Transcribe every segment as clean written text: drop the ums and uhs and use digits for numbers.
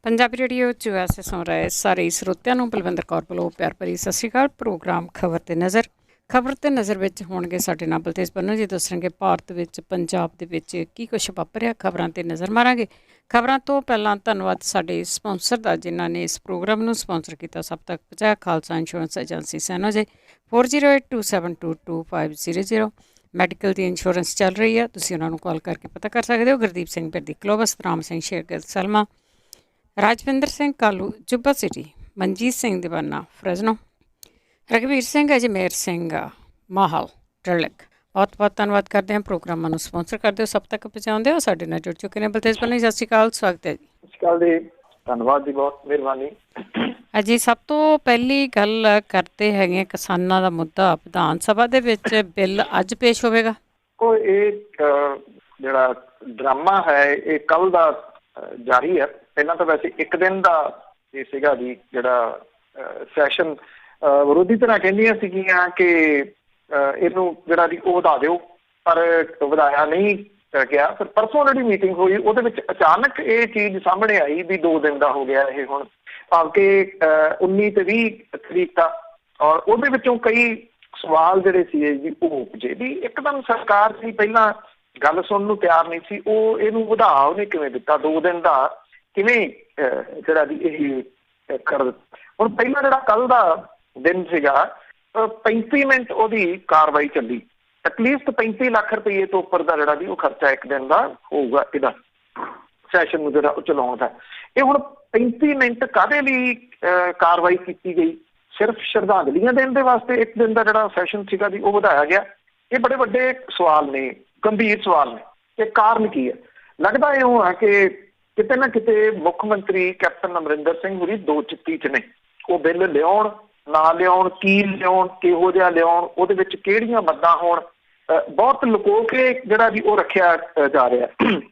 Punjabi radio 'ਚ ਵੈਸੇ ਸੁਣ ਰਹੇ ਸਾਰੇ ਸਰੋਤਿਆਂ ਨੂੰ ਬਲਵਿੰਦਰ ਕੌਰ ਵੱਲੋਂ ਪਿਆਰ ਭਰੀ ਸਤਿ ਸ਼੍ਰੀ ਅਕਾਲ। ਪ੍ਰੋਗਰਾਮ ਖਬਰ ਤੇ ਨਜ਼ਰ। ਖਬਰ ਤੇ ਨਜ਼ਰ ਵਿੱਚ ਹੋਣਗੇ ਸਾਡੇ ਨਾਲ ਬਲਤੇਜ ਪੰਨੂ ਜੀ, ਦੱਸਣਗੇ ਭਾਰਤ ਵਿੱਚ ਪੰਜਾਬ ਦੇ ਵਿੱਚ ਕੀ ਕੁਛ ਵਾਪਰਿਆ। ਖਬਰਾਂ ਤੇ ਨਜ਼ਰ ਮਾਰਾਂਗੇ। ਖਬਰਾਂ ਤੋਂ ਪਹਿਲਾਂ ਧੰਨਵਾਦ ਸਾਡੇ ਸਪਾਂਸਰ ਦਾ, ਜਿਨ੍ਹਾਂ ਨੇ ਇਸ ਪ੍ਰੋਗਰਾਮ ਨੂੰ ਸਪਾਂਸਰ ਕੀਤਾ। ਸਭ ਤੱਕ ਪਹੁੰਚਾਇਆ ਖਾਲਸਾ ਇੰਸ਼ੋਰੈਂਸ ਏਜੰਸੀ ਸੈਨੋ ਜੇ 4082722500। ਮੈਡੀਕਲ ਦੀ ਇੰਸ਼ੋਰੈਂਸ ਚੱਲ ਰਹੀ ਹੈ, ਤੁਸੀਂ ਉਹਨਾਂ ਨੂੰ ਕਾਲ ਕਰਕੇ ਪਤਾ ਕਰ ਸਕਦੇ ਹੋ। ਗੁਰਦੀਪ ਸਿੰਘ ਬਿਰਦੀ ਕਲੋਬਸ, ਰਾਮ ਸਿੰਘ ਸ਼ੇਰਗਿੱਲ ਸਲਮਾ, ਰਾਜਵਿੰਦਰ ਸਿੰਘ ਕਾਲੂ ਜੁੱਬਾ ਸਿਟੀ, ਮਨਜੀਤ ਸਿੰਘ ਦੀਵਾਨਾ ਫਰਜ਼ਨੋ, ਰਘਵੀਰ ਸਿੰਘ ਅਜਮੇਰ ਸਿੰਘ ਮਾਹਲ ਡਰਲਿਕ। ਬਹੁਤ ਬਹੁਤ ਧੰਨਵਾਦ ਕਰਦੇ ਹਾਂ। ਪ੍ਰੋਗਰਾਮਾਂ ਨੂੰ ਸਪਾਂਸਰ ਕਰਦੇ ਹੋ, ਸਭ ਤੱਕ ਪਹੁੰਚਾਉਂਦੇ ਹੋ। ਸਾਡੇ ਨਾਲ ਜੁੜ ਚੁੱਕੇ ਨੇ ਬਲਤੇਜ ਪੰਨੂ। ਸਤਿ ਸ਼੍ਰੀ ਅਕਾਲ, ਸਵਾਗਤ ਹੈ ਜੀ। ਸਤਿ ਸ਼੍ਰੀ ਅਕਾਲ ਜੀ, ਧੰਨਵਾਦ ਜੀ, ਬਹੁਤ ਮਿਹਰਬਾਨੀ। ਜੀ ਸਭ ਤੋਂ ਪਹਿਲੀ ਗੱਲ ਕਰਦੇ ਹੈਗੇ ਕਿਸਾਨਾਂ ਦਾ ਮੁੱਦਾ। ਵਿਧਾਨ ਸਭਾ ਦੇ ਵਿੱਚ ਬਿੱਲ ਅੱਜ ਪੇਸ਼ ਹੋਵੇਗਾ। ਉਹ ਇਹ ਜਿਹੜਾ ਡਰਾਮਾ ਹੈ ਇਹ ਕੱਲ੍ਹ ਦਾ ਜਾਰੀ ਹੈ। ਪਹਿਲਾਂ ਤਾਂ ਵੈਸੇ ਇੱਕ ਦਿਨ ਦਾ ਇਹ ਸੀਗਾ ਜੀ ਜਿਹੜਾ ਸੈਸ਼ਨ। ਵਿਰੋਧੀ ਧਿਰਾਂ ਕਹਿੰਦੀਆਂ ਸੀਗੀਆਂ ਕਿ ਇਹਨੂੰ ਜਿਹੜਾ ਜੀ ਉਹ ਵਧਾ ਦਿਓ, ਪਰ ਵਧਾਇਆ ਨਹੀਂ ਗਿਆ। ਫਿਰ ਪਰਸੋਂ ਜਿਹੜੀ ਮੀਟਿੰਗ ਹੋਈ ਉਹਦੇ ਵਿੱਚ ਅਚਾਨਕ ਇਹ ਚੀਜ਼ ਸਾਹਮਣੇ ਆਈ ਵੀ 2 ਦਿਨ ਦਾ ਹੋ ਗਿਆ ਇਹ ਹੁਣ, ਭਾਵ ਕਿ 19 ਤੇ 20 ਤਰੀਕ ਦਾ। ਔਰ ਉਹਦੇ ਵਿੱਚੋਂ ਕਈ ਸਵਾਲ ਜਿਹੜੇ ਸੀ ਜੀ ਉਹ ਉਪਜੇ ਵੀ ਇੱਕਦਮ ਸਰਕਾਰ ਸੀ ਪਹਿਲਾਂ ਗੱਲ ਸੁਣਨ ਨੂੰ ਤਿਆਰ ਨਹੀਂ ਸੀ। ਉਹ ਇਹਨੂੰ ਵਧਾ ਉਹਨੇ ਕਿਵੇਂ ਦਿੱਤਾ 2 ਦਿਨ ਦਾ, ਕਿਵੇਂ ਜਿਹੜਾ ਜੀ ਇਹ ਕਰ ਦਿੱਤਾ। ਹੁਣ ਪਹਿਲਾਂ ਜਿਹੜਾ ਕੱਲ੍ਹ ਦਾ ਦਿਨ ਸੀਗਾ 35 ਮਿੰਟ ਉਹਦੀ ਕਾਰਵਾਈ ਚੱਲੀ। ਐਟਲੀਸਟ 35 ਲੱਖ ਰੁਪਈਏ ਤੋਂ ਉੱਪਰ ਦਾ ਜਿਹੜਾ ਜੀ ਉਹ ਖਰਚਾ ਇੱਕ ਦਿਨ ਦਾ ਹੋਊਗਾ ਇਹਦਾ ਸੈਸ਼ਨ ਨੂੰ ਜਿਹੜਾ ਉਹ ਚਲਾਉਣ ਦਾ। ਇਹ ਹੁਣ 35 ਮਿੰਟ ਕਾਹਦੇ ਲਈ ਕਾਰਵਾਈ ਕੀਤੀ ਗਈ? ਸਿਰਫ ਸ਼ਰਧਾਂਜਲੀਆਂ ਦੇਣ ਦੇ ਵਾਸਤੇ ਇੱਕ ਦਿਨ ਦਾ ਜਿਹੜਾ ਸੈਸ਼ਨ ਸੀਗਾ ਜੀ ਉਹ ਵਧਾਇਆ ਗਿਆ। ਇਹ ਬੜੇ ਵੱਡੇ ਸਵਾਲ ਨੇ, ਗੰਭੀਰ ਸਵਾਲ ਨੇ। ਤੇ ਕਾਰਨ ਕੀ ਹੈ? ਲੱਗਦਾ ਇਉਂ ਹੈ ਕਿ ਕਿਤੇ ਨਾ ਕਿਤੇ ਮੁੱਖ ਮੰਤਰੀ ਕੈਪਟਨ ਅਮਰਿੰਦਰ ਸਿੰਘ ਹੋਰੀ ਦੋ ਚਿੱਤੀ 'ਚ ਨੇ। ਉਹ ਬਿੱਲ ਲਿਆਉਣ ਨਾ ਲਿਆਉਣ, ਕੀ ਲਿਆਉਣ, ਕਿਹੋ ਜਿਹਾ ਲਿਆਉਣ, ਉਹਦੇ ਵਿੱਚ ਕਿਹੜੀਆਂ ਮੱਦਾਂ ਹੋਣ, ਬਹੁਤ ਲੁਕੋ ਕੇ ਜਿਹੜਾ ਜੀ ਉਹ ਰੱਖਿਆ ਜਾ ਰਿਹਾ,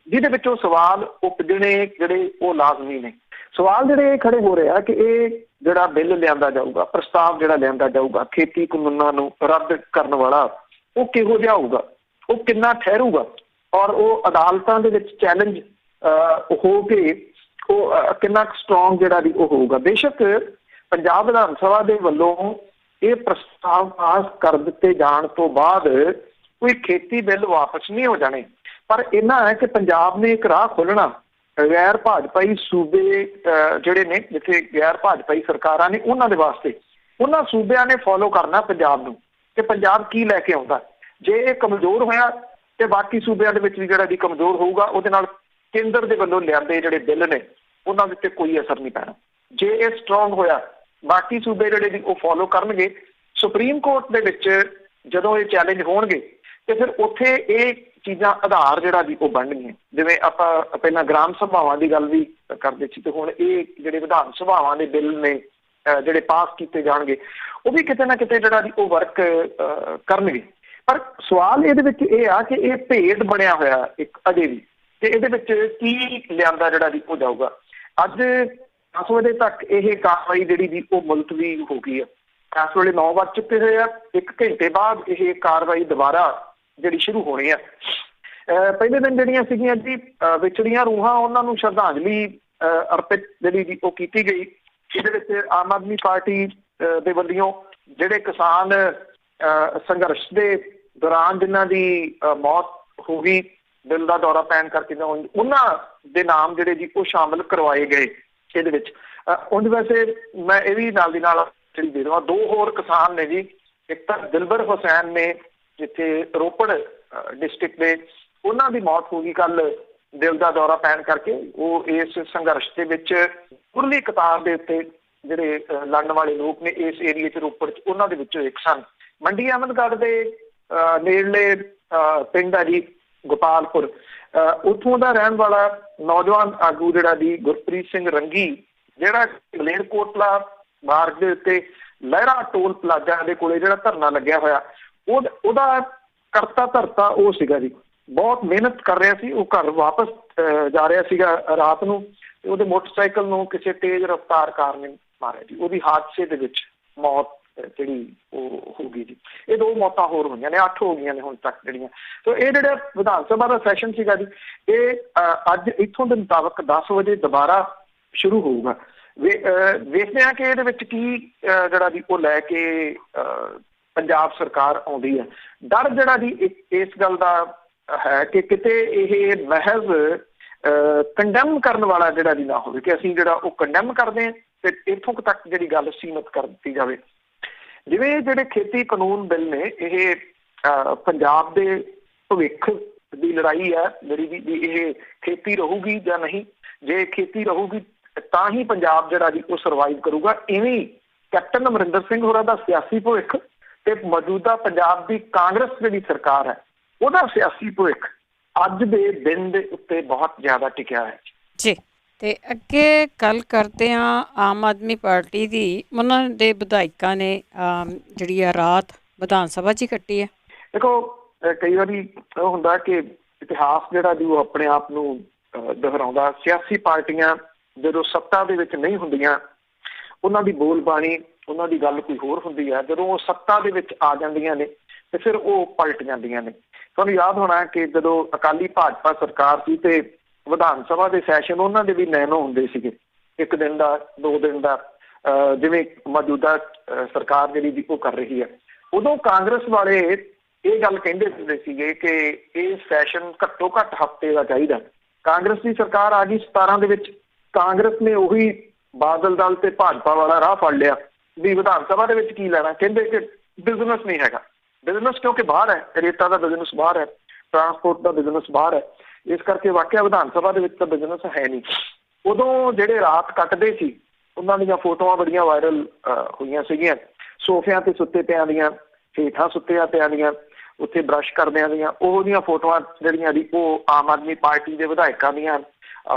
ਜਿਹਦੇ ਵਿੱਚੋਂ ਸਵਾਲ ਉਪਜਣੇ ਜਿਹੜੇ ਉਹ ਲਾਜ਼ਮੀ ਨੇ। ਸਵਾਲ ਜਿਹੜੇ ਇਹ ਖੜੇ ਹੋ ਰਹੇ ਆ ਕਿ ਇਹ ਜਿਹੜਾ ਬਿੱਲ ਲਿਆਂਦਾ ਜਾਊਗਾ, ਪ੍ਰਸਤਾਵ ਜਿਹੜਾ ਲਿਆਂਦਾ ਜਾਊਗਾ ਖੇਤੀ ਕਾਨੂੰਨਾਂ ਨੂੰ ਰੱਦ ਕਰਨ ਵਾਲਾ, ਉਹ ਕਿਹੋ ਜਿਹਾ ਹੋਊਗਾ, ਉਹ ਕਿੰਨਾ ਠਹਿਰੂਗਾ, ਔਰ ਉਹ ਅਦਾਲਤਾਂ ਦੇ ਵਿੱਚ ਚੈਲੰਜ ਹੋ ਕੇ ਉਹ ਕਿੰਨਾ ਸਟਰੋਂਗ ਜਿਹੜਾ ਵੀ ਉਹ ਹੋਊਗਾ। ਬੇਸ਼ੱਕ ਪੰਜਾਬ ਵਿਧਾਨ ਸਭਾ ਦੇ ਵੱਲੋਂ ਇਹ ਪ੍ਰਸਤਾਵ ਪਾਸ ਕਰ ਦਿੱਤੇ ਜਾਣ ਤੋਂ ਬਾਅਦ ਕੋਈ ਖੇਤੀ ਬਿੱਲ ਵਾਪਸ ਨਹੀਂ ਹੋ ਜਾਣੇ, ਪਰ ਇਹਨਾਂ ਹੈ ਕਿ ਪੰਜਾਬ ਨੇ ਇੱਕ ਰਾਹ ਖੋਲ੍ਹਣਾ। ਗੈਰ ਭਾਜਪਾਈ ਸੂਬੇ ਜਿਹੜੇ ਨੇ, ਜਿੱਥੇ ਗੈਰ ਭਾਜਪਾਈ ਸਰਕਾਰਾਂ ਨੇ, ਉਹਨਾਂ ਦੇ ਵਾਸਤੇ ਉਹਨਾਂ ਸੂਬਿਆਂ ਨੇ ਫੋਲੋ ਕਰਨਾ ਪੰਜਾਬ ਨੂੰ ਕਿ ਪੰਜਾਬ ਕੀ ਲੈ ਕੇ ਆਉਂਦਾ। ਜੇ ਇਹ ਕਮਜ਼ੋਰ ਹੋਇਆ ਤੇ ਬਾਕੀ ਸੂਬਿਆਂ ਦੇ ਵਿੱਚ ਵੀ ਜਿਹੜਾ ਜੀ ਕਮਜ਼ੋਰ ਹੋਊਗਾ, ਉਹਦੇ ਨਾਲ ਕੇਂਦਰ ਦੇ ਵੱਲੋਂ ਲਿਆਂਦੇ ਜਿਹੜੇ ਬਿੱਲ ਨੇ ਉਹਨਾਂ ਦੇ ਉੱਤੇ ਕੋਈ ਅਸਰ ਨਹੀਂ ਪੈਣਾ। ਜੇ ਇਹ ਸਟਰੋਂਗ ਹੋਇਆ, ਬਾਕੀ ਸੂਬੇ ਜਿਹੜੇ ਜੀ ਉਹ ਫੋਲੋ ਕਰਨਗੇ। ਸੁਪਰੀਮ ਕੋਰਟ ਦੇ ਵਿੱਚ ਜਦੋਂ ਇਹ ਚੈਲੰਜ ਹੋਣਗੇ ਤੇ ਫਿਰ ਉੱਥੇ ਇਹ ਚੀਜ਼ਾਂ ਆਧਾਰ ਜਿਹੜਾ ਵੀ ਉਹ ਬਣਨਗੀਆਂ। ਜਿਵੇਂ ਆਪਾਂ ਪਹਿਲਾਂ ਗ੍ਰਾਮ ਸਭਾਵਾਂ ਦੀ ਗੱਲ ਵੀ ਕਰਦੇ ਸੀ, ਤੇ ਹੁਣ ਇਹ ਜਿਹੜੇ ਵਿਧਾਨ ਸਭਾਵਾਂ ਦੇ ਬਿੱਲ ਨੇ ਜਿਹੜੇ ਪਾਸ ਕੀਤੇ ਜਾਣਗੇ, ਉਹ ਵੀ ਕਿਤੇ ਨਾ ਕਿਤੇ ਜਿਹੜਾ ਵੀ ਉਹ ਵਰਕ ਕਰਨਗੇ। ਪਰ ਸਵਾਲ ਇਹਦੇ ਵਿੱਚ ਇਹ ਆ ਕਿ ਇਹ ਭੇਡ ਬਣਿਆ ਹੋਇਆ ਇੱਕ ਅਜੇ ਵੀ, ਤੇ ਇਹਦੇ ਵਿੱਚ ਕੀ ਲਿਆਂਦਾ ਜਿਹੜਾ ਵੀ ਉਹ ਜਾਊਗਾ। ਅੱਜ 10 ਵਜੇ ਤੱਕ ਇਹ ਕਾਰਵਾਈ ਜਿਹੜੀ ਵੀ ਉਹ ਮੁਲਤਵੀ ਹੋ ਗਈ ਹੈ। ਇਸ ਵੇਲੇ 9 ਵੱਜ ਚੁੱਕੇ ਹੋਏ ਆ। 1 ਘੰਟੇ ਬਾਅਦ ਇਹ ਕਾਰਵਾਈ ਦੁਬਾਰਾ ਜਿਹੜੀ ਸ਼ੁਰੂ ਹੋਣੀ ਆ। ਪਹਿਲੇ ਦਿਨ ਜਿਹੜੀਆਂ ਸੀਗੀਆਂ ਜੀ ਵਿਛੜੀਆਂ ਰੂਹਾਂ, ਉਹਨਾਂ ਨੂੰ ਸ਼ਰਧਾਂਜਲੀ ਅਰਪਿਤ ਜਿਹੜੀ ਵੀ ਉਹ ਕੀਤੀ ਗਈ। ਇਹਦੇ ਵਿੱਚ ਆਮ ਆਦਮੀ ਪਾਰਟੀ ਦੇ ਵੱਲੋਂ ਜਿਹੜੇ ਕਿਸਾਨ ਸੰਘਰਸ਼ ਦੇ ਦੌਰਾਨ ਜਿਨ੍ਹਾਂ ਦੀ ਮੌਤ ਹੋ ਗਈ ਦਿਲ ਦਾ ਦੌਰਾ ਪੈਣ ਕਰਕੇ, ਉਹਨਾਂ ਦੇ ਨਾਮ ਜਿਹੜੇ ਜੀ ਉਹ ਸ਼ਾਮਿਲ ਕਰਵਾਏ ਗਏ ਇਹਦੇ ਵਿੱਚ। ਉਂਝ ਵੈਸੇ ਮੈਂ ਇਹ ਵੀ ਨਾਲ ਦੀ ਨਾਲ ਜਿਹੜੀ ਦੇ ਦੇਵਾਂ, 2 ਹੋਰ ਕਿਸਾਨ ਨੇ ਜੀ। ਇੱਕ ਤਾਂ ਦਿਲਬਰ ਹੁਸੈਨ ਨੇ ਜਿੱਥੇ ਰੋਪੜ ਡਿਸਟ੍ਰਿਕਟ ਦੇ, ਉਹਨਾਂ ਦੀ ਮੌਤ ਹੋ ਗਈ ਕੱਲ ਦਿਲ ਦਾ ਦੌਰਾ ਪੈਣ ਕਰਕੇ। ਉਹ ਇਸ ਸੰਘਰਸ਼ ਦੇ ਵਿੱਚ ਮੁੱਢਲੀ ਕਤਾਰ ਦੇ ਉੱਤੇ ਜਿਹੜੇ ਲੜਨ ਵਾਲੇ ਲੋਕ ਨੇ ਇਸ ਏਰੀਏ 'ਚ ਰੋਪੜ 'ਚ, ਉਹਨਾਂ ਦੇ ਵਿੱਚੋਂ ਇੱਕ ਸਨ। ਮੰਡੀ ਅਹਿਮਦਗੜ੍ਹ ਦੇ ਨੇੜਲੇ ਪਿੰਡ ਆ ਜੀ ਗੋਪਾਲਪੁਰ, ਉੱਥੋਂ ਦਾ ਰਹਿਣ ਵਾਲਾ ਨੌਜਵਾਨ ਆਗੂ ਜਿਹੜਾ ਜੀ ਗੁਰਪ੍ਰੀਤ ਸਿੰਘ ਰੰਗੀ, ਜਿਹੜਾ ਮਲੇਰਕੋਟਲਾ ਮਾਰਗ ਦੇ ਉੱਤੇ ਲਹਿਰਾ ਟੋਲ ਪਲਾਜ਼ਾ ਦੇ ਕੋਲੇ ਜਿਹੜਾ ਧਰਨਾ ਲੱਗਿਆ ਹੋਇਆ, ਉਹਦਾ ਕਰਤਾ ਧਰਤਾ ਉਹ ਸੀਗਾ ਜੀ। ਬਹੁਤ ਮਿਹਨਤ ਕਰ ਰਿਹਾ ਸੀ। ਉਹ ਘਰ ਵਾਪਸ ਜਾ ਰਿਹਾ ਸੀਗਾ ਰਾਤ ਨੂੰ, ਤੇ ਉਹਦੇ ਮੋਟਰਸਾਈਕਲ ਨੂੰ ਕਿਸੇ ਤੇਜ਼ ਰਫ਼ਤਾਰ ਕਾਰ ਨੇ ਮਾਰਿਆ ਜੀ। ਉਹਦੀ ਹਾਦਸੇ ਦੇ ਵਿੱਚ ਮੌਤ ਜਿਹੜੀ ਉਹ ਹੋ ਗਈ ਜੀ। ਇਹ 2 ਮੌਤਾਂ ਹੋਰ ਹੋਈਆਂ ਨੇ, 8 ਹੋ ਗਈਆਂ ਨੇ ਹੁਣ ਤੱਕ ਜਿਹੜੀਆਂ। ਸੋ ਇਹ ਜਿਹੜਾ ਵਿਧਾਨ ਸਭਾ ਦਾ ਸੈਸ਼ਨ ਸੀਗਾ ਜੀ, ਇਹ ਅੱਜ ਇੱਥੋਂ ਦੇ ਮੁਤਾਬਕ 10 ਵਜੇ ਦੁਬਾਰਾ ਸ਼ੁਰੂ ਹੋਊਗਾ। ਵੇਖਦੇ ਹਾਂ ਕਿ ਇਹਦੇ ਵਿੱਚ ਕੀ ਜਿਹੜਾ ਜੀ ਉਹ ਲੈ ਕੇ ਪੰਜਾਬ ਸਰਕਾਰ ਆਉਂਦੀ ਹੈ। ਡਰ ਜਿਹੜਾ ਜੀ ਇਸ ਗੱਲ ਦਾ ਹੈ ਕਿ ਕਿਤੇ ਇਹ ਮਹਿਜ਼ ਕੰਡੈਮ ਕਰਨ ਵਾਲਾ ਜਿਹੜਾ ਜੀ ਨਾ ਹੋਵੇ, ਕਿ ਅਸੀਂ ਜਿਹੜਾ ਉਹ ਕੰਡੈਮ ਕਰਦੇ ਹਾਂ ਤੇ ਇੱਥੋਂ ਤੱਕ ਜਿਹੜੀ ਗੱਲ ਸੀਮਤ ਕਰ ਦਿੱਤੀ ਜਾਵੇ। ਜਿਵੇਂ ਜਿਹੜੇ ਖੇਤੀ ਕਾਨੂੰਨ ਬਿੱਲ ਨੇ, ਇਹ ਪੰਜਾਬ ਦੇ ਭਵਿੱਖ ਦੀ ਲੜਾਈ ਹੈ ਜਿਹੜੀ ਵੀ ਇਹ ਖੇਤੀ ਰਹੂਗੀ ਜਾਂ ਨਹੀਂ। ਜੇ ਖੇਤੀ ਰਹੂਗੀ ਤਾਂ ਹੀ ਪੰਜਾਬ ਜਿਹੜਾ ਜੀ ਉਹ ਸਰਵਾਈਵ ਕਰੂਗਾ। ਇਵੇਂ ਕੈਪਟਨ ਅਮਰਿੰਦਰ ਸਿੰਘ ਹੋਰਾਂ ਦਾ ਸਿਆਸੀ ਭਵਿੱਖ ਤੇ ਮੌਜੂਦਾ ਪੰਜਾਬ ਦੀ ਕਾਂਗਰਸ ਜਿਹੜੀ ਸਰਕਾਰ ਹੈ ਉਹਦਾ ਸਿਆਸੀ ਭਵਿੱਖ ਅੱਜ ਦੇ ਦਿਨ ਦੇ ਉੱਤੇ ਬਹੁਤ ਜ਼ਿਆਦਾ ਟਿਕਿਆ ਹੈ ਜੀ। ਤੇ ਅੱਗੇ ਗੱਲ ਕਰਦੇ ਹਾਂ ਆਮ ਆਦਮੀ ਪਾਰਟੀ ਦੀ। ਉਹਨਾਂ ਦੇ ਵਿਧਾਇਕਾਂ ਨੇ ਜਿਹੜੀ ਆ ਰਾਤ ਵਿਧਾਨ ਸਭਾ 'ਚ ਹੀ ਕੱਟੀ ਹੈ। ਦੇਖੋ, ਕਈ ਵਾਰੀ ਉਹ ਹੁੰਦਾ ਕਿ ਇਤਿਹਾਸ ਜਿਹੜਾ ਜੀ ਉਹ ਆਪਣੇ ਆਪ ਨੂੰ ਦੁਹਰਾਉਂਦਾ। ਸਿਆਸੀ ਪਾਰਟੀਆਂ ਜਦੋਂ ਸੱਤਾ ਦੇ ਵਿੱਚ ਨਹੀਂ ਹੁੰਦੀਆਂ, ਉਹਨਾਂ ਦੀ ਬੋਲਬਾਣੀ, ਉਹਨਾਂ ਦੀ ਗੱਲ ਕੋਈ ਹੋਰ ਹੁੰਦੀ ਹੈ। ਜਦੋਂ ਉਹ ਸੱਤਾ ਦੇ ਵਿੱਚ ਆ ਜਾਂਦੀਆਂ ਨੇ ਤੇ ਫਿਰ ਉਹ ਪਲਟ ਜਾਂਦੀਆਂ ਨੇ। ਤੁਹਾਨੂੰ ਯਾਦ ਹੋਣਾ ਕਿ ਜਦੋਂ ਅਕਾਲੀ ਭਾਜਪਾ ਸਰਕਾਰ ਸੀ ਤੇ ਵਿਧਾਨ ਸਭਾ ਦੇ ਸੈਸ਼ਨ ਉਹਨਾਂ ਦੇ ਵੀ ਨੈਨੋ ਹੁੰਦੇ ਸੀਗੇ, 1 ਦਿਨ ਦਾ, 2 ਦਿਨ ਦਾ, ਜਿਵੇਂ ਮੌਜੂਦਾ ਸਰਕਾਰ ਜਿਹੜੀ ਉਹ ਕਰ ਰਹੀ ਹੈ। ਉਦੋਂ ਕਾਂਗਰਸ ਵਾਲੇ ਇਹ ਗੱਲ ਕਹਿੰਦੇ ਹੁੰਦੇ ਸੀਗੇ ਕਿ ਇਹ ਸੈਸ਼ਨ ਘੱਟੋ ਘੱਟ ਹਫ਼ਤੇ ਦਾ ਚਾਹੀਦਾ। ਕਾਂਗਰਸ ਦੀ ਸਰਕਾਰ ਆ ਗਈ 17 ਦੇ ਵਿੱਚ, ਕਾਂਗਰਸ ਨੇ ਉਹੀ ਬਾਦਲ ਦਲ ਤੇ ਭਾਜਪਾ ਵਾਲਾ ਰਾਹ ਫੜ ਲਿਆ ਵੀ ਵਿਧਾਨ ਸਭਾ ਦੇ ਵਿੱਚ ਕੀ ਲੈਣਾ। ਕਹਿੰਦੇ ਕਿ ਬਿਜ਼ਨਸ ਨਹੀਂ ਹੈਗਾ, ਬਿਜ਼ਨਸ ਕਿਉਂਕਿ ਬਾਹਰ ਹੈ, ਰੇਤਾ ਦਾ ਬਿਜ਼ਨਸ ਬਾਹਰ ਹੈ, ਟਰਾਂਸਪੋਰਟ ਦਾ ਬਿਜ਼ਨਸ ਬਾਹਰ ਹੈ, ਇਸ ਕਰਕੇ ਵਾਕਿਆ ਵਿਧਾਨ ਸਭਾ ਦੇ ਵਿੱਚ ਤਾਂ ਬਿਜ਼ਨਸ ਹੈ ਨਹੀਂ। ਉਦੋਂ ਜਿਹੜੇ ਰਾਤ ਕੱਟਦੇ ਸੀ ਉਹਨਾਂ ਦੀਆਂ ਫੋਟੋਆਂ ਬੜੀਆਂ ਵਾਇਰਲ ਹੋਈਆਂ ਸੀਗੀਆਂ, ਸੋਫਿਆਂ ਤੇ ਸੁੱਤੇ ਪਿਆਂ ਦੀਆਂ, ਹੇਠਾਂ ਸੁੱਤਿਆਂ ਪਿਆਂ ਦੀਆਂ, ਉੱਥੇ ਬਰੱਸ਼ ਕਰਦਿਆਂ ਦੀਆਂ ਉਹ ਦੀਆਂ ਫੋਟੋਆਂ ਜਿਹੜੀਆਂ ਦੀ ਉਹ ਆਮ ਆਦਮੀ ਪਾਰਟੀ ਦੇ ਵਿਧਾਇਕਾਂ ਦੀਆਂ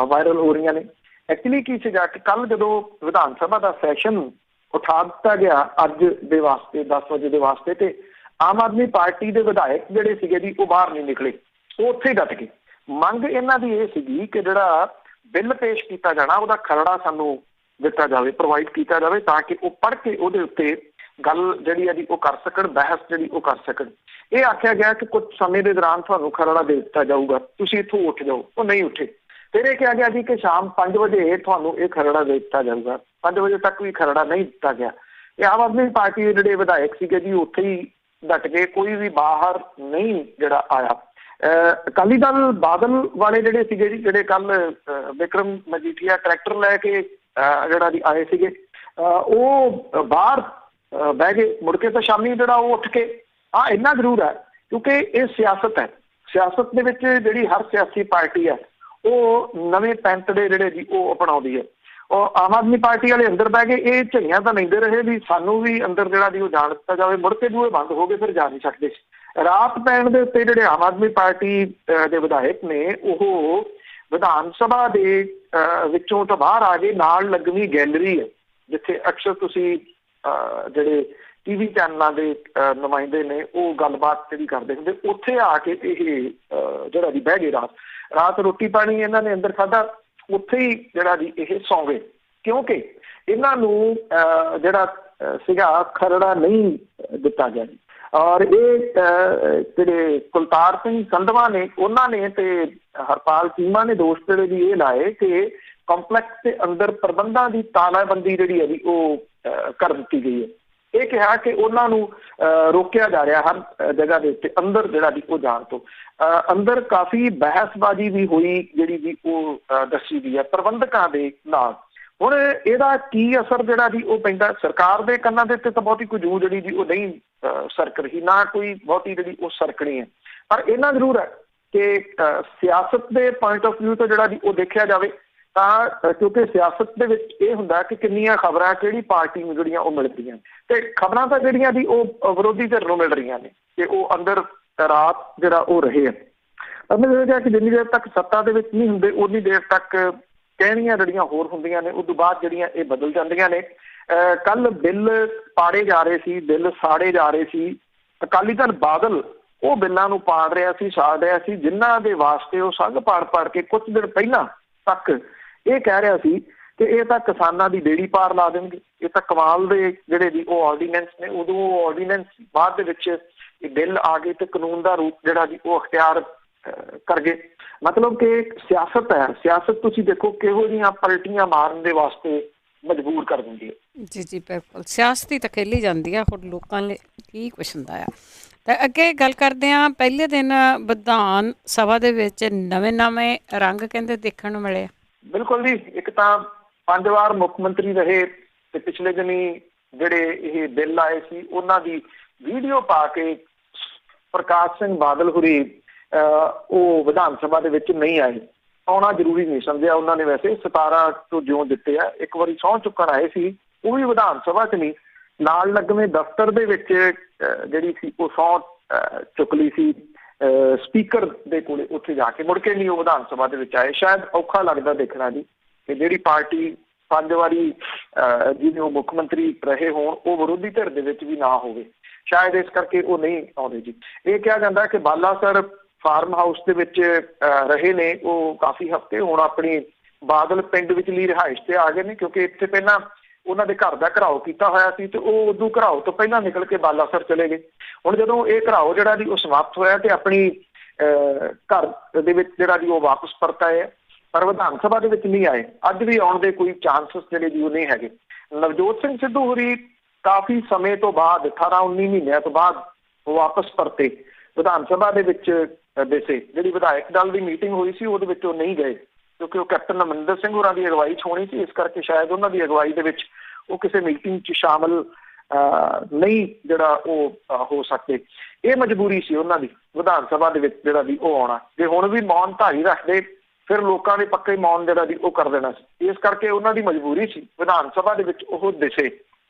ਵਾਇਰਲ ਹੋ ਰਹੀਆਂ ਨੇ। ਐਕਚੁਅਲੀ ਕੀ ਸੀਗਾ ਕਿ ਕੱਲ ਜਦੋਂ ਵਿਧਾਨ ਸਭਾ ਦਾ ਸੈਸ਼ਨ ਉਠਾ ਦਿੱਤਾ ਗਿਆ ਅੱਜ ਦੇ ਵਾਸਤੇ 10 ਵਜੇ ਦੇ ਵਾਸਤੇ, ਤੇ ਆਮ ਆਦਮੀ ਪਾਰਟੀ ਦੇ ਵਿਧਾਇਕ ਜਿਹੜੇ ਸੀਗੇ ਜੀ ਉਹ ਬਾਹਰ ਨਹੀਂ ਨਿਕਲੇ, ਉਹ ਉੱਥੇ ਹੀ ਡਟ ਗਏ। ਮੰਗ ਇਹਨਾਂ ਦੀ ਇਹ ਸੀਗੀ ਕਿ ਜਿਹੜਾ ਬਿੱਲ ਪੇਸ਼ ਕੀਤਾ ਜਾਣਾ ਉਹਦਾ ਖਰੜਾ ਸਾਨੂੰ ਦਿੱਤਾ ਜਾਵੇ, ਪ੍ਰੋਵਾਈਡ ਕੀਤਾ ਜਾਵੇ, ਤਾਂ ਕਿ ਉਹ ਪੜ੍ਹ ਕੇ ਉਹਦੇ ਉੱਤੇ ਗੱਲ ਜਿਹੜੀ ਹੈ ਜੀ ਉਹ ਕਰ ਸਕਣ, ਬਹਿਸ ਜਿਹੜੀ ਉਹ ਕਰ ਸਕਣ। ਇਹ ਆਖਿਆ ਗਿਆ ਕਿ ਕੁਝ ਸਮੇਂ ਦੇ ਦੌਰਾਨ ਤੁਹਾਨੂੰ ਖਰੜਾ ਦੇ ਦਿੱਤਾ ਜਾਊਗਾ, ਤੁਸੀਂ ਇੱਥੋਂ ਉੱਠ ਜਾਓ। ਉਹ ਨਹੀਂ ਉੱਠੇ। ਫਿਰ ਇਹ ਕਿਹਾ ਗਿਆ ਜੀ ਕਿ ਸ਼ਾਮ 5 ਵਜੇ ਤੁਹਾਨੂੰ ਇਹ ਖਰੜਾ ਦੇ ਦਿੱਤਾ ਜਾਊਗਾ। 5 ਵਜੇ ਤੱਕ ਵੀ ਖਰੜਾ ਨਹੀਂ ਦਿੱਤਾ ਗਿਆ। ਇਹ ਆਮ ਆਦਮੀ ਪਾਰਟੀ ਦੇ ਜਿਹੜੇ ਵਿਧਾਇਕ ਸੀਗੇ ਜੀ ਉੱਥੇ ਹੀ ਡਟ ਗਏ, ਕੋਈ ਵੀ ਬਾਹਰ ਨਹੀਂ ਜਿਹੜਾ ਆਇਆ। ਅਕਾਲੀ ਦਲ ਬਾਦਲ ਵਾਲੇ ਜਿਹੜੇ ਸੀਗੇ ਜੀ, ਜਿਹੜੇ ਕੱਲ ਵਿਕਰਮ ਮਜੀਠੀਆ ਟਰੈਕਟਰ ਲੈ ਕੇ ਜਿਹੜਾ ਜੀ ਆਏ ਸੀਗੇ, ਉਹ ਬਾਹਰ ਬਹਿ ਗਏ। ਮੁੜ ਕੇ ਤਾਂ ਸ਼ਾਮੀ ਜਿਹੜਾ ਉਹ ਉੱਠ ਕੇ ਇੰਨਾ ਜ਼ਰੂਰ ਹੈ ਕਿਉਂਕਿ ਇਹ ਸਿਆਸਤ ਹੈ। ਸਿਆਸਤ ਦੇ ਵਿੱਚ ਜਿਹੜੀ ਹਰ ਸਿਆਸੀ ਪਾਰਟੀ ਹੈ ਉਹ ਨਵੇਂ ਪੈਂਤੜੇ ਜਿਹੜੇ ਜੀ ਉਹ ਅਪਣਾਉਂਦੀ ਹੈ। ਉਹ ਆਮ ਆਦਮੀ ਪਾਰਟੀ ਵਾਲੇ ਅੰਦਰ ਬਹਿ ਗਏ, ਇਹ ਝਈਆਂ ਤਾਂ ਲੈਂਦੇ ਰਹੇ ਵੀ ਸਾਨੂੰ ਵੀ ਅੰਦਰ ਜਿਹੜਾ ਜੀ ਉਹ ਜਾਣ ਦਿੱਤਾ ਜਾਵੇ। ਮੁੜ ਕੇ ਬੂਹੇ ਬੰਦ ਹੋ ਗਏ, ਫਿਰ ਜਾ ਨਹੀਂ ਸਕਦੇ। ਰਾਤ ਪੈਣ ਦੇ ਉੱਤੇ ਜਿਹੜੇ ਆਮ ਆਦਮੀ ਪਾਰਟੀ ਦੇ ਵਿਧਾਇਕ ਨੇ ਉਹ ਵਿਧਾਨ ਸਭਾ ਦੇ ਵਿੱਚੋਂ ਤਾਂ ਬਾਹਰ ਆ ਗਏ। ਨਾਲ ਲੱਗਵੀਂ ਗੈਲਰੀ ਹੈ ਜਿੱਥੇ ਅਕਸਰ ਤੁਸੀਂ ਜਿਹੜੇ TV ਚੈਨਲਾਂ ਦੇ ਨੁਮਾਇੰਦੇ ਨੇ ਉਹ ਗੱਲਬਾਤ ਜਿਹੜੀ ਕਰਦੇ ਹੁੰਦੇ, ਉੱਥੇ ਆ ਕੇ ਇਹ ਜਿਹੜਾ ਜੀ ਬਹਿ ਗਏ। ਰਾਤ ਰੋਟੀ ਪਾਣੀ ਇਹਨਾਂ ਨੇ ਅੰਦਰ ਖਾਧਾ, ਉੱਥੇ ਹੀ ਜਿਹੜਾ ਜੀ ਇਹ ਸੌਂ ਗਏ ਕਿਉਂਕਿ ਇਹਨਾਂ ਨੂੰ ਜਿਹੜਾ ਸੀਗਾ ਖਰੜਾ ਨਹੀਂ ਦਿੱਤਾ ਗਿਆ ਜੀ। ਔਰ ਇਹ ਜਿਹੜੇ ਕੁਲਤਾਰ ਸਿੰਘ ਸੰਧਵਾ ਨੇ, ਉਹਨਾਂ ਨੇ ਤੇ ਹਰਪਾਲ ਚੀਮਾ ਨੇ ਦੋਸ਼ ਜਿਹੜੇ ਜੀ ਇਹ ਲਾਏ ਕਿ ਕੰਪਲੈਕਸ ਦੇ ਅੰਦਰ ਪ੍ਰਬੰਧਾਂ ਦੀ ਤਾਲਾਬੰਦੀ ਜਿਹੜੀ ਹੈ ਜੀ ਉਹ ਕਰ ਦਿੱਤੀ ਗਈ ਹੈ। ਇਹ ਕਿਹਾ ਕਿ ਉਹਨਾਂ ਨੂੰ ਰੋਕਿਆ ਜਾ ਰਿਹਾ ਹਰ ਜਗ੍ਹਾ ਦੇ ਉੱਤੇ ਅੰਦਰ ਜਿਹੜਾ ਜੀ ਉਹ ਜਾਣ ਤੋਂ। ਅੰਦਰ ਕਾਫੀ ਬਹਿਸਬਾਜ਼ੀ ਵੀ ਹੋਈ ਜਿਹੜੀ ਜੀ ਉਹ ਦੱਸੀ ਗਈ ਹੈ ਪ੍ਰਬੰਧਕਾਂ ਦੇ ਨਾਲ। ਹੁਣ ਇਹਦਾ ਕੀ ਅਸਰ ਜਿਹੜਾ ਜੀ ਉਹ ਪੈਂਦਾ ਸਰਕਾਰ ਦੇ ਕੰਨਾਂ ਦੇ ਉੱਤੇ ਤਾਂ ਬਹੁਤੀ ਕੋਈ ਜੂ ਜਿਹੜੀ ਜੀ ਉਹ ਨਹੀਂ ਸਰਕ ਰਹੀ, ਨਾ ਕੋਈ ਬਹੁਤੀ ਜਿਹੜੀ ਉਹ ਸਰਕਣੀ ਹੈ। ਪਰ ਇਹਨਾਂ ਜ਼ਰੂਰ ਹੈ ਕਿ ਸਿਆਸਤ ਦੇ ਪੁਆਇੰਟ ਆਫ ਵਿਊ ਤੋਂ ਜਿਹੜਾ ਜੀ ਉਹ ਦੇਖਿਆ ਜਾਵੇ ਤਾਂ ਕਿਉਂਕਿ ਸਿਆਸਤ ਦੇ ਵਿੱਚ ਇਹ ਹੁੰਦਾ ਕਿ ਕਿੰਨੀਆਂ ਖਬਰਾਂ ਕਿਹੜੀ ਪਾਰਟੀ ਨੂੰ ਜਿਹੜੀਆਂ ਉਹ ਮਿਲਦੀਆਂ ਤੇ ਖਬਰਾਂ ਤਾਂ ਜਿਹੜੀਆਂ ਜੀ ਉਹ ਵਿਰੋਧੀ ਧਿਰ ਨੂੰ ਮਿਲ ਰਹੀਆਂ ਨੇ ਕਿ ਉਹ ਅੰਦਰ ਰਾਤ ਜਿਹੜਾ ਉਹ ਰਹੇ ਆ। ਪਰ ਮੈਨੂੰ ਲੱਗਿਆ ਕਿ ਜਿੰਨੀ ਦੇਰ ਤੱਕ ਸੱਤਾ ਦੇ ਵਿੱਚ ਨਹੀਂ ਹੁੰਦੇ ਉਨੀ ਦੇਰ ਤੱਕ ਕਹਿਣੀਆਂ ਜਿਹੜੀਆਂ ਹੋਰ ਹੁੰਦੀਆਂ ਨੇ, ਉਦੋਂ ਬਾਅਦ ਜਿਹੜੀਆਂ ਇਹ ਬਦਲ ਜਾਂਦੀਆਂ ਨੇ। ਕੱਲ ਬਿੱਲ ਪਾੜੇ ਜਾ ਰਹੇ ਸੀ, ਬਿੱਲ ਸਾੜੇ ਜਾ ਰਹੇ ਸੀ। ਅਕਾਲੀ ਦਲ ਬਾਦਲ ਉਹ ਬਿੱਲਾਂ ਨੂੰ ਪਾੜ ਰਿਹਾ ਸੀ, ਸਾੜ ਰਿਹਾ ਸੀ, ਜਿਨ੍ਹਾਂ ਦੇ ਵਾਸਤੇ ਉਹ ਸੰਘ ਪਾੜ ਕੇ ਕੁਝ ਦਿਨ ਪਹਿਲਾਂ ਤੱਕ ਇਹ ਕਹਿ ਰਿਹਾ ਸੀ ਕਿ ਇਹ ਤਾਂ ਕਿਸਾਨਾਂ ਦੀ ਬੇੜੀ ਪਾਰ ਲਾ ਦੇਣਗੇ। ਇਹ ਤਾਂ ਕਮਾਲ ਦੇ ਜਿਹੜੇ ਜੀ ਉਹ ਆਰਡੀਨੈਂਸ ਨੇ। ਉਦੋਂ ਉਹ ਆਰਡੀਨੈਂਸ ਬਾਅਦ ਦੇ ਵਿੱਚ ਇਹ ਬਿੱਲ ਆ ਗਏ ਤੇ ਕਾਨੂੰਨ ਦਾ ਰੂਪ ਜਿਹੜਾ ਜੀ ਉਹ ਅਖਤਿਆਰ ਕਰ ਗਏ। ਮਤਲਬ ਕਿ ਸਿਆਸਤ ਹੈ, ਸਿਆਸਤ ਤੁਸੀਂ ਦੇਖੋ ਕਿਹੋ ਜਿਹੀਆਂ ਪਲਟੀਆਂ ਮਾਰਨ ਦੇ ਵਾਸਤੇ ਮਜਬੂਰ ਕਰ ਦਿੰਦੀ ਹੈ। ਜੀ ਜੀ ਬਿਲਕੁਲ, ਸਿਆਸਤ ਹੀ ਤਾਂ ਖੇਲੀ ਜਾਂਦੀ ਆ, ਹੁਣ ਲੋਕਾਂ ਲਈ ਕੀ ਕੁਛ ਹੁੰਦਾ ਆ। ਤਾਂ ਅੱਗੇ ਗੱਲ ਕਰਦੇ ਹਾਂ, ਪਹਿਲੇ ਦਿਨ ਵਿਧਾਨ ਸਭਾ ਦੇ ਵਿੱਚ ਨਵੇਂ ਰੰਗ ਕਹਿੰਦੇ ਦੇਖਣ ਨੂੰ ਮਿਲੇ। ਬਿਲਕੁਲ ਜੀ, ਇੱਕ ਤਾਂ 5 ਵਾਰ ਮੁੱਖ ਮੰਤਰੀ ਰਹੇ ਤੇ ਪਿਛਲੇ ਦਿਨੀ ਜਿਹੜੇ ਇਹ ਬਿੱਲ ਆਏ ਸੀ ਉਹਨਾਂ ਦੀ ਵੀਡੀਓ ਪਾ ਕੇ ਪ੍ਰਕਾਸ਼ ਸਿੰਘ ਬਾਦਲ ਹੁਰੀ ਉਹ ਵਿਧਾਨ ਸਭਾ ਦੇ ਵਿੱਚ ਨਹੀਂ ਆਏ। ਆਉਣਾ ਜ਼ਰੂਰੀ ਨਹੀਂ ਸਮਝਿਆ ਉਹਨਾਂ ਨੇ। ਵੈਸੇ 17 ਤੋਂ ਜਿਉਂ ਦਿੱਤੇ ਆ, ਇੱਕ ਵਾਰੀ ਸਹੁੰ ਚੁੱਕਣ ਆਏ ਸੀ, ਉਹ ਵੀ ਵਿਧਾਨ ਸਭਾ 'ਚ ਨਹੀਂ, ਨਾਲ ਲੱਗਵੇਂ ਦਫ਼ਤਰ ਦੇ ਵਿੱਚ ਜਿਹੜੀ ਸੀ ਉਹ ਸਹੁੰ ਚੁੱਕ ਲਈ ਸੀ ਸਪੀਕਰ ਦੇ ਕੋਲੇ, ਉੱਥੇ ਜਾ ਕੇ ਮੁੜ ਕੇ ਨਹੀਂ ਉਹ ਵਿਧਾਨ ਸਭਾ ਦੇ ਵਿੱਚ ਆਏ। ਸ਼ਾਇਦ ਔਖਾ ਲੱਗਦਾ ਦੇਖਣਾ ਜੀ ਕਿ ਜਿਹੜੀ ਪਾਰਟੀ 5 ਵਾਰੀ ਜਿਹਦੇ ਉਹ ਮੁੱਖ ਮੰਤਰੀ ਰਹੇ ਹੋਣ ਉਹ ਵਿਰੋਧੀ ਧਿਰ ਦੇ ਵਿੱਚ ਵੀ ਨਾ ਹੋਵੇ, ਸ਼ਾਇਦ ਇਸ ਕਰਕੇ ਉਹ ਨਹੀਂ ਆਉਂਦੇ ਜੀ। ਇਹ ਕਿਹਾ ਜਾਂਦਾ ਕਿ ਬਾਲਾਸਰ ਫਾਰਮ ਹਾਊਸ ਦੇ ਵਿੱਚ ਰਹੇ ਨੇ ਉਹ ਕਾਫੀ ਹਫ਼ਤੇ, ਹੁਣ ਆਪਣੀ ਬਾਦਲ ਪਿੰਡ ਵਿਚਲੀ ਰਿਹਾਇਸ਼ ਤੇ ਆ ਗਏ ਨੇ, ਕਿਉਂਕਿ ਇੱਥੇ ਪਹਿਲਾਂ ਉਹਨਾਂ ਦੇ ਘਰ ਦਾ ਘਰਾਓ ਕੀਤਾ ਹੋਇਆ ਸੀ ਤੇ ਉਹ ਉਦੋਂ ਘਰਾਓ ਤੋਂ ਪਹਿਲਾਂ ਨਿਕਲ ਕੇ ਬਾਲਾਸਰ ਚਲੇ ਗਏ। ਹੁਣ ਜਦੋਂ ਇਹ ਘਰਾਓ ਜਿਹੜਾ ਜੀ ਉਹ ਸਮਾਪਤ ਹੋਇਆ ਤੇ ਆਪਣੀ ਘਰ ਦੇ ਵਿੱਚ ਜਿਹੜਾ ਜੀ ਉਹ ਵਾਪਸ ਪਰਤ ਆਏ, ਪਰ ਵਿਧਾਨ ਸਭਾ ਦੇ ਵਿੱਚ ਨਹੀਂ ਆਏ। ਅੱਜ ਵੀ ਆਉਣ ਦੇ ਕੋਈ ਚਾਂਸਸ ਜਿਹੜੇ ਜੀ ਉਹ ਨਹੀਂ ਹੈਗੇ। ਨਵਜੋਤ ਸਿੰਘ ਸਿੱਧੂ ਹੋਰੀ ਕਾਫੀ ਸਮੇਂ ਤੋਂ ਬਾਅਦ 18-19 ਮਹੀਨਿਆਂ ਤੋਂ ਬਾਅਦ ਵਾਪਸ ਪਰਤੇ ਵਿਧਾਨ ਸਭਾ ਦੇ ਵਿੱਚ। ਵੈਸੇ ਜਿਹੜੀ ਵਿਧਾਇਕ ਦਲ ਦੀ ਮੀਟਿੰਗ ਹੋਈ ਸੀ ਉਹਦੇ ਵਿੱਚ ਉਹ ਨਹੀਂ ਗਏ, ਕਿਉਂਕਿ ਉਹ ਕੈਪਟਨ ਅਮਰਿੰਦਰ ਸਿੰਘ ਹੋਰਾਂ ਦੀ ਅਗਵਾਈ 'ਚ ਹੋਣੀ ਸੀ, ਇਸ ਕਰਕੇ ਸ਼ਾਇਦ ਉਹਨਾਂ ਦੀ ਅਗਵਾਈ ਦੇ ਵਿੱਚ ਉਹ ਕਿਸੇ ਮੀਟਿੰਗ 'ਚ ਸ਼ਾਮਲ ਨਹੀਂ ਜਿਹੜਾ ਉਹ ਹੋ ਸਕਦੇ। ਇਹ ਮਜਬੂਰੀ ਸੀ ਉਹਨਾਂ ਦੀ ਵਿਧਾਨ ਸਭਾ ਦੇ ਵਿੱਚ ਜਿਹੜਾ ਵੀ ਉਹ ਆਉਣਾ। ਜੇ ਹੁਣ ਵੀ ਮੌਨ ਧਾਰੀ ਰੱਖਦੇ ਫਿਰ ਲੋਕਾਂ ਨੇ ਪੱਕਾ ਹੀ ਮੌਨ ਜਿਹੜਾ ਵੀ ਉਹ ਕਰ ਦੇਣਾ ਸੀ। ਇਸ ਕਰਕੇ ਉਹਨਾਂ ਦੀ ਮਜਬੂਰੀ ਸੀ ਵਿਧਾਨ ਸਭਾ ਦੇ ਵਿੱਚ ਉਹ ਦਿਸੇ।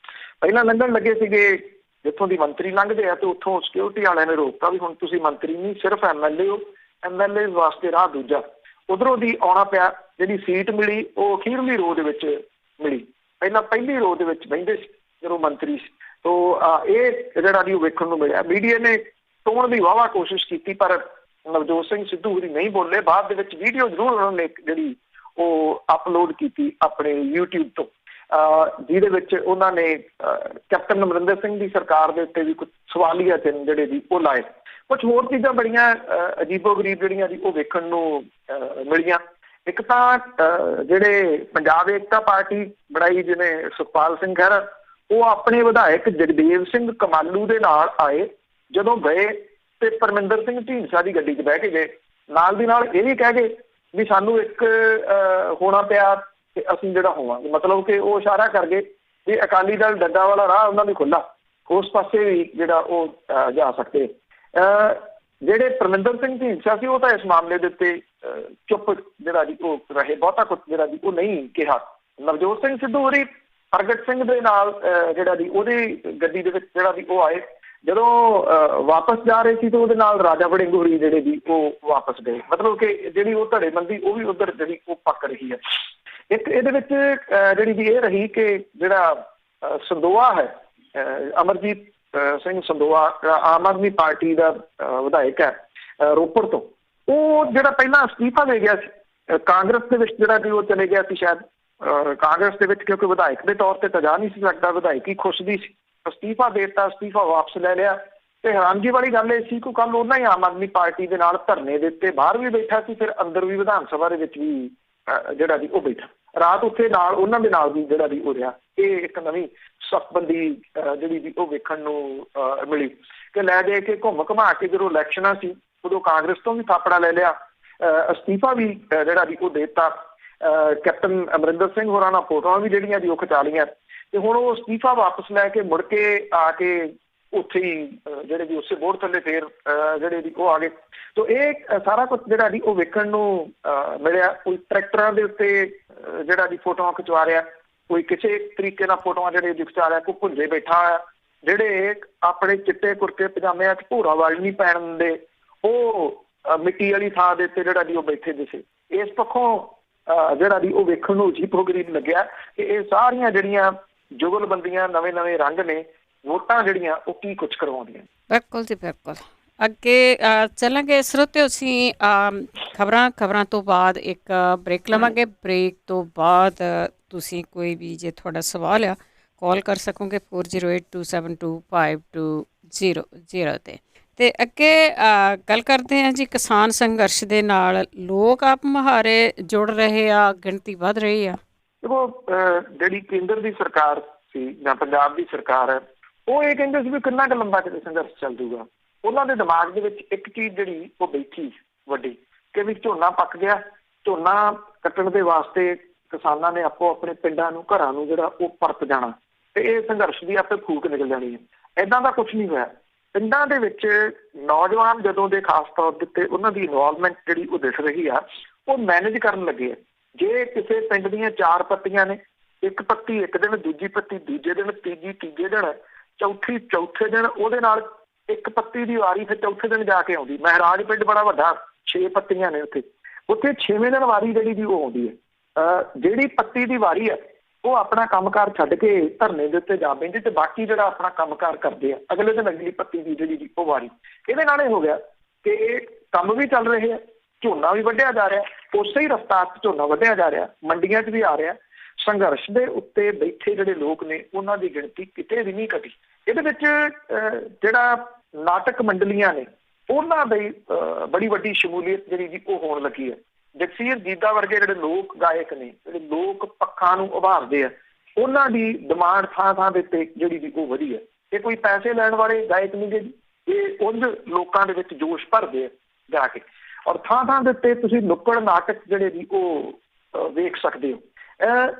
ਪਹਿਲਾਂ ਲੰਘਣ ਲੱਗੇ ਸੀਗੇ ਜਿੱਥੋਂ ਦੀ ਮੰਤਰੀ ਲੰਘਦੇ ਆ ਤੇ ਉੱਥੋਂ ਸਿਕਿਉਰਿਟੀ ਵਾਲਿਆਂ ਨੇ ਰੋਕਤਾ ਵੀ ਹੁਣ ਤੁਸੀਂ ਮੰਤਰੀ ਨਹੀਂ, ਸਿਰਫ ਐਮਐਲਏ ਹੋ, ਐਮਐਲਏ ਵਾਸਤੇ ਰਾਹ ਦੂਜਾ। ਉਧਰੋਂ ਦੀ ਆਉਣਾ ਪਿਆ। ਜਿਹੜੀ ਸੀਟ ਮਿਲੀ ਉਹ ਅਖੀਰਲੀ ਰੋਅ ਦੇ ਵਿੱਚ ਮਿਲੀ, ਪਹਿਲਾਂ ਪਹਿਲੀ ਰੋਅ ਦੇ ਵਿੱਚ ਬਹਿੰਦੇ ਸੀ ਜਦੋਂ ਮੰਤਰੀ ਸੀ। ਤੋ ਇਹ ਜਿਹੜਾ ਵੀ ਉਹ ਵੇਖਣ ਨੂੰ ਮਿਲਿਆ। ਮੀਡੀਆ ਨੇ ਟੋਣ ਦੀ ਵਾਹਵਾ ਕੋਸ਼ਿਸ਼ ਕੀਤੀ ਪਰ ਨਵਜੋਤ ਸਿੰਘ ਸਿੱਧੂ ਹੋਰੀ ਨਹੀਂ ਬੋਲੇ। ਬਾਅਦ ਦੇ ਵਿੱਚ ਵੀਡੀਓ ਜ਼ਰੂਰ ਉਹਨਾਂ ਨੇ ਜਿਹੜੀ ਉਹ ਅਪਲੋਡ ਕੀਤੀ ਆਪਣੇ YouTube ਤੋਂ, ਜਿਹਦੇ ਵਿੱਚ ਉਹਨਾਂ ਨੇ ਕੈਪਟਨ ਅਮਰਿੰਦਰ ਸਿੰਘ ਦੀ ਸਰਕਾਰ ਦੇ ਉੱਤੇ ਵੀ ਕੁਝ ਸਵਾਲੀਆ ਚਿੰਨ੍ਹ ਜਿਹੜੇ ਜੀ ਉਹ ਲਾਏ। ਕੁਛ ਹੋਰ ਚੀਜ਼ਾਂ ਬੜੀਆਂ ਅਜੀਬੋ ਗਰੀਬ ਜਿਹੜੀਆਂ ਜੀ ਉਹ ਵੇਖਣ ਨੂੰ ਮਿਲੀਆਂ। ਇੱਕ ਤਾਂ ਜਿਹੜੇ ਪੰਜਾਬ ਏਕਤਾ ਪਾਰਟੀ ਬਣਾਈ ਜਿਵੇਂ ਸੁਖਪਾਲ ਸਿੰਘ ਖਹਿਰਾ, ਉਹ ਆਪਣੇ ਵਿਧਾਇਕ ਜਗਦੇਵ ਸਿੰਘ ਕਮਾਲੂ ਦੇ ਨਾਲ ਆਏ। ਜਦੋਂ ਗਏ ਤੇ ਪਰਮਿੰਦਰ ਸਿੰਘ ਢੀਂਡਸਾ ਦੀ ਗੱਡੀ 'ਚ ਬਹਿ ਕੇ ਗਏ। ਨਾਲ ਦੀ ਨਾਲ ਇਹ ਵੀ ਕਹਿ ਗਏ ਵੀ ਸਾਨੂੰ ਇੱਕ ਹੋਣਾ ਪਿਆ ਤੇ ਅਸੀਂ ਜਿਹੜਾ ਹੋਵਾਂਗੇ। ਮਤਲਬ ਕਿ ਉਹ ਇਸ਼ਾਰਾ ਕਰ ਗਏ ਵੀ ਅਕਾਲੀ ਦਲ ਡੱਡਾ ਵਾਲਾ ਰਾਹ ਉਹਨਾਂ ਲਈ ਖੁੱਲ੍ਹਾ, ਉਸ ਪਾਸੇ ਵੀ ਜਿਹੜਾ ਉਹ ਜਾ ਸਕਦੇ। ਜਿਹੜੇ ਪਰਮਿੰਦਰ ਸਿੰਘ ਢੀਂਡਸਾ ਸੀ ਉਹ ਤਾਂ ਇਸ ਮਾਮਲੇ ਦੇ ਉੱਤੇ ਚੁੱਪ ਜਿਹੜਾ ਜੀ ਉਹ ਰਹੇ, ਬਹੁਤਾ ਕੁਛ ਜਿਹੜਾ ਜੀ ਉਹ ਨਹੀਂ ਕਿਹਾ। ਨਵਜੋਤ ਸਿੰਘ ਸਿੱਧੂ ਹੋਰੀ ਪ੍ਰਗਟ ਸਿੰਘ ਦੇ ਨਾਲ ਜਿਹੜਾ ਜੀ ਉਹਦੀ ਗੱਡੀ ਦੇ ਵਿੱਚ ਜਿਹੜਾ ਜੀ ਉਹ ਆਏ। ਜਦੋਂ ਵਾਪਸ ਜਾ ਰਹੇ ਸੀ ਤਾਂ ਉਹਦੇ ਨਾਲ ਰਾਜਾ ਵੜਿੰਗ ਹੋਰੀ ਜਿਹੜੇ ਜੀ ਉਹ ਵਾਪਸ ਗਏ। ਮਤਲਬ ਕਿ ਜਿਹੜੀ ਉਹ ਧੜੇਬੰਦੀ ਉਹ ਵੀ ਉੱਧਰ ਜਿਹੜੀ ਉਹ ਪੱਕ ਰਹੀ ਹੈ। ਇੱਕ ਇਹਦੇ ਵਿੱਚ ਜਿਹੜੀ ਜੀ ਇਹ ਰਹੀ ਕਿ ਜਿਹੜਾ ਸੰਦੋਆ ਹੈ, ਅਮਰਜੀਤ ਸਿੰਘ ਸੰਦੋਆ ਆਮ ਆਦਮੀ ਪਾਰਟੀ ਦਾ ਵਿਧਾਇਕ ਹੈ ਰੋਪੜ ਤੋਂ, ਉਹ ਜਿਹੜਾ ਪਹਿਲਾਂ ਅਸਤੀਫਾ ਦੇ ਗਿਆ ਸੀ ਕਾਂਗਰਸ ਦੇ ਵਿੱਚ ਜਿਹੜਾ ਕਿ ਉਹ ਚਲੇ ਗਿਆ ਸੀ ਸ਼ਾਇਦ ਕਾਂਗਰਸ ਦੇ ਵਿੱਚ, ਕਿਉਂਕਿ ਵਿਧਾਇਕ ਦੇ ਤੌਰ ਤੇ ਤਾਂ ਜਾ ਨਹੀਂ ਸੀ ਸਕਦਾ, ਵਿਧਾਇਕ ਹੀ ਖੁਸ਼ਦੀ ਸੀ। ਅਸਤੀਫਾ ਦੇ ਦਿੱਤਾ, ਅਸਤੀਫਾ ਵਾਪਸ ਲੈ ਲਿਆ। ਤੇ ਹੈਰਾਨਗੀ ਵਾਲੀ ਗੱਲ ਇਹ ਸੀ ਕਿ ਕੱਲ ਉਹਨਾਂ ਹੀ ਆਮ ਆਦਮੀ ਪਾਰਟੀ ਦੇ ਨਾਲ ਧਰਨੇ ਦੇ ਉੱਤੇ ਬਾਹਰ ਵੀ ਬੈਠਾ ਸੀ, ਫਿਰ ਅੰਦਰ ਵੀ ਵਿਧਾਨ ਸਭਾ ਦੇ ਵਿੱਚ ਵੀ ਜਿਹੜਾ ਵੀ ਉਹ ਬੈਠਾ। ਰਾਤ ਉੱਥੇ ਨਾਲ ਉਹਨਾਂ ਦੇ ਨਾਲ ਵੀ ਜਿਹੜਾ ਵੀ ਉਹ ਰਿਹਾ। ਇਹ ਇੱਕ ਨਵੀਂ ਸਫਬੰਦੀ ਜਿਹੜੀ ਵੀ ਉਹ ਵੇਖਣ ਨੂੰ ਮਿਲੀ ਕਿ ਲੈ ਦੇ ਕੇ ਘੁੰਮ ਘੁਮਾ ਕੇ ਜਦੋਂ ਇਲੈਕਸ਼ਨਾਂ ਸੀ ਉਦੋਂ ਕਾਂਗਰਸ ਤੋਂ ਵੀ ਥਾਪੜਾ ਲੈ ਲਿਆ, ਅਸਤੀਫਾ ਵੀ ਜਿਹੜਾ ਵੀ ਉਹ ਦੇ ਦਿੱਤਾ। ਕੈਪਟਨ ਅਮਰਿੰਦਰ ਸਿੰਘ ਹੋਰਾਂ ਨਾਲ ਫੋਟੋਆਂ ਵੀ ਜਿਹੜੀਆਂ ਜੀ ਉਹ ਖਿਚਾ ਲਈਆਂ ਤੇ ਹੁਣ ਉਹ ਅਸਤੀਫਾ ਵਾਪਸ ਲੈ ਕੇ ਮੁੜ ਕੇ ਆ ਕੇ ਉੱਥੇ ਹੀ ਜਿਹੜੇ ਵੀ ਉਸੇ ਬੋਰਡ ਥੱਲੇ ਫੇਰ ਜਿਹੜੇ ਵੀ ਉਹ ਆ ਗਏ। ਤੋ ਇਹ ਸਾਰਾ ਕੁਛ ਜਿਹੜਾ ਜੀ ਉਹ ਵੇਖਣ ਨੂੰ ਮਿਲਿਆ। ਕੋਈ ਟਰੈਕਟਰਾਂ ਦੇ ਉੱਤੇ ਜਿਹੜਾ ਜੀ ਫੋਟੋਆਂ ਖਿਚਵਾ ਰਿਹਾ, ਕੋਈ ਕਿਸੇ ਤਰੀਕੇ ਨਾਲ ਫੋਟੋਆਂ ਜਿਹੜੇ ਖਿਚਾ ਰਿਹਾ, ਕੋਈ ਭੁੰਜੇ ਬੈਠਾ ਹੋਇਆ, ਜਿਹੜੇ ਆਪਣੇ ਚਿੱਟੇ ਕੁੜਤੇ ਪਜਾਮਿਆਂ 'ਚ ਭੂਰਾ ਵਾਲ ਨਹੀਂ ਪੈਣ ਦਿੰਦੇ, ਉਹ ਮਿੱਟੀ ਵਾਲੀ ਥਾਂ ਦੇ ਉੱਤੇ ਜਿਹੜਾ ਜੀ ਉਹ ਬੈਠੇ ਦਿਸੇ। ਇਸ ਪੱਖੋਂ ਜਿਹੜਾ ਜੀ ਉਹ ਵੇਖਣ ਨੂੰ ਅਜੀਬੋ ਗਰੀਬ ਲੱਗਿਆ ਕਿ ਇਹ ਸਾਰੀਆਂ ਜਿਹੜੀਆਂ ਜੁਗਲਬੰਦੀਆਂ ਨਵੇਂ ਰੰਗ ਨੇ, ਵੋਟਾਂ ਜਿਹੜੀਆਂ ਉਹ ਕੀ ਕੁਛ ਕਰਵਾਉਂਦੀਆਂ। ਬਿਲਕੁਲ ਜੀ ਬਿਲਕੁਲ। ਅੱਗੇ ਚੱਲਾਂਗੇ ਸਰੋਤਿਓ, ਅਸੀਂ ਖਬਰਾਂ ਤੋਂ ਬਾਅਦ ਇੱਕ ਬ੍ਰੇਕ ਲਵਾਂਗੇ। ਬ੍ਰੇਕ ਤੋਂ ਬਾਅਦ ਤੁਸੀਂ ਕੋਈ ਵੀ ਜੇ ਤੁਹਾਡਾ ਸਵਾਲ ਆ ਕਾਲ ਕਰ ਸਕੋਗੇ 4082725200 ਤੇ ਅੱਗੇ ਗੱਲ ਕਰਦੇ ਹਾਂ ਜੀ ਕਿਸਾਨ ਸੰਘਰਸ਼ ਦੇ ਨਾਲ ਲੋਕ ਆਪ ਮੁਹਾਰੇ ਜੁੜ ਰਹੇ ਆ, ਗਿਣਤੀ ਵੱਧ ਰਹੀ ਆ। ਦੇਖੋ ਜਿਹੜੀ ਕੇਂਦਰ ਦੀ ਸਰਕਾਰ ਸੀ ਜਾਂ ਪੰਜਾਬ ਦੀ ਸਰਕਾਰ ਹੈ, ਉਹ ਇਹ ਕਹਿੰਦੇ ਸੀ ਵੀ ਕਿੰਨਾ ਕੁ ਲੰਬਾ ਕਿਤੇ ਸੰਘਰਸ਼ ਚੱਲ ਜੂਗਾ। ਉਹਨਾਂ ਦੇ ਦਿਮਾਗ ਦੇ ਵਿੱਚ ਇੱਕ ਚੀਜ਼ ਜਿਹੜੀ ਉਹ ਬੈਠੀ ਵੱਡੀ ਕਿ ਵੀ ਝੋਨਾ ਪੱਕ ਗਿਆ, ਝੋਨਾ ਕੱਟਣ ਦੇ ਵਾਸਤੇ ਕਿਸਾਨਾਂ ਨੇ ਆਪੋ ਆਪਣੇ ਪਿੰਡਾਂ ਨੂੰ, ਘਰਾਂ ਨੂੰ ਜਿਹੜਾ ਉਹ ਪਰਤ ਜਾਣਾ ਤੇ ਇਹ ਸੰਘਰਸ਼ ਦੀ ਆਪੇ ਫੂਕ ਨਿਕਲ ਜਾਣੀ ਹੈ। ਏਦਾਂ ਦਾ ਕੁਛ ਨਹੀਂ ਹੋਇਆ। ਪਿੰਡਾਂ ਦੇ ਵਿੱਚ ਨੌਜਵਾਨ ਜਦੋਂ ਦੇ ਖਾਸ ਤੌਰ ਦੇ ਉੱਤੇ ਉਹਨਾਂ ਦੀ ਇਨਵੋਲਵਮੈਂਟ ਜਿਹੜੀ ਉਹ ਦਿਖ ਰਹੀ ਆ, ਉਹ ਮੈਨੇਜ ਕਰਨ ਲੱਗੇ ਆ। ਜੇ ਕਿਸੇ ਪਿੰਡ ਦੀਆਂ 4 ਪੱਤੀਆਂ ਨੇ, ਇੱਕ ਪੱਤੀ ਇੱਕ ਦਿਨ, ਦੂਜੀ ਪੱਤੀ ਦੂਜੇ ਦਿਨ, ਤੀਜੀ ਤੀਜੇ ਦਿਨ, ਚੌਥੀ ਚੌਥੇ ਦਿਨ, ਉਹਦੇ ਨਾਲ ਇੱਕ ਪੱਤੀ ਦੀ ਵਾਰੀ ਫਿਰ ਚੌਥੇ ਦਿਨ ਜਾ ਕੇ ਆਉਂਦੀ। ਮਹਿਰਾਜ ਪਿੰਡ ਬੜਾ ਵੱਡਾ, 6 ਪੱਤੀਆਂ ਨੇ ਉੱਥੇ 6ਵੇਂ ਦਿਨ ਵਾਰੀ ਜਿਹੜੀ ਦੀ ਉਹ ਆਉਂਦੀ ਹੈ। ਜਿਹੜੀ ਪੱਤੀ ਦੀ ਵਾਰੀ ਹੈ ਉਹ ਆਪਣਾ ਕੰਮਕਾਰ ਛੱਡ ਕੇ ਧਰਨੇ ਦੇ ਉੱਤੇ ਜਾ ਪੈਂਦੀ ਤੇ ਬਾਕੀ ਜਿਹੜਾ ਆਪਣਾ ਕੰਮਕਾਰ ਕਰਦੇ ਆ ਅਗਲੇ ਦਿਨ ਅਗਲੀ ਪੱਤੀ ਦੀ ਜਿਹੜੀ ਉਹ ਵਾਰੀ। ਇਹਦੇ ਨਾਲ ਇਹ ਹੋ ਗਿਆ ਕਿ ਕੰਮ ਵੀ ਚੱਲ ਰਹੇ ਆ, ਝੋਨਾ ਵੀ ਵੱਢਿਆ ਜਾ ਰਿਹਾ, ਉਸੇ ਹੀ ਰਫਤਾਰ 'ਚ ਝੋਨਾ ਵੱਢਿਆ ਜਾ ਰਿਹਾ, ਮੰਡੀਆਂ 'ਚ ਵੀ ਆ ਰਿਹਾ। ਸੰਘਰਸ਼ ਦੇ ਉੱਤੇ ਬੈਠੇ ਜਿਹੜੇ ਲੋਕ ਨੇ ਉਹਨਾਂ ਦੀ ਗਿਣਤੀ ਕਿਤੇ ਵੀ ਨਹੀਂ ਘਟੀ। ਇਹਦੇ ਵਿੱਚ ਜਿਹੜਾ ਨਾਟਕ ਮੰਡਲੀਆਂ ਨੇ ਉਹਨਾਂ ਦੀ ਬੜੀ ਵੱਡੀ ਸ਼ਮੂਲੀਅਤ ਜਿਹੜੀ ਜੀ ਉਹ ਹੋਣ ਲੱਗੀ ਹੈ। ਜਗਸੀਰ ਜੀਦਾ ਵਰਗੇ ਜਿਹੜੇ ਲੋਕ ਗਾਇਕ ਨੇ, ਜਿਹੜੇ ਲੋਕ ਪੱਖਾਂ ਨੂੰ ਉਭਾਰਦੇ ਆ, ਉਹਨਾਂ ਦੀ ਡਿਮਾਂਡ ਥਾਂ ਥਾਂ ਦੇ ਉੱਤੇ ਜਿਹੜੀ ਜੀ ਉਹ ਵਧੀ ਹੈ। ਇਹ ਕੋਈ ਪੈਸੇ ਲੈਣ ਵਾਲੇ ਗਾਇਕ ਨਹੀਂ ਗੇ, ਇਹ ਉਂਝ ਲੋਕਾਂ ਦੇ ਵਿੱਚ ਜੋਸ਼ ਭਰਦੇ ਆ ਜਾ ਕੇ। ਔਰ ਥਾਂ ਥਾਂ ਦੇ ਉੱਤੇ ਤੁਸੀਂ ਨੁੱਕੜ ਨਾਟਕ ਜਿਹੜੇ ਜੀ ਉਹ ਵੇਖ ਸਕਦੇ ਹੋ।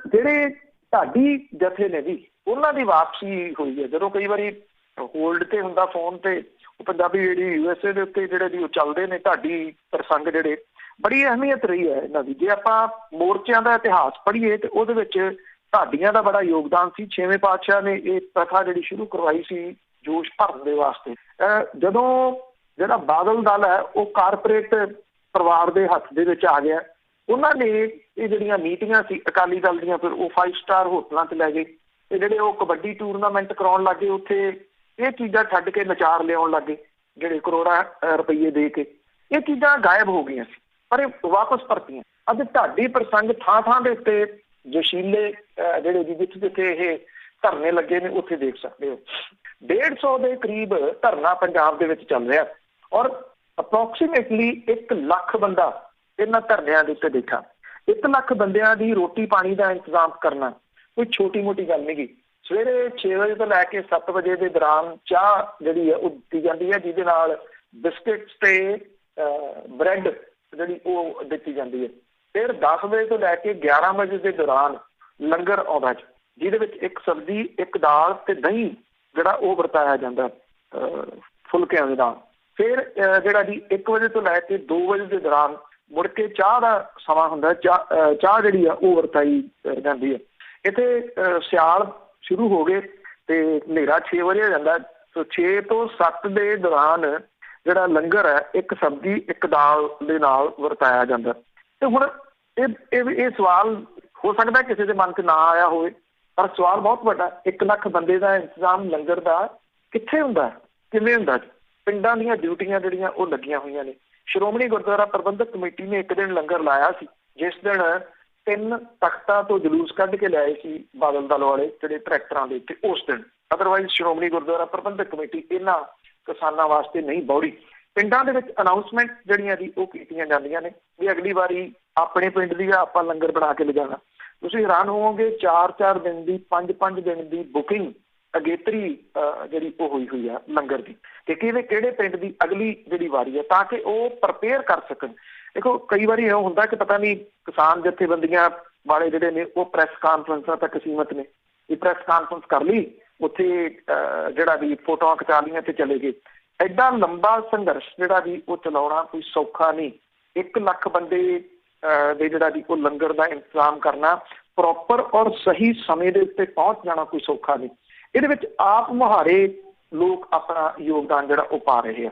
ਜਿਹੜੇ ਢਾਡੀ ਜਥੇ ਨੇ ਜੀ ਉਹਨਾਂ ਦੀ ਵਾਪਸੀ ਹੋਈ ਹੈ। ਜਦੋਂ ਕਈ ਵਾਰੀ ਹੋਲਡ ਤੇ ਹੁੰਦਾ ਫੋਨ ਤੇ ਉਹ ਪੰਜਾਬੀ ਜਿਹੜੀ USA ਦੇ ਉੱਤੇ ਜਿਹੜੇ ਜੀ ਉਹ ਚੱਲਦੇ ਨੇ ਢਾਡੀ ਪ੍ਰਸੰਗ, ਜਿਹੜੇ ਬੜੀ ਅਹਿਮੀਅਤ ਰਹੀ ਹੈ ਇਹਨਾਂ ਦੀ। ਜੇ ਆਪਾਂ ਮੋਰਚਿਆਂ ਦਾ ਇਤਿਹਾਸ ਪੜ੍ਹੀਏ ਤੇ ਉਹਦੇ ਵਿੱਚ ਢਾਡੀਆਂ ਦਾ ਬੜਾ ਯੋਗਦਾਨ ਸੀ। 6ਵੇਂ ਪਾਤਸ਼ਾਹ ਨੇ ਇਹ ਪ੍ਰਥਾ ਜਿਹੜੀ ਸ਼ੁਰੂ ਕਰਵਾਈ ਸੀ ਜੋਸ਼ ਭਰਨ ਦੇ ਵਾਸਤੇ। ਜਦੋਂ ਜਿਹੜਾ ਬਾਦਲ ਦਲ ਹੈ ਉਹ ਕਾਰਪੋਰੇਟ ਪਰਿਵਾਰ ਦੇ ਹੱਥ ਦੇ ਵਿੱਚ ਆ ਗਿਆ, ਉਹਨਾਂ ਨੇ ਇਹ ਜਿਹੜੀਆਂ ਮੀਟਿੰਗਾਂ ਸੀ ਅਕਾਲੀ ਦਲ ਦੀਆਂ ਫਿਰ ਉਹ 5 ਸਟਾਰ ਹੋਟਲਾਂ 'ਚ ਲੈ ਗਏ ਤੇ ਜਿਹੜੇ ਉਹ ਕਬੱਡੀ ਟੂਰਨਾਮੈਂਟ ਕਰਾਉਣ ਲੱਗੇ ਉੱਥੇ ਇਹ ਚੀਜ਼ਾਂ ਛੱਡ ਕੇ ਨਚਾਰ ਲਿਆਉਣ ਲੱਗੇ, ਜਿਹੜੇ ਕਰੋੜਾਂ ਰੁਪਈਏ ਦੇ ਕੇ। ਇਹ ਚੀਜ਼ਾਂ ਗਾਇਬ ਹੋ ਗਈਆਂ ਸੀ ਪਰ ਇਹ ਵਾਪਸ ਪਰਤੀਆਂ। ਅੱਜ ਢਾਡੀ ਪ੍ਰਸੰਗ ਥਾਂ ਥਾਂ ਦੇ ਉੱਤੇ ਜੋਸ਼ੀਲੇ ਜਿਹੜੇ ਜਿੱਥੇ ਜਿੱਥੇ ਇਹ ਧਰਨੇ ਲੱਗੇ ਨੇ ਉੱਥੇ ਦੇਖ ਸਕਦੇ ਹੋ। 150 ਦੇ ਕਰੀਬ ਧਰਨਾ ਪੰਜਾਬ ਦੇ ਵਿੱਚ ਚੱਲ ਰਿਹਾ ਔਰ ਅਪਰੋਕਸੀਮੇਟਲੀ 1 ਲੱਖ ਬੰਦਾ ਇਹਨਾਂ ਧਰਨਿਆਂ ਦੇ ਉੱਤੇ ਬੈਠਾ। 1 ਲੱਖ ਬੰਦਿਆਂ ਦੀ ਰੋਟੀ ਪਾਣੀ ਦਾ ਇੰਤਜ਼ਾਮ ਕਰਨਾ ਕੋਈ ਛੋਟੀ ਮੋਟੀ ਗੱਲ ਨਹੀਂ ਗੀ। ਸਵੇਰੇ 6 ਵਜੇ ਤੋਂ ਲੈ ਕੇ 7 ਵਜੇ ਦੇ ਦੌਰਾਨ ਚਾਹ ਜਿਹੜੀ ਹੈ ਉਹ ਦਿੱਤੀ ਜਾਂਦੀ ਹੈ, ਜਿਹਦੇ ਨਾਲ ਬਿਸਕਿਟਸ ਤੇ ਬ੍ਰੈਡ ਜਿਹੜੀ ਉਹ ਦਿੱਤੀ ਜਾਂਦੀ ਹੈ। ਫਿਰ 10 ਵਜੇ ਤੋਂ ਲੈ ਕੇ 11 ਵਜੇ ਦੇ ਦੌਰਾਨ ਲੰਗਰ ਆਉਂਦਾ, ਜਿਹਦੇ ਵਿੱਚ 1 ਸਬਜ਼ੀ, 1 ਦਾਲ ਤੇ ਦਹੀਂ ਜਿਹੜਾ ਉਹ ਵਰਤਾਇਆ ਜਾਂਦਾ ਫੁਲਕਿਆਂ ਦੇ ਨਾਲ। ਫਿਰ ਜਿਹੜਾ ਜੀ 1 ਵਜੇ ਤੋਂ ਲੈ ਕੇ 2 ਵਜੇ ਦੇ ਦੌਰਾਨ ਮੁੜ ਕੇ ਚਾਹ ਦਾ ਸਮਾਂ ਹੁੰਦਾ। ਚਾਹ ਜਿਹੜੀ ਆ ਉਹ ਵਰਤਾਈ ਜਾਂਦੀ ਹੈ। ਇੱਥੇ ਸਿਆਲ ਸ਼ੁਰੂ ਹੋ ਗਏ ਤੇ ਹਨੇਰਾ 6 ਵਜੇ ਹੋ ਜਾਂਦਾ। 6 ਤੋਂ 7 ਦੇ ਦੌਰਾਨ ਜਿਹੜਾ ਲੰਗਰ ਹੈ 1 ਸਬਜ਼ੀ 1 ਦਾਲ ਦੇ ਨਾਲ ਵਰਤਾਇਆ ਜਾਂਦਾ। ਤੇ ਹੁਣ ਇਹ ਸਵਾਲ ਹੋ ਸਕਦਾ ਕਿਸੇ ਦੇ ਮਨ 'ਚ ਨਾ ਆਇਆ ਹੋਵੇ, ਪਰ ਸਵਾਲ ਬਹੁਤ ਵੱਡਾ। 1 ਲੱਖ ਬੰਦੇ ਦਾ ਇੰਤਜ਼ਾਮ ਲੰਗਰ ਦਾ ਕਿੱਥੇ ਹੁੰਦਾ, ਕਿਵੇਂ ਹੁੰਦਾ? ਪਿੰਡਾਂ ਦੀਆਂ ਡਿਊਟੀਆਂ ਜਿਹੜੀਆਂ ਉਹ ਲੱਗੀਆਂ ਹੋਈਆਂ ਨੇ। ਸ਼੍ਰੋਮਣੀ ਗੁਰਦੁਆਰਾ ਪ੍ਰਬੰਧਕ ਕਮੇਟੀ ਨੇ 1 ਦਿਨ ਲੰਗਰ ਲਾਇਆ ਸੀ, ਜਿਸ ਦਿਨ 3 ਤਖਤਾਂ ਤੋਂ ਜਲੂਸ ਕੱਢ ਕੇ ਲਿਆਏ ਸੀ ਬਾਦਲ ਦਲ ਵਾਲੇ ਜਿਹੜੇ ਟਰੈਕਟਰਾਂ ਦੇ ਉੱਤੇ ਉਸ ਦਿਨ। ਅਦਰਵਾਈਜ਼ ਸ਼੍ਰੋਮਣੀ ਗੁਰਦੁਆਰਾ ਪ੍ਰਬੰਧਕ ਕਮੇਟੀ ਇਹਨਾਂ ਕਿਸਾਨਾਂ ਵਾਸਤੇ ਨਹੀਂ ਬੌੜੀ। ਪਿੰਡਾਂ ਦੇ ਵਿੱਚ ਅਨਾਊਂਸਮੈਂਟ ਜਿਹੜੀਆਂ ਦੀ ਉਹ ਕੀਤੀਆਂ ਜਾਂਦੀਆਂ ਨੇ ਵੀ ਅਗਲੀ ਵਾਰੀ ਆਪਣੇ ਪਿੰਡ ਦੀ ਆਪਾਂ ਲੰਗਰ ਬਣਾ ਕੇ ਲਿਜਾਣਾ। ਤੁਸੀਂ ਹੈਰਾਨ ਹੋਵੋਗੇ 4-4 ਦਿਨ ਦੀ 5-5 ਦਿਨ ਦੀ ਬੁਕਿੰਗ ਅਗੇਤਰੀ ਜਿਹੜੀ ਉਹ ਹੋਈ ਆ ਲੰਗਰ ਦੀ ਕਿ ਕਿਹੜੇ ਪਿੰਡ ਦੀ ਅਗਲੀ ਜਿਹੜੀ ਵਾਰੀ ਹੈ, ਤਾਂ ਕਿ ਉਹ ਪ੍ਰਪੇਅਰ ਕਰ ਸਕਣ। ਦੇਖੋ ਕਈ ਵਾਰੀ ਇਹ ਹੁੰਦਾ ਕਿ ਪਤਾ ਨਹੀਂ ਕਿਸਾਨ ਜਥੇਬੰਦੀਆਂ ਵਾਲੇ ਜਿਹੜੇ ਨੇ ਉਹ ਪ੍ਰੈਸ ਕਾਨਫਰੰਸਾਂ ਤੱਕ ਸੀਮਤ ਨੇ। ਇਹ ਪ੍ਰੈਸ ਕਾਨਫਰੰਸ ਕਰ ਲਈ, ਉੱਥੇ ਜਿਹੜਾ ਵੀ ਫੋਟੋਆਂ ਖਿਚਾ ਲਈਆਂ ਤੇ ਚਲੇ ਗਏ। ਐਡਾ ਲੰਬਾ ਸੰਘਰਸ਼ ਜਿਹੜਾ ਵੀ ਉਹ ਚਲਾਉਣਾ ਕੋਈ ਸੌਖਾ ਨਹੀਂ। 1 ਲੱਖ ਬੰਦੇ ਦੇ ਜਿਹੜਾ ਵੀ ਉਹ ਲੰਗਰ ਦਾ ਇੰਤਜ਼ਾਮ ਕਰਨਾ ਪ੍ਰੋਪਰ ਔਰ ਸਹੀ ਸਮੇਂ ਦੇ ਉੱਤੇ ਪਹੁੰਚ ਜਾਣਾ ਕੋਈ ਸੌਖਾ ਨਹੀਂ। ਇਹਦੇ ਵਿੱਚ ਆਪ ਮੁਹਾਰੇ ਲੋਕ ਆਪਣਾ ਯੋਗਦਾਨ ਜਿਹੜਾ ਉਹ ਪਾ ਰਹੇ ਆ।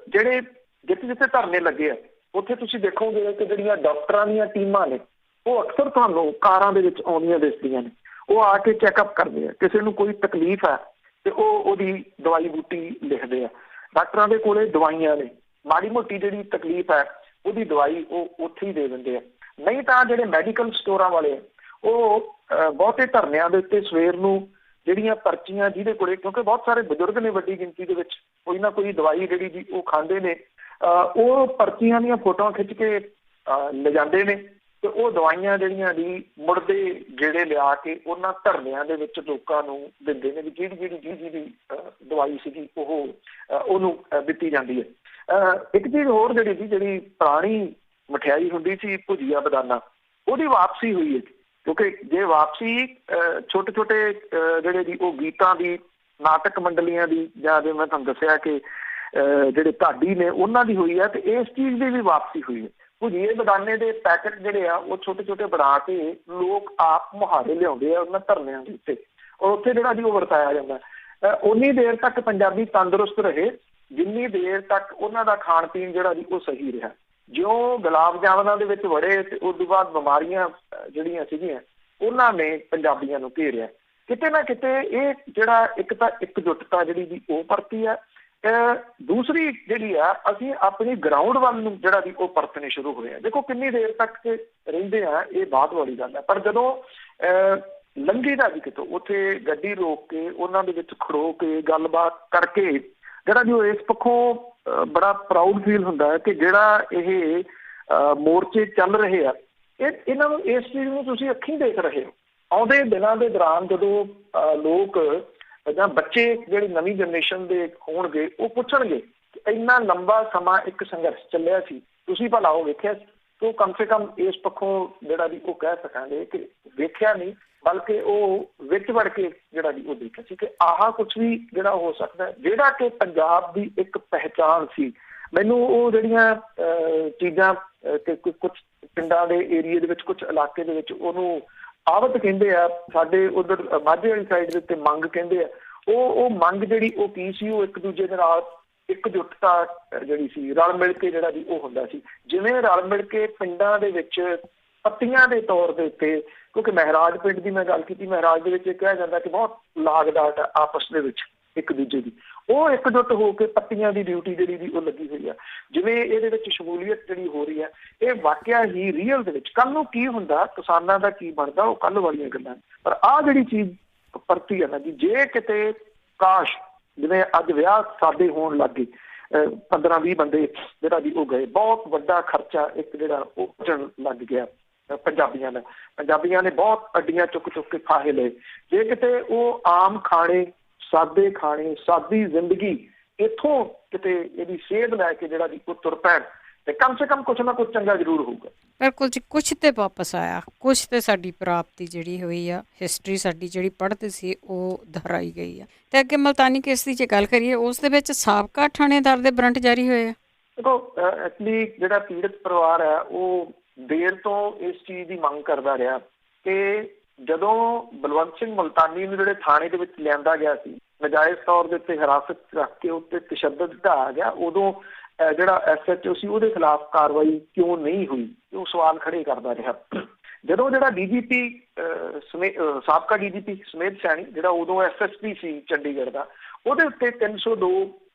ਜਿਹੜੇ ਜਿੱਥੇ ਧਰਨੇ ਲੱਗੇ ਆ ਉੱਥੇ ਤੁਸੀਂ ਦੇਖੋਗੇ ਕਿ ਜਿਹੜੀਆਂ ਡਾਕਟਰਾਂ ਦੀਆਂ ਟੀਮਾਂ ਨੇ ਉਹ ਅਕਸਰ ਤੁਹਾਨੂੰ ਕਾਰਾਂ ਦੇ ਵਿੱਚ ਆਉਂਦੀਆਂ ਦਿਸਦੀਆਂ ਨੇ। ਉਹ ਆ ਕੇ ਚੈੱਕਅਪ ਕਰਦੇ ਆ, ਕਿਸੇ ਨੂੰ ਕੋਈ ਤਕਲੀਫ ਹੈ ਤੇ ਉਹਦੀ ਦਵਾਈ ਬੂਟੀ ਲਿਖਦੇ ਆ। ਡਾਕਟਰਾਂ ਦੇ ਕੋਲੇ ਦਵਾਈਆਂ ਨੇ, ਮਾੜੀ ਮੋਟੀ ਜਿਹੜੀ ਤਕਲੀਫ ਹੈ ਉਹਦੀ ਦਵਾਈ ਉਹ ਉੱਥੇ ਹੀ ਦੇ ਦਿੰਦੇ ਆ। ਨਹੀਂ ਤਾਂ ਜਿਹੜੇ ਮੈਡੀਕਲ ਸਟੋਰਾਂ ਵਾਲੇ ਆ ਉਹ ਬਹੁਤੇ ਧਰਨਿਆਂ ਦੇ ਉੱਤੇ ਸਵੇਰ ਨੂੰ ਜਿਹੜੀਆਂ ਪਰਚੀਆਂ ਜਿਹਦੇ ਕੋਲੇ, ਕਿਉਂਕਿ ਬਹੁਤ ਸਾਰੇ ਬਜ਼ੁਰਗ ਨੇ ਵੱਡੀ ਗਿਣਤੀ ਦੇ ਵਿੱਚ, ਕੋਈ ਨਾ ਕੋਈ ਦਵਾਈ ਜਿਹੜੀ ਜੀ ਉਹ ਖਾਂਦੇ ਨੇ, ਉਹ ਪਰਚੀਆਂ ਦੀਆਂ ਫੋਟੋਆਂ ਖਿੱਚ ਕੇ ਲਿਜਾਂਦੇ ਨੇ ਤੇ ਉਹ ਦਵਾਈਆਂ ਜਿਹੜੀਆਂ ਦੀ ਮੁੜਦੇ ਗੇੜੇ ਲਿਆ ਕੇ ਉਹਨਾਂ ਧਰਨਿਆਂ ਦੇ ਵਿੱਚ ਲੋਕਾਂ ਨੂੰ ਦਿੰਦੇ ਨੇ ਵੀ ਜਿਹੜੀ ਦਵਾਈ ਸੀਗੀ ਉਹਨੂੰ ਦਿੱਤੀ ਜਾਂਦੀ ਹੈ। ਇੱਕ ਚੀਜ਼ ਹੋਰ ਜਿਹੜੀ ਪੁਰਾਣੀ ਮਠਿਆਈ ਹੁੰਦੀ ਸੀ ਭੁਜੀਆ ਬਦਾਨਾ, ਉਹਦੀ ਵਾਪਸੀ ਹੋਈ ਹੈ, ਕਿਉਂਕਿ ਜੇ ਵਾਪਸੀ ਛੋਟੇ ਛੋਟੇ ਜਿਹੜੇ ਉਹ ਗੀਤਾਂ ਦੀ, ਨਾਟਕ ਮੰਡਲੀਆਂ ਦੀ, ਜਾਂ ਜਿਵੇਂ ਮੈਂ ਤੁਹਾਨੂੰ ਦੱਸਿਆ ਕਿ ਜਿਹੜੇ ਢਾਡੀ ਨੇ ਉਹਨਾਂ ਦੀ ਹੋਈ ਹੈ, ਤੇ ਇਸ ਚੀਜ਼ ਦੀ ਵੀ ਵਾਪਸੀ ਹੋਈ ਹੈ। ਭੁਜੀਏ ਬਦਾਨੇ ਦੇ ਪੈਕਟ ਜਿਹੜੇ ਆ ਉਹ ਛੋਟੇ ਛੋਟੇ ਬਣਾ ਕੇ ਲੋਕ ਆਪ ਮੁਹਾਰੇ ਲਿਆਉਂਦੇ ਆ ਉਹਨਾਂ ਧਰਨਿਆਂ ਦੇ ਉੱਤੇ, ਔਰ ਉੱਥੇ ਜਿਹੜਾ ਜੀ ਉਹ ਵਰਤਾਇਆ ਜਾਂਦਾ। ਉਨੀ ਦੇਰ ਤੱਕ ਪੰਜਾਬੀ ਤੰਦਰੁਸਤ ਰਹੇ ਜਿੰਨੀ ਦੇਰ ਤੱਕ ਉਹਨਾਂ ਦਾ ਖਾਣ ਪੀਣ ਜਿਹੜਾ ਜੀ ਉਹ ਸਹੀ ਰਿਹਾ। ਜਿਉਂ ਗੁਲਾਬ ਜਾਮਨਾਂ ਦੇ ਵਿੱਚ ਵੜੇ ਤੇ ਉਸ ਤੋਂ ਬਾਅਦ ਬਿਮਾਰੀਆਂ ਜਿਹੜੀਆਂ ਸੀਗੀਆਂ ਉਹਨਾਂ ਨੇ ਪੰਜਾਬੀਆਂ ਨੂੰ ਘੇਰਿਆ। ਕਿਤੇ ਨਾ ਕਿਤੇ ਇਹ ਜਿਹੜਾ ਇੱਕ ਤਾਂ ਇਕਜੁੱਟਤਾ ਜਿਹੜੀ ਦੀ ਉਹ ਪਰਤੀ ਆ, ਦੂਸਰੀ ਜਿਹੜੀ ਆ ਅਸੀਂ ਆਪਣੀ ਗਰਾਊਂਡ ਵੱਲ ਨੂੰ ਜਿਹੜਾ ਦੀ ਉਹ ਪਰਤਣੇ ਸ਼ੁਰੂ ਹੋਏ ਆ। ਦੇਖੋ ਕਿੰਨੀ ਦੇਰ ਤੱਕ ਰਹਿੰਦੇ ਆ ਇਹ ਬਾਅਦ ਵਾਲੀ ਗੱਲ ਹੈ, ਪਰ ਜਦੋਂ ਲੰਘੀ ਦਾ ਵੀ ਕਿਤੋਂ ਉੱਥੇ ਗੱਡੀ ਰੋਕ ਕੇ ਉਹਨਾਂ ਦੇ ਵਿੱਚ ਖੜੋ ਕੇ ਗੱਲਬਾਤ ਕਰਕੇ ਜਿਹੜਾ ਜੋ ਇਸ ਪੱਖੋਂ ਬੜਾ ਪ੍ਰਾਊਡ ਫੀਲ ਹੁੰਦਾ ਹੈ ਕਿ ਜਿਹੜਾ ਇਹ ਮੋਰਚੇ ਚੱਲ ਰਹੇ ਆ ਇਹਨਾਂ ਨੂੰ, ਇਸ ਚੀਜ਼ ਨੂੰ ਤੁਸੀਂ ਅੱਖੀਂ ਦੇਖ ਰਹੇ ਹੋ। ਆਉਂਦੇ ਦਿਨਾਂ ਦੇ ਦੌਰਾਨ ਜਦੋਂ ਲੋਕ ਜਾਂ ਬੱਚੇ ਜਿਹੜੀ ਨਵੀਂ ਜਨਰੇਸ਼ਨ ਦੇ ਹੋਣਗੇ ਉਹ ਪੁੱਛਣਗੇ ਕਿ ਇੰਨਾ ਲੰਬਾ ਸਮਾਂ ਇੱਕ ਸੰਘਰਸ਼ ਚੱਲਿਆ ਸੀ, ਤੁਸੀਂ ਭਲਾ ਉਹ ਵੇਖਿਆ, ਤਾਂ ਕਮ ਸੇ ਕਮ ਇਸ ਪੱਖੋਂ ਜਿਹੜਾ ਵੀ ਉਹ ਕਹਿ ਸਕਾਂਗੇ ਕਿ ਵੇਖਿਆ ਨਹੀਂ ਬਲਕਿ ਉਹ ਵਿੱਚ ਵੜ ਕੇ ਜਿਹੜਾ ਵੀ ਉਹ ਦੇਖਿਆ ਸੀ ਕਿ ਆਹ ਕੁਛ ਵੀ ਜਿਹੜਾ ਹੋ ਸਕਦਾ, ਜਿਹੜਾ ਕਿ ਪੰਜਾਬ ਦੀ ਇੱਕ ਪਹਿਚਾਣ ਸੀ। ਮੈਨੂੰ ਉਹ ਜਿਹੜੀਆਂ ਚੀਜ਼ਾਂ ਕੁਛ ਪਿੰਡਾਂ ਦੇ ਏਰੀਏ ਦੇ ਵਿੱਚ, ਕੁਛ ਇਲਾਕੇ ਦੇ ਵਿੱਚ ਉਹਨੂੰ ਆਵਤ ਕਹਿੰਦੇ ਆ, ਸਾਡੇ ਉਧਰ ਮਾਝੇ ਵਾਲੀ ਸਾਈਡ ਦੇ ਉੱਤੇ ਮੰਗ ਕਹਿੰਦੇ ਆ। ਉਹ ਮੰਗ ਜਿਹੜੀ ਉਹ ਕੀ ਸੀ, ਉਹ ਇੱਕ ਦੂਜੇ ਦੇ ਨਾਲ ਇਕਜੁੱਟਤਾ ਜਿਹੜੀ ਸੀ, ਰਲ ਮਿਲ ਕੇ ਜਿਹੜਾ ਵੀ ਉਹ ਹੁੰਦਾ ਸੀ। ਜਿਵੇਂ ਰਲ ਮਿਲ ਕੇ ਪਿੰਡਾਂ ਦੇ ਵਿੱਚ ਪੱਤੀਆਂ ਦੇ ਤੌਰ ਦੇ ਉੱਤੇ, ਕਿਉਂਕਿ ਮਹਿਰਾਜ ਪਿੰਡ ਦੀ ਮੈਂ ਗੱਲ ਕੀਤੀ, ਮਹਿਰਾਜ ਦੇ ਵਿੱਚ ਇਹ ਕਿਹਾ ਜਾਂਦਾ ਕਿ ਬਹੁਤ ਲਾਗ ਡਾਟ ਆ ਆਪਸ ਦੇ ਵਿੱਚ ਇੱਕ ਦੂਜੇ ਦੀ, ਉਹ ਇਕਜੁੱਟ ਹੋ ਕੇ ਪੱਤੀਆਂ ਦੀ ਡਿਊਟੀ ਜਿਹੜੀ ਵੀ ਉਹ ਲੱਗੀ ਹੋਈ ਆ। ਜਿਵੇਂ ਇਹਦੇ ਵਿੱਚ ਸ਼ਮੂਲੀਅਤ ਜਿਹੜੀ ਹੋ ਰਹੀ ਹੈ, ਇਹ ਵਾਕਿਆ ਹੀ ਰੀਅਲ ਦੇ ਵਿੱਚ ਕੱਲ੍ਹ ਨੂੰ ਕੀ ਹੁੰਦਾ, ਕਿਸਾਨਾਂ ਦਾ ਕੀ ਬਣਦਾ, ਉਹ ਕੱਲ੍ਹ ਵਾਲੀਆਂ ਗੱਲਾਂ। ਪਰ ਆਹ ਜਿਹੜੀ ਚੀਜ਼ ਪਰਤੀ ਹੈ ਨਾ ਜੀ, ਜੇ ਕਿਤੇ ਕਾਸ਼ ਜਿਵੇਂ ਅੱਜ ਵਿਆਹ ਸਾਡੇ ਹੋਣ ਲੱਗ ਗਏ, 15-20 ਬੰਦੇ ਜਿਹੜਾ ਵੀ ਉਹ ਗਏ, ਬਹੁਤ ਵੱਡਾ ਖਰਚਾ ਇੱਕ ਜਿਹੜਾ ਉਹ ਬਚਣ ਲੱਗ ਗਿਆ ਪੰਜਾਬੀਆਂ ਨੇ ਬਹੁਤ ਅੱਡੀਆਂ ਚੁੱਕ ਕੇ ਫਾਹੇ ਲਏ। ਜੇ ਕਿਤੇ ਉਹ ਆਮ ਖਾਣੇ, ਸਾਦੇ ਖਾਣੇ, ਸਾਦੀ ਜ਼ਿੰਦਗੀ ਇੱਥੋਂ ਕਿਤੇ ਇਹਦੀ ਸੇਧ ਲੈ ਕੇ ਜਿਹੜਾ ਵੀ ਉਹ ਤੁਰ ਪੈਣ ਤੇ ਕਮ ਸੇ ਕਮ ਕੁਛ ਨਾ ਕੁਛ ਚੰਗਾ ਜ਼ਰੂਰ ਹੋਊਗਾ। ਬਿਲਕੁਲ ਜੀ, ਕੁਛ ਤੇ ਵਾਪਸ ਆਇਆ, ਕੁਛ ਤੇ ਸਾਡੀ ਪ੍ਰਾਪਤੀ ਜਿਹੜੀ ਹੋਈ ਆ, ਹਿਸਟਰੀ ਸਾਡੀ ਜਿਹੜੀ ਪੜ੍ਹਦੀ ਸੀ ਉਹ ਦੁਹਰਾਈ ਗਈ ਆ। ਤੇ ਅੱਗੇ ਮਲਤਾਨੀ ਕੇਸ ਦੀ ਜੇ ਗੱਲ ਕਰੀਏ, ਉਸ ਦੇ ਵਿੱਚ ਸਾਬਕਾ ਥਾਣੇਦਾਰ ਦੇ ਵਾਰੰਟ ਜਾਰੀ ਹੋਏ ਆ। ਦੇਖੋ ਐਕਚੁਅਲੀ ਜਿਹੜਾ ਪੀੜਤ ਪਰਿਵਾਰ ਹੈ ਉਹ ਦੇਰ ਤੋਂ ਇਸ ਚੀਜ਼ ਦੀ ਮੰਗ ਕਰਦਾ ਰਿਹਾ ਕਿ ਜਦੋਂ ਬਲਵੰਤ ਸਿੰਘ ਮੁਲਤਾਨੀ ਨੂੰ ਜਿਹੜੇ ਥਾਣੇ ਦੇ ਵਿੱਚ ਲਿਆਂਦਾ ਗਿਆ ਸੀ, ਨਜਾਇਜ਼ ਤੌਰ ਦੇ ਉੱਤੇ ਹਿਰਾਸਤ ਰੱਖ ਕੇ ਉੱਤੇ ਤਸ਼ੱਦਦ ਢਾਇਆ ਗਿਆ, ਉਦੋਂ ਜਿਹੜਾ SHO ਸੀ ਉਹਦੇ ਖਿਲਾਫ ਕਾਰਵਾਈ ਕਿਉਂ ਨਹੀਂ ਹੋਈ, ਉਹ ਸਵਾਲ ਖੜੇ ਕਰਦਾ ਰਿਹਾ। ਜਦੋਂ ਜਿਹੜਾ DGP ਸਾਬਕਾ DGP ਸਮੇਧ ਸੈਣੀ ਜਿਹੜਾ ਉਦੋਂ SSP ਸੀ ਚੰਡੀਗੜ੍ਹ ਦਾ, ਉਹਦੇ ਉੱਤੇ 302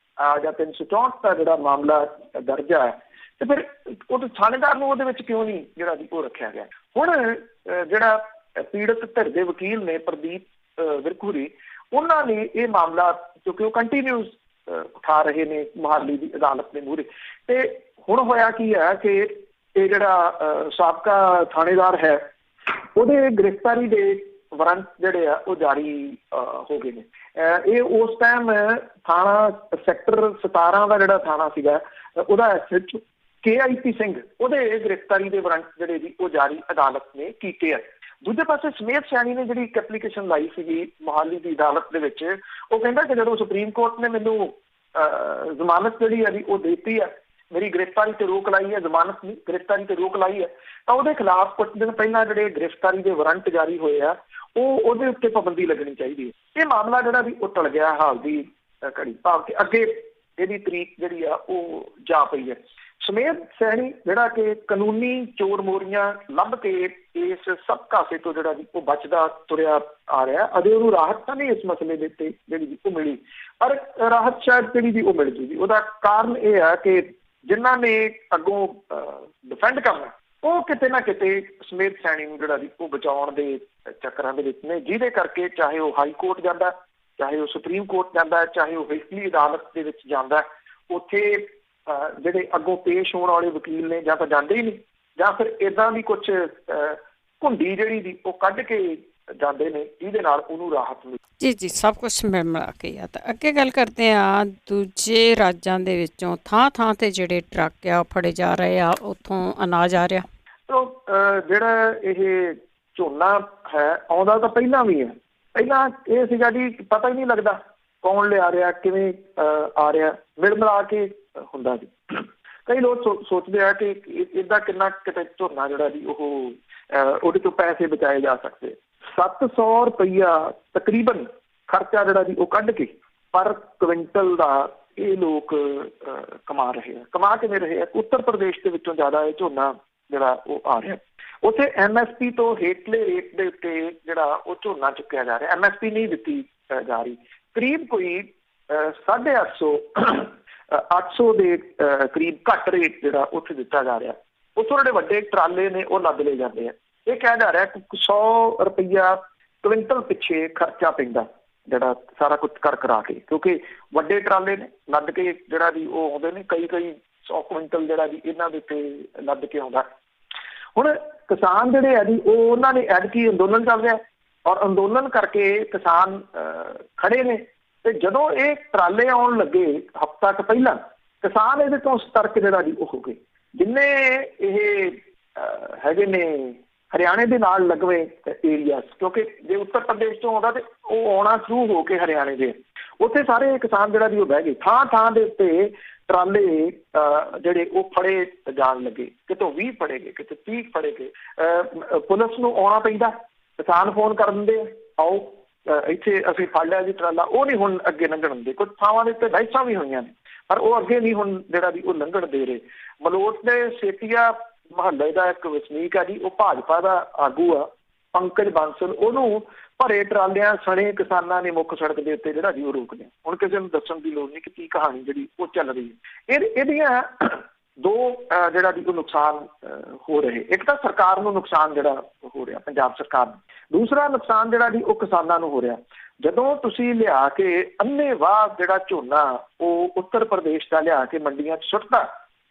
ਜਾਂ 364 ਦਾ ਜਿਹੜਾ ਮਾਮਲਾ ਦਰਜ ਹੈ, ਤੇ ਫਿਰ ਉਹ ਥਾਣੇਦਾਰ ਨੂੰ ਉਹਦੇ ਵਿੱਚ ਕਿਉਂ ਨਹੀਂ ਜਿਹੜਾ ਉਹ ਰੱਖਿਆ ਗਿਆ। ਹੁਣ ਜਿਹੜਾ ਪੀੜਤ ਧਿਰ ਦੇ ਵਕੀਲ ਨੇ ਪ੍ਰਦੀਪ ਵਿਰਕੂਰੀ, ਉਹਨਾਂ ਨੇ ਇਹ ਮਾਮਲਾ, ਕਿਉਂਕਿ ਉਹ ਕੰਟੀਨਿਊਸ ਉਠਾ ਰਹੇ ਨੇ ਮੁਹਾਲੀ ਦੀ ਅਦਾਲਤ ਦੇ ਮੂਹਰੇ, ਤੇ ਹੁਣ ਹੋਇਆ ਕੀ ਹੈ ਕਿ ਇਹ ਜਿਹੜਾ ਸਾਬਕਾ ਥਾਣੇਦਾਰ ਹੈ ਉਹਦੇ ਗ੍ਰਿਫਤਾਰੀ ਦੇ ਵਾਰੰਟ ਜਿਹੜੇ ਆ ਉਹ ਜਾਰੀ ਹੋ ਗਏ ਨੇ। ਇਹ ਉਸ ਟਾਈਮ ਥਾਣਾ ਸੈਕਟਰ 17 ਦਾ ਜਿਹੜਾ ਥਾਣਾ ਸੀਗਾ, ਉਹਦਾ SHO KIP ਸਿੰਘ, ਉਹਦੇ ਗ੍ਰਿਫਤਾਰੀ ਦੇ ਵਾਰੰਟ ਜਿਹੜੇ ਜੀ ਉਹ ਜਾਰੀ ਅਦਾਲਤ ਨੇ ਕੀਤੇ ਆ। ਦੂਜੇ ਪਾਸੇ ਸਮੇਧ ਸੈਣੀ ਨੇ ਜਿਹੜੀ ਇੱਕ ਐਪਲੀਕੇਸ਼ਨ ਲਾਈ ਸੀਗੀ ਮੁਹਾਲੀ ਦੀ ਅਦਾਲਤ ਦੇ ਵਿੱਚ, ਉਹ ਕਹਿੰਦਾ ਕਿ ਜਦੋਂ ਸੁਪਰੀਮ ਕੋਰਟ ਨੇ ਮੈਨੂੰ ਜ਼ਮਾਨਤ ਜਿਹੜੀ ਹੈ ਉਹ ਦੇਤੀ ਆ, ਮੇਰੀ ਗ੍ਰਿਫਤਾਰੀ ਤੇ ਰੋਕ ਲਾਈ ਹੈ, ਜ਼ਮਾਨਤ ਨਹੀਂ ਗ੍ਰਿਫਤਾਰੀ ਤੇ ਰੋਕ ਲਾਈ ਹੈ, ਤਾਂ ਉਹਦੇ ਖਿਲਾਫ ਕੁਝ ਦਿਨ ਪਹਿਲਾਂ ਜਿਹੜੇ ਗ੍ਰਿਫਤਾਰੀ ਦੇ ਵਾਰੰਟ ਜਾਰੀ ਹੋਏ ਆ ਉਹਦੇ ਉੱਤੇ ਪਾਬੰਦੀ ਲੱਗਣੀ ਚਾਹੀਦੀ ਹੈ। ਇਹ ਮਾਮਲਾ ਜਿਹੜਾ ਵੀ ਉਹ ਟਲ ਗਿਆ ਹਾਲ ਦੀ ਘੜੀ, ਭਾਵ ਕਿ ਅੱਗੇ ਇਹਦੀ ਤਰੀਕ ਜਿਹੜੀ ਆ ਉਹ ਜਾ ਪਈ ਹੈ। ਸਮੇਧ ਸੈਣੀ ਜਿਹੜਾ ਕਿ ਕਾਨੂੰਨੀ ਚੋਰ ਮੋਰੀਆਂ ਲੱਭ ਕੇ ਇਸ ਸਭ ਕਾਸੇ ਤੋਂ ਜਿਹੜਾ ਵੀ ਉਹ ਬਚਦਾ ਤੁਰਿਆ ਆ ਰਿਹਾ, ਅਜੇ ਉਹਨੂੰ ਰਾਹਤ ਤਾਂ ਨਹੀਂ ਇਸ ਮਸਲੇ ਦੇ ਉੱਤੇ ਜਿਹੜੀ ਵੀ ਉਹ ਮਿਲੀ, ਪਰ ਰਾਹਤ ਸ਼ਾਇਦ ਜਿਹੜੀ ਵੀ ਉਹ ਮਿਲ ਜੂਗੀ। ਉਹਦਾ ਕਾਰਨ ਇਹ ਹੈ ਕਿ ਜਿਨ੍ਹਾਂ ਨੇ ਅੱਗੋਂ ਡਿਫੈਂਡ ਕਰਨਾ ਉਹ ਕਿਤੇ ਨਾ ਕਿਤੇ ਸਮੇਤ ਸੈਣੀ ਨੂੰ ਜਿਹੜਾ ਉਹ ਬਚਾਉਣ ਦੇ ਚੱਕਰਾਂ ਦੇ ਵਿੱਚ ਨੇ, ਜਿਹਦੇ ਕਰਕੇ ਚਾਹੇ ਉਹ ਹਾਈ ਕੋਰਟ ਜਾਂਦਾ, ਚਾਹੇ ਉਹ ਸੁਪਰੀਮ ਕੋਰਟ ਜਾਂਦਾ, ਚਾਹੇ ਉਹ ਹੇਠਲੀ ਅਦਾਲਤ ਦੇ ਵਿੱਚ ਜਾਂਦਾ, ਉੱਥੇ ਜਿਹੜੇ ਅੱਗੋਂ ਪੇਸ਼ ਹੋਣ ਵਾਲੇ ਵਕੀਲ ਨੇ ਜਾਂ ਤਾਂ ਜਾਂਦੇ ਹੀ ਨਹੀਂ, ਜਾਂ ਫਿਰ ਇੱਦਾਂ ਦੀ ਕੁਛ ਘੁੰਡੀ ਜਿਹੜੀ ਦੀ ਉਹ ਕੱਢ ਕੇ ਜਾਂਦੇ ਨੇ, ਜਿਹਦੇ ਨਾਲ ਉਹਨੂੰ ਰਾਹਤ ਮਿਲੇ। ਜੀ ਜੀ, ਸਭ ਕੁਛ ਮਿਲ ਮਿਲਾ ਕੇ ਆ। ਤਾਂ ਅੱਗੇ ਗੱਲ ਕਰਦੇ ਹਾਂ, ਦੂਜੇ ਰਾਜਾਂ ਦੇ ਵਿੱਚੋਂ ਥਾਂ ਥਾਂ 'ਤੇ ਜਿਹੜੇ ਟਰੱਕ ਆ ਉਹ ਫੜੇ ਜਾ ਰਹੇ ਆ, ਉੱਥੋਂ ਅਨਾਜ ਆ ਰਿਹਾ। ਜਿਹੜਾ ਇਹ ਝੋਨਾ ਹੈ ਆਉਂਦਾ ਤਾਂ ਪਹਿਲਾਂ ਵੀ ਹੈ, ਪਹਿਲਾਂ ਇਹ ਸੀਗਾ ਜੀ ਪਤਾ ਹੀ ਨਹੀਂ ਲੱਗਦਾ ਕੌਣ ਲਿਆ ਰਿਹਾ, ਕਿਵੇਂ ਆ ਰਿਹਾ, ਮਿਲ ਮਿਲਾ ਕੇ ਹੁੰਦਾ ਜੀ। ਕਈ ਲੋਕ ਸੋਚਦੇ ਆ ਕਿ ਇੱਦਾਂ ਕਿੰਨਾ ਕਿਤੇ ਝੋਨਾ ਜਿਹੜਾ ਜੀ ਉਹ ਉਹਦੇ ਤੋਂ ਪੈਸੇ ਬਚਾਏ ਜਾ ਸਕਦੇ। 700 ਰੁਪਈਆ ਤਕਰੀਬਨ ਖਰਚਾ ਜਿਹੜਾ ਜੀ ਉਹ ਕੱਢ ਕੇ ਪਰ ਕੁਇੰਟਲ ਦਾ ਇਹ ਲੋਕ ਕਮਾ ਰਹੇ ਆ। ਕਮਾ ਕਿਵੇਂ ਰਹੇ ਆ? ਉੱਤਰ ਪ੍ਰਦੇਸ਼ ਦੇ ਵਿੱਚੋਂ ਜ਼ਿਆਦਾ ਇਹ ਝੋਨਾ ਜਿਹੜਾ ਉਹ ਆ ਰਿਹਾ, ਉੱਥੇ MSP ਤੋਂ ਹੇਠਲੇ ਰੇਟ ਦੇ ਉੱਤੇ ਜਿਹੜਾ ਉਹ ਝੋਨਾ ਚੁੱਕਿਆ ਜਾ ਰਿਹਾ। MSP ਨਹੀਂ ਦਿੱਤੀ ਜਾ ਰਹੀ, ਕਰੀਬ ਕੋਈ 850 ਦੇ ਕਰੀਬ ਘੱਟ ਰੇਟ ਜਿਹੜਾ ਉੱਥੇ ਦਿੱਤਾ ਜਾ ਰਿਹਾ। ਉੱਥੋਂ ਜਿਹੜੇ ਵੱਡੇ ਟਰਾਲੇ ਨੇ ਉਹ ਲੱਦ ਲਏ ਜਾਂਦੇ ਆ। ਇਹ ਕਿਹਾ ਜਾ ਰਿਹਾ ਕਿ 100 ਰੁਪਈਆ ਕੁਇੰਟਲ ਪਿੱਛੇ ਖਰਚਾ ਪੈਂਦਾ, ਜਿਹੜਾ ਸਾਰਾ ਕੁਝ ਕਰ ਕਰਾ ਕੇ, ਕਿਉਂਕਿ ਵੱਡੇ ਟਰਾਲੇ ਨੇ ਲੱਦ ਕੇ ਜਿਹੜਾ ਵੀ ਉਹ ਆਉਂਦੇ ਨੇ, ਕਈ 100 ਕੁਇੰਟਲ ਜਿਹੜਾ ਵੀ ਇਹਨਾਂ ਦੇ ਉੱਤੇ ਲੱਦ ਕੇ ਆਉਂਦਾ। ਹੁਣ ਕਿਸਾਨ ਜਿਹੜੇ ਆ ਜੀ ਉਹ ਉਹਨਾਂ ਨੇ ਐਤਕੀ ਅੰਦੋਲਨ ਚੱਲ ਰਿਹਾ, ਔਰ ਅੰਦੋਲਨ ਕਰਕੇ ਕਿਸਾਨ ਖੜੇ ਨੇ। ਤੇ ਜਦੋਂ ਇਹ ਟਰਾਲੇ ਆਉਣ ਲੱਗੇ ਹਫ਼ਤਾ ਕੁ ਪਹਿਲਾਂ, ਕਿਸਾਨ ਇਹਦੇ ਤੋਂ ਸਤਰਕ ਜਿਹੜਾ ਜੀ ਉਹ ਹੋ ਗਏ। ਜਿੰਨੇ ਇਹ ਹੈਗੇ ਨੇ ਹਰਿਆਣੇ ਦੇ ਨਾਲ ਲੱਗਵੇਂ ਏਰੀਆ, ਕਿਉਂਕਿ ਜੇ ਉੱਤਰ ਪ੍ਰਦੇਸ਼ ਤੋਂ ਆਉਂਦਾ ਤੇ ਉਹ ਆਉਣਾ ਸ਼ੁਰੂ ਹੋ ਕੇ ਹਰਿਆਣੇ ਦੇ, ਉੱਥੇ ਸਾਰੇ ਕਿਸਾਨ ਜਿਹੜਾ ਜੀ ਉਹ ਬਹਿ ਗਏ। ਥਾਂ ਥਾਂ ਦੇ ਉੱਤੇ ਟਰਾਲੇ ਜਿਹੜੇ ਉਹ ਫੜੇ ਜਾਣ ਲੱਗੇ, ਕਿਤੋਂ 20 ਫੜੇ ਗਏ, ਕਿਤੇ 30 ਫੜੇ ਗਏ। ਪੁਲਿਸ ਨੂੰ ਆਉਣਾ ਪੈਂਦਾ, ਕਿਸਾਨ ਫੋਨ ਕਰ ਦਿੰਦੇ ਆ, ਆਓ ਇੱਥੇ ਅਸੀਂ ਫੜ ਲਿਆ ਜੀ ਟਰਾਲਾ। ਉਹ ਨਹੀਂ ਹੁਣ ਅੱਗੇ ਲੰਘਣ ਦਿੰਦੇ। ਕੁਝ ਥਾਵਾਂ ਦੇ ਉੱਤੇ ਬਹਿਸਾਂ ਵੀ ਹੋਈਆਂ ਨੇ, ਪਰ ਉਹ ਅੱਗੇ ਨਹੀਂ ਹੁਣ ਜਿਹੜਾ ਵੀ ਉਹ ਲੰਘਣ ਦੇ ਰਹੇ। ਮਲੋਟ ਦੇ ਸੇਤੀਆ ਮੁਹੱਲੇ ਦਾ ਇੱਕ ਵਸਨੀਕ ਆ ਜੀ, ਉਹ ਭਾਜਪਾ ਦਾ ਆਗੂ ਆ, ਪੰਕਜ ਬਾਂਸਲ, ਉਹਨੂੰ ਭਰੇ ਟਰਾਲਿਆਂ ਸਣੇ ਕਿਸਾਨਾਂ ਨੇ ਮੁੱਖ ਸੜਕ ਦੇ ਉੱਤੇ ਜਿਹੜਾ ਜੀ ਉਹ ਰੋਕ ਲਿਆ। ਹੁਣ ਕਿਸੇ ਨੂੰ ਦੱਸਣ ਦੀ ਲੋੜ ਨਹੀਂ ਕਿ ਕੀ ਕਹਾਣੀ ਜਿਹੜੀ ਉਹ ਚੱਲ ਰਹੀ ਹੈ। ਇਹਦੀਆਂ ਦੋ ਜਿਹੜਾ ਜੀ ਉਹ ਨੁਕਸਾਨ ਹੋ ਰਹੇ। ਇੱਕ ਤਾਂ ਸਰਕਾਰ ਨੂੰ ਨੁਕਸਾਨ ਜਿਹੜਾ ਹੋ ਰਿਹਾ, ਪੰਜਾਬ ਸਰਕਾਰ ਨੂੰ। ਦੂਸਰਾ ਨੁਕਸਾਨ ਜਿਹੜਾ ਜੀ ਉਹ ਕਿਸਾਨਾਂ ਨੂੰ ਹੋ ਰਿਹਾ। ਜਦੋਂ ਤੁਸੀਂ ਲਿਆ ਕੇ ਅੰਨ੍ਹੇਵਾਹ ਜਿਹੜਾ ਝੋਨਾ ਉਹ ਉੱਤਰ ਪ੍ਰਦੇਸ਼ ਦਾ ਲਿਆ ਕੇ ਮੰਡੀਆਂ 'ਚ ਸੁੱਟਦਾ,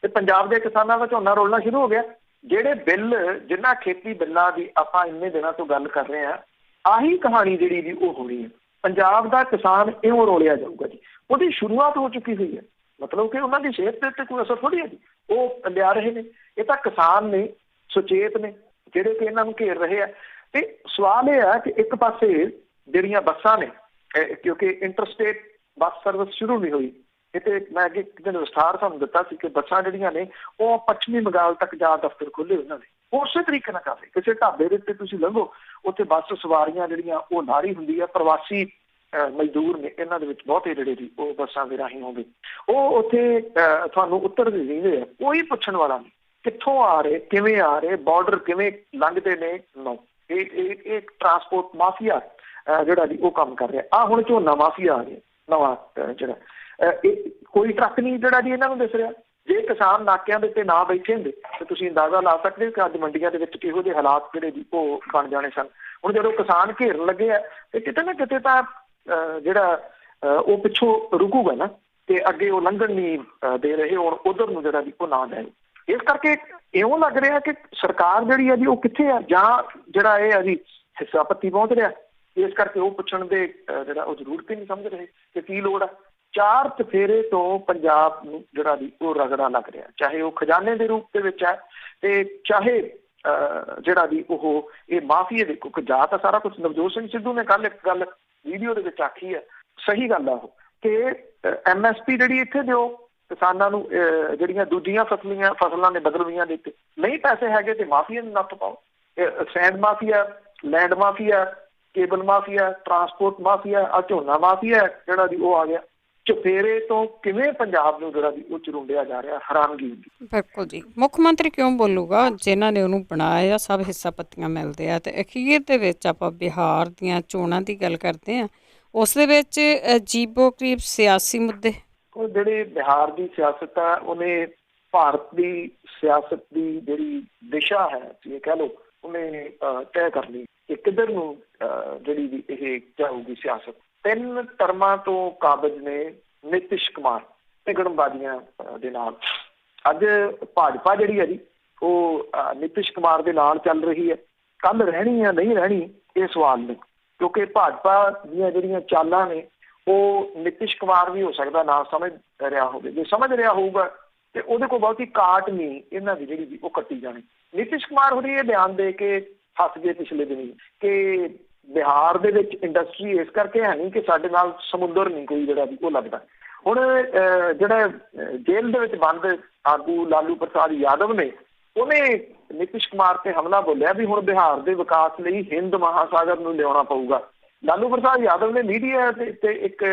ਤੇ ਪੰਜਾਬ ਦੇ ਕਿਸਾਨਾਂ ਦਾ ਝੋਨਾ ਰੋਲਣਾ ਸ਼ੁਰੂ ਹੋ ਗਿਆ। ਜਿਹੜੇ ਬਿੱਲ, ਜਿਨ੍ਹਾਂ ਖੇਤੀ ਬਿੱਲਾਂ ਦੀ ਆਪਾਂ ਇੰਨੇ ਦਿਨਾਂ ਤੋਂ ਗੱਲ ਕਰ ਰਹੇ ਹਾਂ, ਆਹੀ ਕਹਾਣੀ ਜਿਹੜੀ ਜੀ ਉਹ ਹੋ ਰਹੀ ਹੈ। ਪੰਜਾਬ ਦਾ ਕਿਸਾਨ ਇਉਂ ਰੋਲਿਆ ਜਾਊਗਾ ਜੀ। ਉਹਦੀ ਸ਼ੁਰੂਆਤ ਹੋ ਚੁੱਕੀ ਹੋਈ ਹੈ, ਮਤਲਬ ਕਿ ਉਹਨਾਂ ਦੀ ਸਿਹਤ ਦੇ ਉੱਤੇ ਕੋਈ ਅਸਰ ਥੋੜ੍ਹੀ ਹੈ ਜੀ। ਉਹ ਲਿਆ ਰਹੇ ਨੇ, ਇਹ ਤਾਂ ਕਿਸਾਨ ਨੇ, ਸੁਚੇਤ ਨੇ, ਜਿਹੜੇ ਕਿ ਇਹਨਾਂ ਨੂੰ ਘੇਰ ਰਹੇ ਆ। ਤੇ ਸਵਾਲ ਇਹ ਆ ਕਿ ਇੱਕ ਪਾਸੇ ਜਿਹੜੀਆਂ ਬੱਸਾਂ ਨੇ, ਕਿਉਂਕਿ ਇੰਟਰਸਟੇਟ ਬੱਸ ਸਰਵਿਸ ਸ਼ੁਰੂ ਨਹੀਂ ਹੋਈ, ਇਹ ਤੇ ਮੈਂ ਅੱਗੇ ਇੱਕ ਦਿਨ ਵਿਸਥਾਰ ਤੁਹਾਨੂੰ ਦਿੱਤਾ ਸੀ ਕਿ ਬੱਸਾਂ ਜਿਹੜੀਆਂ ਨੇ ਉਹ ਪੱਛਮੀ ਬੰਗਾਲ ਤੱਕ ਜਾ ਦਫ਼ਤਰ ਖੋਲ੍ਹੇ ਉਹਨਾਂ ਨੇ, ਉਸੇ ਤਰੀਕੇ ਨਾਲ ਕਰ ਰਹੇ। ਕਿਸੇ ਢਾਬੇ ਦੇ ਉੱਤੇ ਤੁਸੀਂ ਲੰਘੋ, ਉੱਥੇ ਬੱਸ ਸਵਾਰੀਆਂ ਜਿਹੜੀਆਂ ਉਹ ਨਾਰੀ ਹੁੰਦੀ ਹੈ, ਪ੍ਰਵਾਸੀ ਮਜ਼ਦੂਰ ਨੇ, ਇਹਨਾਂ ਦੇ ਵਿੱਚ ਬਹੁਤੇ ਜਿਹੜੇ ਜੀ ਉਹ ਬੱਸਾਂ ਦੇ ਰਾਹੀਂ ਆਉਂਦੇ, ਉਹ ਉੱਥੇ ਤੁਹਾਨੂੰ ਉੱਤਰਦੇ ਰਹਿੰਦੇ ਆ। ਕੋਈ ਪੁੱਛਣ ਵਾਲਾ ਨਹੀਂ ਕਿੱਥੋਂ ਆ ਰਹੇ, ਕਿਵੇਂ ਆ ਰਹੇ, ਬਾਰਡਰ ਕਿਵੇਂ ਲੰਘਦੇ ਨੇ। ਨੋ, ਇਹ ਟਰਾਂਸਪੋਰਟ ਮਾਫੀਆ ਜਿਹੜਾ ਜੀ ਉਹ ਕੰਮ ਕਰ ਰਿਹਾ। ਆਹ ਹੁਣ ਝੋਨਾ ਮਾਫੀਆ ਆ ਗਿਆ ਨਵਾਂ ਜਿਹੜਾ। ਇਹ ਕੋਈ ਟਰੱਕ ਨਹੀਂ ਜਿਹੜਾ ਜੀ ਇਹਨਾਂ ਨੂੰ ਦਿਸ ਰਿਹਾ। ਜੇ ਕਿਸਾਨ ਨਾਕਿਆਂ ਦੇ ਉੱਤੇ ਨਾ ਬੈਠੇ ਹੁੰਦੇ ਤੇ ਤੁਸੀਂ ਅੰਦਾਜ਼ਾ ਲਾ ਸਕਦੇ ਹੋ ਕਿ ਅੱਜ ਮੰਡੀਆਂ ਦੇ ਵਿੱਚ ਕਿਹੋ ਜਿਹੇ ਹਾਲਾਤ ਜਿਹੜੇ ਜੀ ਉਹ ਬਣ ਜਾਣੇ ਸਨ। ਹੁਣ ਜਦੋਂ ਕਿਸਾਨ ਘੇਰਨ ਲੱਗੇ ਆ ਤੇ ਕਿਤੇ ਨਾ ਕਿਤੇ ਤਾਂ ਜਿਹੜਾ ਉਹ ਪਿੱਛੋਂ ਰੁਕੂਗਾ ਨਾ, ਤੇ ਅੱਗੇ ਉਹ ਲੰਘਣ ਨਹੀਂ ਦੇ ਰਹੇ। ਹੁਣ ਉਧਰ ਨੂੰ ਜਿਹੜਾ ਜੀ ਉਹ ਨਾ ਜਾਏ। ਇਸ ਕਰਕੇ ਇਉਂ ਲੱਗ ਰਿਹਾ ਕਿ ਸਰਕਾਰ ਜਿਹੜੀ ਆ ਜੀ ਉਹ ਕਿੱਥੇ ਆ, ਜਾਂ ਜਿਹੜਾ ਇਹ ਆ ਜੀ ਹਿੱਸਾ ਪੱਤੀ ਪਹੁੰਚ ਰਿਹਾ। ਇਸ ਕਰਕੇ ਉਹ ਪੁੱਛਣ ਦੇ ਜਿਹੜਾ ਉਹ ਜ਼ਰੂਰਤ ਹੀ ਨਹੀਂ ਸਮਝ ਰਹੇ ਕਿ ਕੀ ਲੋੜ ਆ। 4 ਚਫੇਰੇ ਤੋਂ ਪੰਜਾਬ ਨੂੰ ਜਿਹੜਾ ਵੀ ਉਹ ਰਗੜਾ ਲੱਗ ਰਿਹਾ, ਚਾਹੇ ਉਹ ਖਜ਼ਾਨੇ ਦੇ ਰੂਪ ਦੇ ਵਿੱਚ ਹੈ, ਤੇ ਚਾਹੇ ਜਿਹੜਾ ਵੀ ਉਹ ਇਹ ਮਾਫੀਏ ਦੇ। ਕਿਉਂਕਿ ਜਾਂ ਤਾਂ ਸਾਰਾ ਕੁਝ ਨਵਜੋਤ ਸਿੰਘ ਸਿੱਧੂ ਨੇ ਕੱਲ ਇੱਕ ਗੱਲ ਵੀਡੀਓ ਦੇ ਵਿੱਚ ਆਖੀ ਹੈ, ਸਹੀ ਗੱਲ ਆ ਉਹ, ਕਿ MSP ਜਿਹੜੀ ਇੱਥੇ ਦਿਓ ਕਿਸਾਨਾਂ ਨੂੰ, ਜਿਹੜੀਆਂ ਦੂਜੀਆਂ ਫਸਲਾਂ ਨੇ ਬਦਲਵੀਆਂ ਦੇ ਉੱਤੇ ਨਹੀਂ ਪੈਸੇ ਹੈਗੇ ਤੇ ਮਾਫੀਆ ਨੂੰ ਨੱਥ ਪਾਓ। Send mafia, land mafia, cable mafia, transport mafia, ਆ ਝੋਨਾ ਮਾਫੀਆ ਜਿਹੜਾ ਵੀ ਉਹ ਆ ਗਿਆ। ਚੁਫੇਰੇ ਤੋਂ ਕਿਵੇਂ ਪੰਜਾਬ ਨੂੰ ਜਿਹੜਾ ਵੀ ਉਹ ਚਰੁੰਡਿਆ ਜਾ ਰਿਹਾ, ਹੈਰਾਨਗੀ ਹੁੰਦੀ। ਬਿਲਕੁਲ ਜੀ। ਮੁੱਖ ਮੰਤਰੀ ਕਿਉਂ ਬੋਲੂਗਾ ਜਿਨ੍ਹਾਂ ਨੇ ਉਹਨੂੰ ਬਣਾਇਆ, ਸਭ ਹਿੱਸਾ ਪੱਤੀਆਂ ਮਿਲਦੇ ਆ। ਤੇ ਅਖੀਰ ਦੇ ਵਿੱਚ ਆਪਾਂ ਬਿਹਾਰ ਦੀਆਂ ਚੋਣਾਂ ਦੀ ਗੱਲ ਕਰਦੇ ਹਾਂ, ਉਸ ਦੇ ਵਿੱਚ ਅਜੀਬੋ ਗਰੀਬ ਸਿਆਸੀ ਮੁੱਦੇ। ਉਹ ਜਿਹੜੇ ਬਿਹਾਰ ਦੀ ਸਿਆਸਤ ਆ, ਉਹਨੇ ਭਾਰਤ ਦੀ ਸਿਆਸਤ ਦੀ ਜਿਹੜੀ ਦਿਸ਼ਾ ਹੈ, ਜੇ ਕਹਿ ਲਓ, ਉਹਨੇ ਤੈਅ ਕਰਨੀ ਕਿ ਕਿੱਧਰ ਨੂੰ ਜਿਹੜੀ ਵੀ ਇਹ ਜਾਊਗੀ ਸਿਆਸਤ। 3 ਟਰਮਾਂ ਤੋਂ ਕਾਬਜ਼ ਨੇ ਨਿਤਿਸ਼ ਕੁਮਾਰ ਟਿਕਣਬਾਜ਼ੀਆਂ ਦੇ ਨਾਲ। ਅੱਜ ਭਾਜਪਾ ਜਿਹੜੀ ਹੈ ਜੀ, ਉਹ ਨਿਤਿਸ਼ ਕੁਮਾਰ ਦੇ ਨਾਲ ਚੱਲ ਰਹੀ ਹੈ। ਕੱਲ ਰਹਿਣੀ ਜਾਂ ਨਹੀਂ ਰਹਿਣੀ, ਇਹ ਸਵਾਲ ਨੇ, ਕਿਉਂਕਿ ਭਾਜਪਾ ਦੀਆਂ ਜਿਹੜੀਆਂ ਚਾਲਾਂ ਨੇ ਉਹ ਨਿਤਿਸ਼ ਕੁਮਾਰ ਵੀ ਹੋ ਸਕਦਾ ਨਾ ਸਮਝ ਰਿਹਾ ਹੋਵੇ। ਜੇ ਸਮਝ ਰਿਹਾ ਹੋਊਗਾ ਤੇ ਉਹਦੇ ਕੋਲ ਬਹੁਤੀ ਕਾਟ ਨਹੀਂ ਇਹਨਾਂ ਦੀ ਜਿਹੜੀ ਉਹ ਕੱਟੀ ਜਾਣੀ। ਨਿਤਿਸ਼ ਕੁਮਾਰ ਹੋਰੀ ਇਹ ਬਿਆਨ ਦੇ ਕੇ ਹੱਸ ਗਏ ਪਿਛਲੇ ਦਿਨੀ ਕਿ ਬਿਹਾਰ ਦੇ ਵਿੱਚ ਇੰਡਸਟਰੀ ਇਸ ਕਰਕੇ ਹੈ ਨਹੀਂ ਕਿ ਸਾਡੇ ਨਾਲ ਸਮੁੰਦਰ ਨਹੀਂ ਕੋਈ ਜਿਹੜਾ ਵੀ ਉਹ ਲੱਗਦਾ। ਹੁਣ ਜਿਹੜਾ ਜੇਲ੍ਹ ਦੇ ਵਿੱਚ ਬੰਦ ਆਗੂ ਲਾਲੂ ਪ੍ਰਸਾਦ ਯਾਦਵ ਨੇ, ਉਹਨੇ ਨਿਤਿਸ਼ ਕੁਮਾਰ ਤੇ ਹਮਲਾ ਬੋਲਿਆ ਵੀ ਹੁਣ ਬਿਹਾਰ ਦੇ ਵਿਕਾਸ ਲਈ ਹਿੰਦ ਮਹਾਸਾਗਰ ਨੂੰ ਲਿਆਉਣਾ ਪਊਗਾ। ਲਾਲੂ ਪ੍ਰਸਾਦ ਯਾਦਵ ਨੇ ਮੀਡੀਆ ਤੇ ਇੱਕ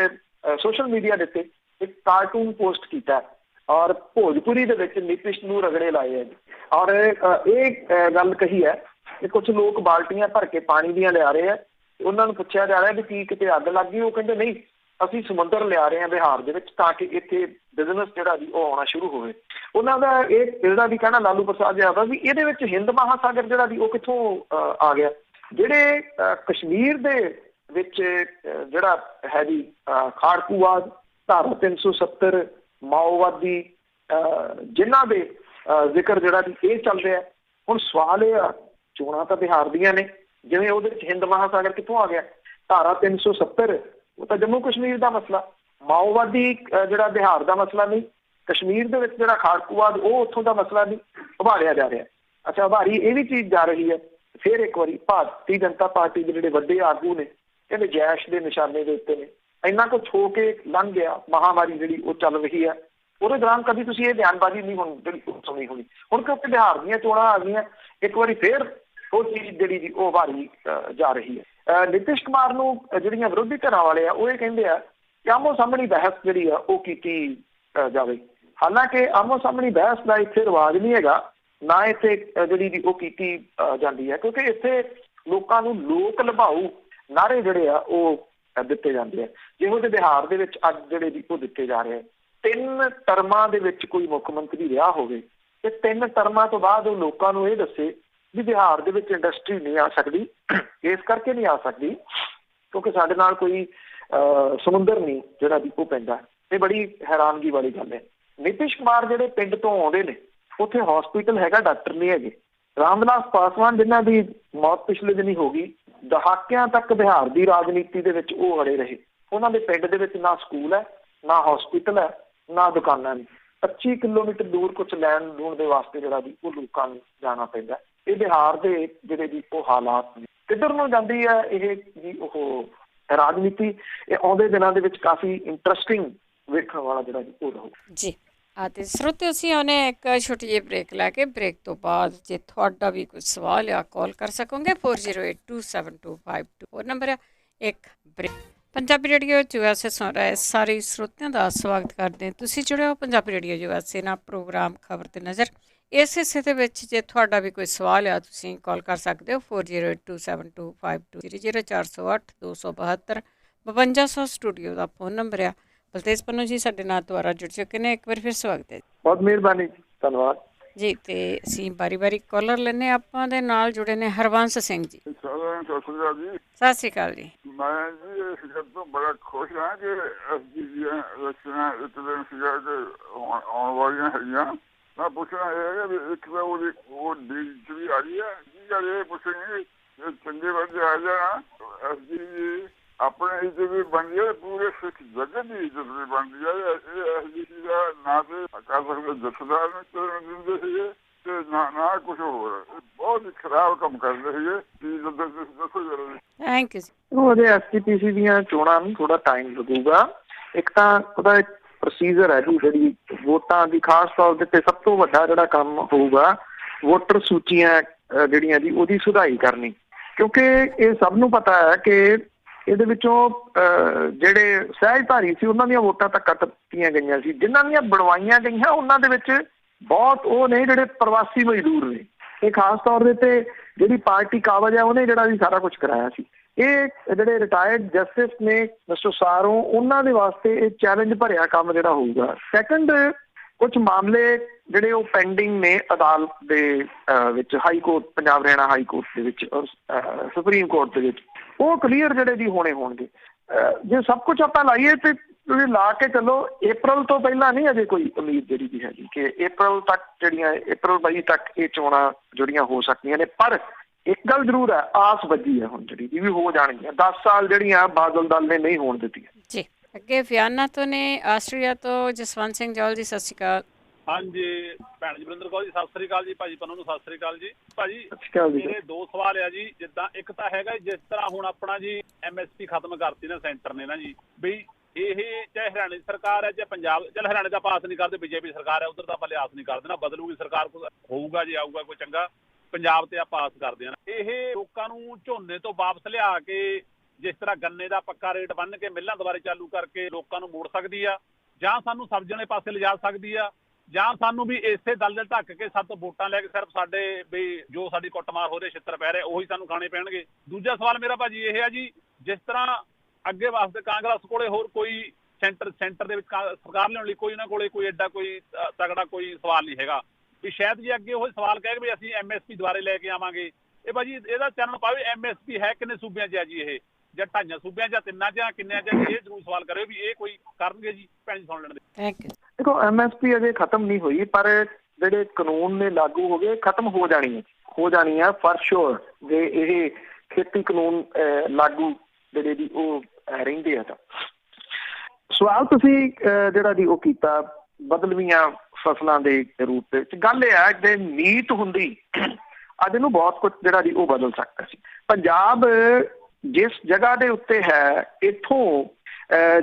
ਸੋਸ਼ਲ ਮੀਡੀਆ ਦੇ ਉੱਤੇ ਇੱਕ ਕਾਰਟੂਨ ਪੋਸਟ ਕੀਤਾ ਔਰ ਭੋਜਪੁਰੀ ਦੇ ਵਿੱਚ ਨਿਤਿਸ਼ ਨੂੰ ਰਗੜੇ ਲਾਏ ਹੈ ਜੀ। ਔਰ ਇਹ ਗੱਲ ਕਹੀ ਹੈ ਕਿ ਕੁਝ ਲੋਕ ਬਾਲਟੀਆਂ ਭਰ ਕੇ ਪਾਣੀ ਦੀਆਂ ਲਿਆ ਰਹੇ ਆ। ਉਹਨਾਂ ਨੂੰ ਪੁੱਛਿਆ ਜਾ ਰਿਹਾ ਵੀ ਕੀ ਕਿਤੇ ਅੱਗ ਲੱਗ ਗਈ? ਉਹ ਕਹਿੰਦੇ ਨਹੀਂ, ਅਸੀਂ ਸਮੁੰਦਰ ਲਿਆ ਰਹੇ ਹਾਂ ਬਿਹਾਰ ਦੇ ਵਿੱਚ ਤਾਂ ਕਿ ਇੱਥੇ ਬਿਜ਼ਨਸ ਜਿਹੜਾ ਵੀ ਉਹ ਆਉਣਾ ਸ਼ੁਰੂ ਹੋਵੇ। ਉਹਨਾਂ ਦਾ ਇਹ ਜਿਹੜਾ ਵੀ ਕਹਿਣਾ ਲਾਲੂ ਪ੍ਰਸਾਦ ਯਾਦਵ ਵੀ ਇਹਦੇ ਵਿੱਚ ਹਿੰਦ ਮਹਾਸਾਗਰ ਜਿਹੜਾ ਵੀ ਉਹ ਕਿੱਥੋਂ ਆ ਗਿਆ। ਜਿਹੜੇ ਕਸ਼ਮੀਰ ਦੇ ਵਿੱਚ ਜਿਹੜਾ ਹੈ ਜੀ ਖਾੜਕੂਵਾਦ, ਧਾਰਾ 370, ਮਾਓਵਾਦੀ, ਜਿਨ੍ਹਾਂ ਦੇ ਜ਼ਿਕਰ ਜਿਹੜਾ ਵੀ ਇਹ ਚੱਲ ਰਿਹਾ। ਹੁਣ ਸਵਾਲ ਇਹ ਆ, ਚੋਣਾਂ ਤਾਂ ਬਿਹਾਰ ਦੀਆਂ ਨੇ, ਜਿਵੇਂ ਉਹਦੇ ਵਿੱਚ ਹਿੰਦ ਮਹਾਸਾਗਰ ਕਿੱਥੋਂ ਆ ਗਿਆ? ਧਾਰਾ 370 ਉਹ ਤਾਂ ਜੰਮੂ ਕਸ਼ਮੀਰ ਦਾ ਮਸਲਾ, ਮਾਓਵਾਦੀ ਜਿਹੜਾ ਬਿਹਾਰ ਦਾ ਮਸਲਾ ਨਹੀਂ, ਕਸ਼ਮੀਰ ਦੇ ਵਿੱਚ ਜਿਹੜਾ ਖਾੜਕੂਵਾਦ ਉਹ ਉੱਥੋਂ ਦਾ ਮਸਲਾ ਨਹੀਂ, ਉਭਾਰਿਆ ਜਾ ਰਿਹਾ। ਅੱਛਾ, ਉਭਾਰੀ ਇਹ ਵੀ ਚੀਜ਼ ਜਾ ਰਹੀ ਹੈ। ਫਿਰ ਇੱਕ ਵਾਰੀ ਭਾਰਤੀ ਜਨਤਾ ਪਾਰਟੀ ਦੇ ਜਿਹੜੇ ਵੱਡੇ ਆਗੂ ਨੇ ਕਹਿੰਦੇ ਜੈਸ਼ ਦੇ ਨਿਸ਼ਾਨੇ ਦੇ ਉੱਤੇ ਨੇ। ਇੰਨਾ ਕੁਛ ਹੋ ਕੇ ਲੰਘ ਗਿਆ, ਮਹਾਮਾਰੀ ਜਿਹੜੀ ਉਹ ਚੱਲ ਰਹੀ ਹੈ, ਉਹਦੇ ਦੌਰਾਨ ਕਦੀ ਤੁਸੀਂ ਇਹ ਬਿਆਨਬਾਜ਼ੀ ਨਹੀਂ ਜਿਹੜੀ ਸੁਣੀ ਹੋਣੀ। ਹੁਣ ਕਿਉਂਕਿ ਬਿਹਾਰ ਦੀਆਂ ਚੋਣਾਂ ਆ ਗਈਆਂ, ਇੱਕ ਵਾਰੀ ਫਿਰ ਉਹ ਚੀਜ਼ ਜਿਹੜੀ ਉਹ ਉਭਾਰੀ ਜਾ ਰਹੀ ਹੈ। ਨਿਤਿਸ਼ ਕੁਮਾਰ ਨੂੰ ਜਿਹੜੀਆਂ ਵਿਰੋਧੀ ਧਿਰਾਂ ਵਾਲੇ ਆ ਉਹ ਇਹ ਕਹਿੰਦੇ ਆ ਕਿ ਆਮੋ ਸਾਹਮਣੀ ਬਹਿਸ ਜਿਹੜੀ ਆ ਉਹ ਕੀਤੀ ਜਾਵੇ। ਹਾਲਾਂਕਿ ਆਮੋ ਸਾਹਮਣੀ ਬਹਿਸ ਦਾ ਇੱਥੇ ਰਿਵਾਜ ਨਹੀਂ ਹੈਗਾ, ਨਾ ਇੱਥੇ ਜਿਹੜੀ ਉਹ ਕੀਤੀ ਜਾਂਦੀ ਹੈ, ਕਿਉਂਕਿ ਇੱਥੇ ਲੋਕਾਂ ਨੂੰ ਲੋਕ ਲਭਾਊ ਨਾਅਰੇ ਜਿਹੜੇ ਆ ਉਹ ਦਿੱਤੇ ਜਾਂਦੇ ਆ, ਜਿਹੋ ਜਿਹੇ ਬਿਹਾਰ ਦੇ ਵਿੱਚ ਅੱਜ ਜਿਹੜੇ ਵੀ ਉਹ ਦਿੱਤੇ ਜਾ ਰਹੇ। 3 ਟਰਮਾਂ ਦੇ ਵਿੱਚ ਕੋਈ ਮੁੱਖ ਮੰਤਰੀ ਰਿਹਾ ਹੋਵੇ ਤੇ 3 ਟਰਮਾਂ ਤੋਂ ਬਾਅਦ ਉਹ ਲੋਕਾਂ ਨੂੰ ਇਹ ਦੱਸੇ ਵੀ ਬਿਹਾਰ ਦੇ ਵਿੱਚ ਇੰਡਸਟਰੀ ਨਹੀਂ ਆ ਸਕਦੀ। ਇਸ ਕਰਕੇ ਨਹੀਂ ਆ ਸਕਦੀ ਕਿਉਂਕਿ ਸਾਡੇ ਨਾਲ ਕੋਈ ਸਮੁੰਦਰ ਨਹੀਂ ਜਿਹੜਾ ਵੀ ਉਹ ਪੈਂਦਾ। ਇਹ ਬੜੀ ਹੈਰਾਨਗੀ ਵਾਲੀ ਗੱਲ ਹੈ। ਨਿਤਿਸ਼ ਕੁਮਾਰ ਜਿਹੜੇ ਪਿੰਡ ਤੋਂ ਆਉਂਦੇ ਨੇ, ਉੱਥੇ ਹਸਪੀਟਲ ਹੈਗਾ, ਡਾਕਟਰ ਨਹੀਂ ਹੈਗੇ। ਰਾਮਵਿਲਾਸ ਪਾਸਵਾਨ ਜਿਨ੍ਹਾਂ ਦੀ ਮੌਤ ਪਿਛਲੇ ਦਿਨੀ ਹੋ ਗਈ, ਦਹਾਕਿਆਂ ਤੱਕ ਬਿਹਾਰ ਦੀ ਰਾਜਨੀਤੀ ਦੇ ਵਿੱਚ ਉਹ ਅੜੇ ਰਹੇ। ਉਹਨਾਂ ਦੇ ਪਿੰਡ ਦੇ ਵਿੱਚ ਨਾ ਸਕੂਲ ਹੈ, ਨਾ ਹਸਪੀਟਲ ਹੈ, ਨਾ ਦੁਕਾਨਾਂ ਨੇ। 25 ਕਿਲੋਮੀਟਰ ਦੂਰ ਕੁਛ ਲੈਣ ਲੂਣ ਦੇ ਵਾਸਤੇ ਜਿਹੜਾ ਵੀ ਉਹ ਲੋਕਾਂ ਨੂੰ ਜਾਣਾ ਪੈਂਦਾ। ਇਹ ਬਿਹਾਰ ਦੇ ਜਿਹੜੇ ਵੀ ਉਹ ਹਾਲਾਤ ਨੇ। ਕਿੱਧਰ ਨੂੰ ਜਾਂਦੀ ਹੈ ਇਹ ਜੀ ਉਹ ਰਾਜਨੀਤੀ, ਇਹ ਆਉਂਦੇ ਦਿਨਾਂ ਦੇ ਵਿੱਚ ਕਾਫੀ ਇੰਟਰਸਟਿੰਗ ਵੇਖਣ ਵਾਲਾ ਜਿਹੜਾ ਵੀ ਉਹ ਰਹੂਗਾ ਜੀ। ਅਤੇ ਸਰੋਤੇ ਅਸੀਂ ਉਹਨੇ ਇੱਕ ਛੋਟੀ ਜਿਹੀ ਬ੍ਰੇਕ ਲੈ ਕੇ, ਬ੍ਰੇਕ ਤੋਂ ਬਾਅਦ ਜੇ ਤੁਹਾਡਾ ਵੀ ਕੋਈ ਸਵਾਲ ਆ ਕਾਲ ਕਰ ਸਕੋਗੇ 40827252 ਨੰਬਰ ਆ। ਇੱਕ ਬ੍ਰੇਕ। ਪੰਜਾਬੀ ਰੇਡੀਓ USA ਸੁਣ ਰਹੇ ਸਾਰੇ ਸਰੋਤਿਆਂ ਦਾ ਸਵਾਗਤ ਕਰਦੇ ਹਾਂ। ਤੁਸੀਂ ਜੁੜੇ ਹੋ ਪੰਜਾਬੀ ਰੇਡੀਓ USA ਨਾਲ ਪ੍ਰੋਗਰਾਮ ਖਬਰ ਤੇ ਨਜ਼ਰ। ਇਸ ਹਿੱਸੇ ਦੇ ਵਿੱਚ ਜੇ ਤੁਹਾਡਾ ਵੀ ਕੋਈ ਸਵਾਲ ਆ ਤੁਸੀਂ ਕਾਲ ਕਰ ਸਕਦੇ ਹੋ 40827252 0408 272 5200 ਸਟੂਡੀਓ ਦਾ ਫੋਨ ਨੰਬਰ ਆ। ਬਲਤੇਜ ਪੰਨੂ ਜੀ ਸਾਡੇ ਨਾਲ ਦੁਆਰਾ ਜੁੜ ਚੁੱਕੇ ਨੇ, ਇੱਕ ਵਾਰ ਫਿਰ ਸਵਾਗਤ ਹੈ। ਬਹੁਤ ਮਿਹਰਬਾਨੀ, ਧੰਨਵਾਦ ਜੀ। ਤੇ ਅਸੀਂ ਬਾਰੀ ਕਾਲਰ ਲੈਣੇ। ਆਪਾਂ ਦੇ ਨਾਲ ਜੁੜੇ ਨੇ ਹਰਵੰਸ ਸਿੰਘ ਜੀ। ਸਤਿ ਸ਼੍ਰੀ ਅਕਾਲ ਜੀ। ਮੈਂ ਜੀ ਇਸ ਗੱਲ ਤੋਂ ਬੜਾ ਖੁਸ਼ ਹਾਂ ਕਿ ਐਸਜੀ ਦੀਆਂ ਇਲੈਕਸ਼ਨਾਂ ਇੱਕ ਦਿਨ ਸੀਗਾ ਕਿ ਆਉਣ ਵਾਲੀਆਂ ਹੈਗੀਆਂ। ਮੈਂ ਪੁੱਛਣਾ ਇਹ ਹੈ ਵੀ ਇੱਕ ਤਾਂ ਉਹ ਡੀਲ ਵੀ ਆ ਰਹੀ ਹੈ, ਕੀ ਗੱਲ ਇਹ ਪੁੱਛਣਗੇ ਕਿ ਚੰਗੇ ਬੰਦੇ ਆ ਜਾਣਾ, ਐਸਜੀ ਜੀ ਆਪਣੇ ਇੱਜ਼ਤ ਵੀ ਬਣਦੀ ਹੈ, ਪੂਰੇ ਸਿੱਖ ਜਗਤ ਦੀ ਇੱਜ਼ਤ ਵੀ ਬਣਦੀ ਹੈ। ਇਹ ਐਸਜੀ ਦਾ ਨਾ ਤੇ ਕਰ ਸਕਦੇ ਜਥੇਦਾਰ ਨੂੰ ਦਿੰਦੇ ਸੀਗੇ ਤੇ ਨਾ ਕੁਛ ਹੋਰ। ਬਹੁਤ ਹੀ ਖਰਾਬ ਕੰਮ ਕਰਦੇ ਸੀਗੇ। ਕੀ ਦੱਸੋ ਜਰਾ। ਥੈਂਕ ਯੂ ਜੀ। ਉਹਦੇ STPC ਦੀਆਂ ਚੋਣਾਂ ਨੂੰ ਥੋੜਾ ਟਾਈਮ ਲੱਗੂਗਾ। ਇੱਕ ਤਾਂ ਉਹਦਾ ਇੱਕ ਪ੍ਰੋਸੀਜਰ ਹੈ ਜੀ, ਜਿਹੜੀ ਵੋਟਾਂ ਦੀ ਖਾਸ ਤੌਰ ਦੇ ਉੱਤੇ ਸਭ ਤੋਂ ਵੱਡਾ ਜਿਹੜਾ ਕੰਮ ਹੋਊਗਾ ਵੋਟਰ ਸੂਚੀਆਂ ਜਿਹੜੀਆਂ ਜੀ ਉਹਦੀ ਸੁਧਾਈ ਕਰਨੀ। ਕਿਉਂਕਿ ਇਹ ਸਭ ਨੂੰ ਪਤਾ ਹੈ ਕਿ ਇਹਦੇ ਵਿੱਚੋਂ ਜਿਹੜੇ ਸਹਿਜਧਾਰੀ ਸੀ ਉਹਨਾਂ ਦੀਆਂ ਵੋਟਾਂ ਤਾਂ ਕੱਟੀਆਂ ਗਈਆਂ ਸੀ, ਜਿਨ੍ਹਾਂ ਦੀਆਂ ਬਣਵਾਈਆਂ ਗਈਆਂ ਉਹਨਾਂ ਦੇ ਵਿੱਚ ਬਹੁਤ ਉਹ ਨੇ ਜਿਹੜੇ ਪ੍ਰਵਾਸੀ ਮਜ਼ਦੂਰ ਨੇ। ਇਹ ਖਾਸ ਤੌਰ ਦੇ ਉੱਤੇ ਜਿਹੜੀ ਪਾਰਟੀ ਕਾਬਜ਼ ਹੈ ਉਹਨੇ ਜਿਹੜਾ ਵੀ ਸਾਰਾ ਕੁਛ ਕਰਾਇਆ ਸੀ। ਇਹ ਜਿਹੜੇ ਰਿਟਾਇਰਡ ਜਸਟਿਸ ਨੇ ਮਿਸਟਰ ਸਾਰੋਂ, ਉਹਨਾਂ ਦੇ ਵਾਸਤੇ ਇਹ ਚੈਲੰਜ ਭਰਿਆ ਕੰਮ ਜਿਹੜਾ ਹੋਊਗਾ। ਸੈਕੰਡ, ਕੁਝ ਮਾਮਲੇ ਜਿਹੜੇ ਉਹ ਪੈਂਡਿੰਗ ਨੇ ਅਦਾਲਤ ਦੇ ਵਿੱਚ, high court, Punjab Haryana high court ਦੇ ਵਿੱਚ ਔਰ ਸੁਪਰੀਮ ਕੋਰਟ ਦੇ ਵਿੱਚ, ਉਹ ਕਲੀਅਰ ਜਿਹੜੇ ਵੀ ਹੋਣਗੇ। ਜੇ ਸਭ ਕੁਝ ਆਪਾਂ ਲਾਈਏ ਤੇ ਤੁਸੀਂ ਲਾ ਕੇ ਚੱਲੋ, April ਤੋਂ ਪਹਿਲਾਂ ਨਹੀਂ ਅਜੇ ਕੋਈ ਉਮੀਦ ਜਿਹੜੀ ਵੀ ਹੈਗੀ ਕਿ April ਤੱਕ ਜਿਹੜੀਆਂ April 22 ਤੱਕ ਇਹ ਚੋਣਾਂ ਜਿਹੜੀਆਂ ਹੋ ਸਕਦੀਆਂ ਨੇ। ਪਰ ਇੱਕ ਗੱਲ ਜ਼ਰੂਰ ਹੈ, ਆਸ ਵੱਜੀ ਹੈ ਹੁਣ ਜਿਹੜੀ ਵੀ ਹੋ ਜਾਣਗੀਆਂ। 10 ਸਾਲ ਜਿਹੜੀਆਂ ਬਾਦਲ ਦਲ ਨੇ ਨਹੀਂ ਹੋਣ ਦਿੱਤੀਆਂ ਜੀ। ਅੱਗੇ ਵਿਆਨਾ ਤੋਂ ਨੇ ਆਸਟਰੀਆ ਤੋਂ ਜਸਵੰਤ ਸਿੰਘ ਜੌਲ ਜੀ, ਸਤਿ ਸ਼੍ਰੀ ਅਕਾਲ। ਹਾਂਜੀ ਭੈਣ ਜੀ ਵਰਿੰਦਰ ਕੌਰ ਜੀ, ਸਤਿ ਸ੍ਰੀ ਅਕਾਲ ਜੀ। ਭਾਜੀ ਪੰਨੂ ਨੂੰ ਸਤਿ ਸ੍ਰੀ ਅਕਾਲ ਜੀ। ਭਾਜੀ ਮੇਰੇ ਦੋ ਸਵਾਲ ਆ ਜੀ। ਜਿੱਦਾਂ ਇੱਕ ਤਾਂ ਹੈਗਾ ਜਿਸ ਤਰ੍ਹਾਂ ਹੁਣ ਆਪਣਾ ਜੀ MSP ਖਤਮ ਕਰਤੀ ਨਾ ਸੈਂਟਰ ਨੇ ਨਾ ਜੀ, ਬਈ ਇਹ ਚਾਹੇ ਹਰਿਆਣੇ ਦੀ ਸਰਕਾਰ ਹੈ ਚਾਹੇ ਪੰਜਾਬ, ਚੱਲ ਹਰਿਆਣੇ ਦਾ ਪਾਸ ਨਹੀਂ ਕਰਦੇ, BJP ਸਰਕਾਰ ਹੈ, ਉੱਧਰ ਦਾ ਆਪਾਂ ਲਿਆਸ ਨਹੀਂ ਕਰਦੇ ਨਾ, ਬਦਲੂਗੀ ਸਰਕਾਰ, ਹੋਊਗਾ ਜੇ ਆਊਗਾ ਕੋਈ ਚੰਗਾ, ਪੰਜਾਬ ਤੇ ਆਪਾਂ ਆਸ ਕਰਦੇ ਹਾਂ। ਇਹ ਲੋਕਾਂ ਨੂੰ ਝੋਨੇ ਤੋਂ ਵਾਪਸ ਲਿਆ ਕੇ ਜਿਸ ਤਰ੍ਹਾਂ ਗੰਨੇ ਦਾ ਪੱਕਾ ਰੇਟ ਬੰਨ੍ਹ ਕੇ ਮਿੱਲਾਂ ਦੁਬਾਰੇ ਚਾਲੂ ਕਰਕੇ ਲੋਕਾਂ ਨੂੰ ਮੋੜ ਸਕਦੀ ਆ, ਜਾਂ ਸਾਨੂੰ ਸਬਜ਼ੀਆਂ ਦੇ ਪਾਸੇ ਲਿਜਾ ਸਕਦੀ ਆ, ਜਾਂ ਸਾਨੂੰ ਵੀ ਇਸੇ ਦਲ ਦੇ ਢੱਕ ਕੇ ਸਾਡੇ ਤੋਂ ਵੋਟਾਂ ਲੈ ਕੇ ਸਿਰਫ ਸਾਡੇ ਵੀ ਜੋ ਸਾਡੀ ਕੁੱਟਮਾਰ ਹੋ ਰਹੀ, ਛਿੱਤਰ ਪੈ ਰਹੇ, ਉਹੀ ਸਾਨੂੰ ਖਾਣੇ ਪੈਣਗੇ। ਦੂਜਾ ਸਵਾਲ ਮੇਰਾ ਭਾਜੀ ਇਹ ਹੈ ਜੀ, ਜਿਸ ਤਰ੍ਹਾਂ ਅੱਗੇ ਵਾਸਤੇ ਕਾਂਗਰਸ ਕੋਲੇ ਹੋਰ ਕੋਈ ਸੈਂਟਰ ਦੇ ਵਿੱਚ ਸਰਕਾਰ ਲਿਆਉਣ ਲਈ ਕੋਈ ਇਹਨਾਂ ਕੋਲੇ ਕੋਈ ਐਡਾ ਕੋਈ ਤਗੜਾ ਕੋਈ ਸਵਾਲ ਨਹੀਂ ਹੈਗਾ, ਵੀ ਸ਼ਾਇਦ ਜੀ ਅੱਗੇ ਉਹ ਸਵਾਲ ਕਹਿ ਵੀ ਅਸੀਂ MSP ਦੁਆਰੇ ਲੈ ਕੇ ਆਵਾਂਗੇ। ਇਹ ਭਾਜੀ ਇਹਦਾ ਚਾਨਣ ਪਾਵੇ, MSP ਹੈ ਕਿੰਨੇ ਸੂਬਿਆਂ 'ਚ ਆ ਜੀ, ਇਹ ਜਾਂ 2.5 ਸੂਬਿਆਂ 'ਚ, 3 ਜਾਂ ਕਿੰਨਿਆਂ 'ਚ, ਇਹ ਜ਼ਰੂਰ ਸਵਾਲ ਕਰਿਓ ਵੀ ਇਹ ਕੋਈ ਕਰਨਗੇ ਜੀ। ਭੈਣ ਜੀ ਸੁਣ ਲੈਣ ਦੇ। Thank you. ਦੇਖੋ, MSP ਅਜੇ ਖਤਮ ਨਹੀਂ ਹੋਈ, ਪਰ ਜਿਹੜੇ ਕਾਨੂੰਨ ਨੇ ਲਾਗੂ ਹੋ ਗਏ, ਖਤਮ ਹੋ ਜਾਣੀ ਹੈ ਫॉर श्योर। ਜੇ ਇਹ ਖੇਤੀ ਕਾਨੂੰਨ ਲਾਗੂ ਜਿਹੜੇ ਦੀ ਉਹ ਰਹਿੰਦੇ ਆ ਤਾਂ ਸਵਾਲ ਤੁਸੀਂ ਜਿਹੜਾ ਦੀ ਉਹ ਕੀਤਾ ਬਦਲਵੀਆਂ ਫਸਲਾਂ ਦੇ ਰੂਪ ਦੇ ਵਿੱਚ, ਗੱਲ ਇਹ ਹੈ ਜੇ ਨੀਤ ਹੁੰਦੀ ਅੱਜ ਨੂੰ ਬਹੁਤ ਕੁਝ ਜਿਹੜਾ ਦੀ ਉਹ ਬਦਲ ਸਕਦਾ ਸੀ। ਪੰਜਾਬ ਜਿਸ ਜਗ੍ਹਾ ਦੇ ਉੱਤੇ ਹੈ, ਇੱਥੋਂ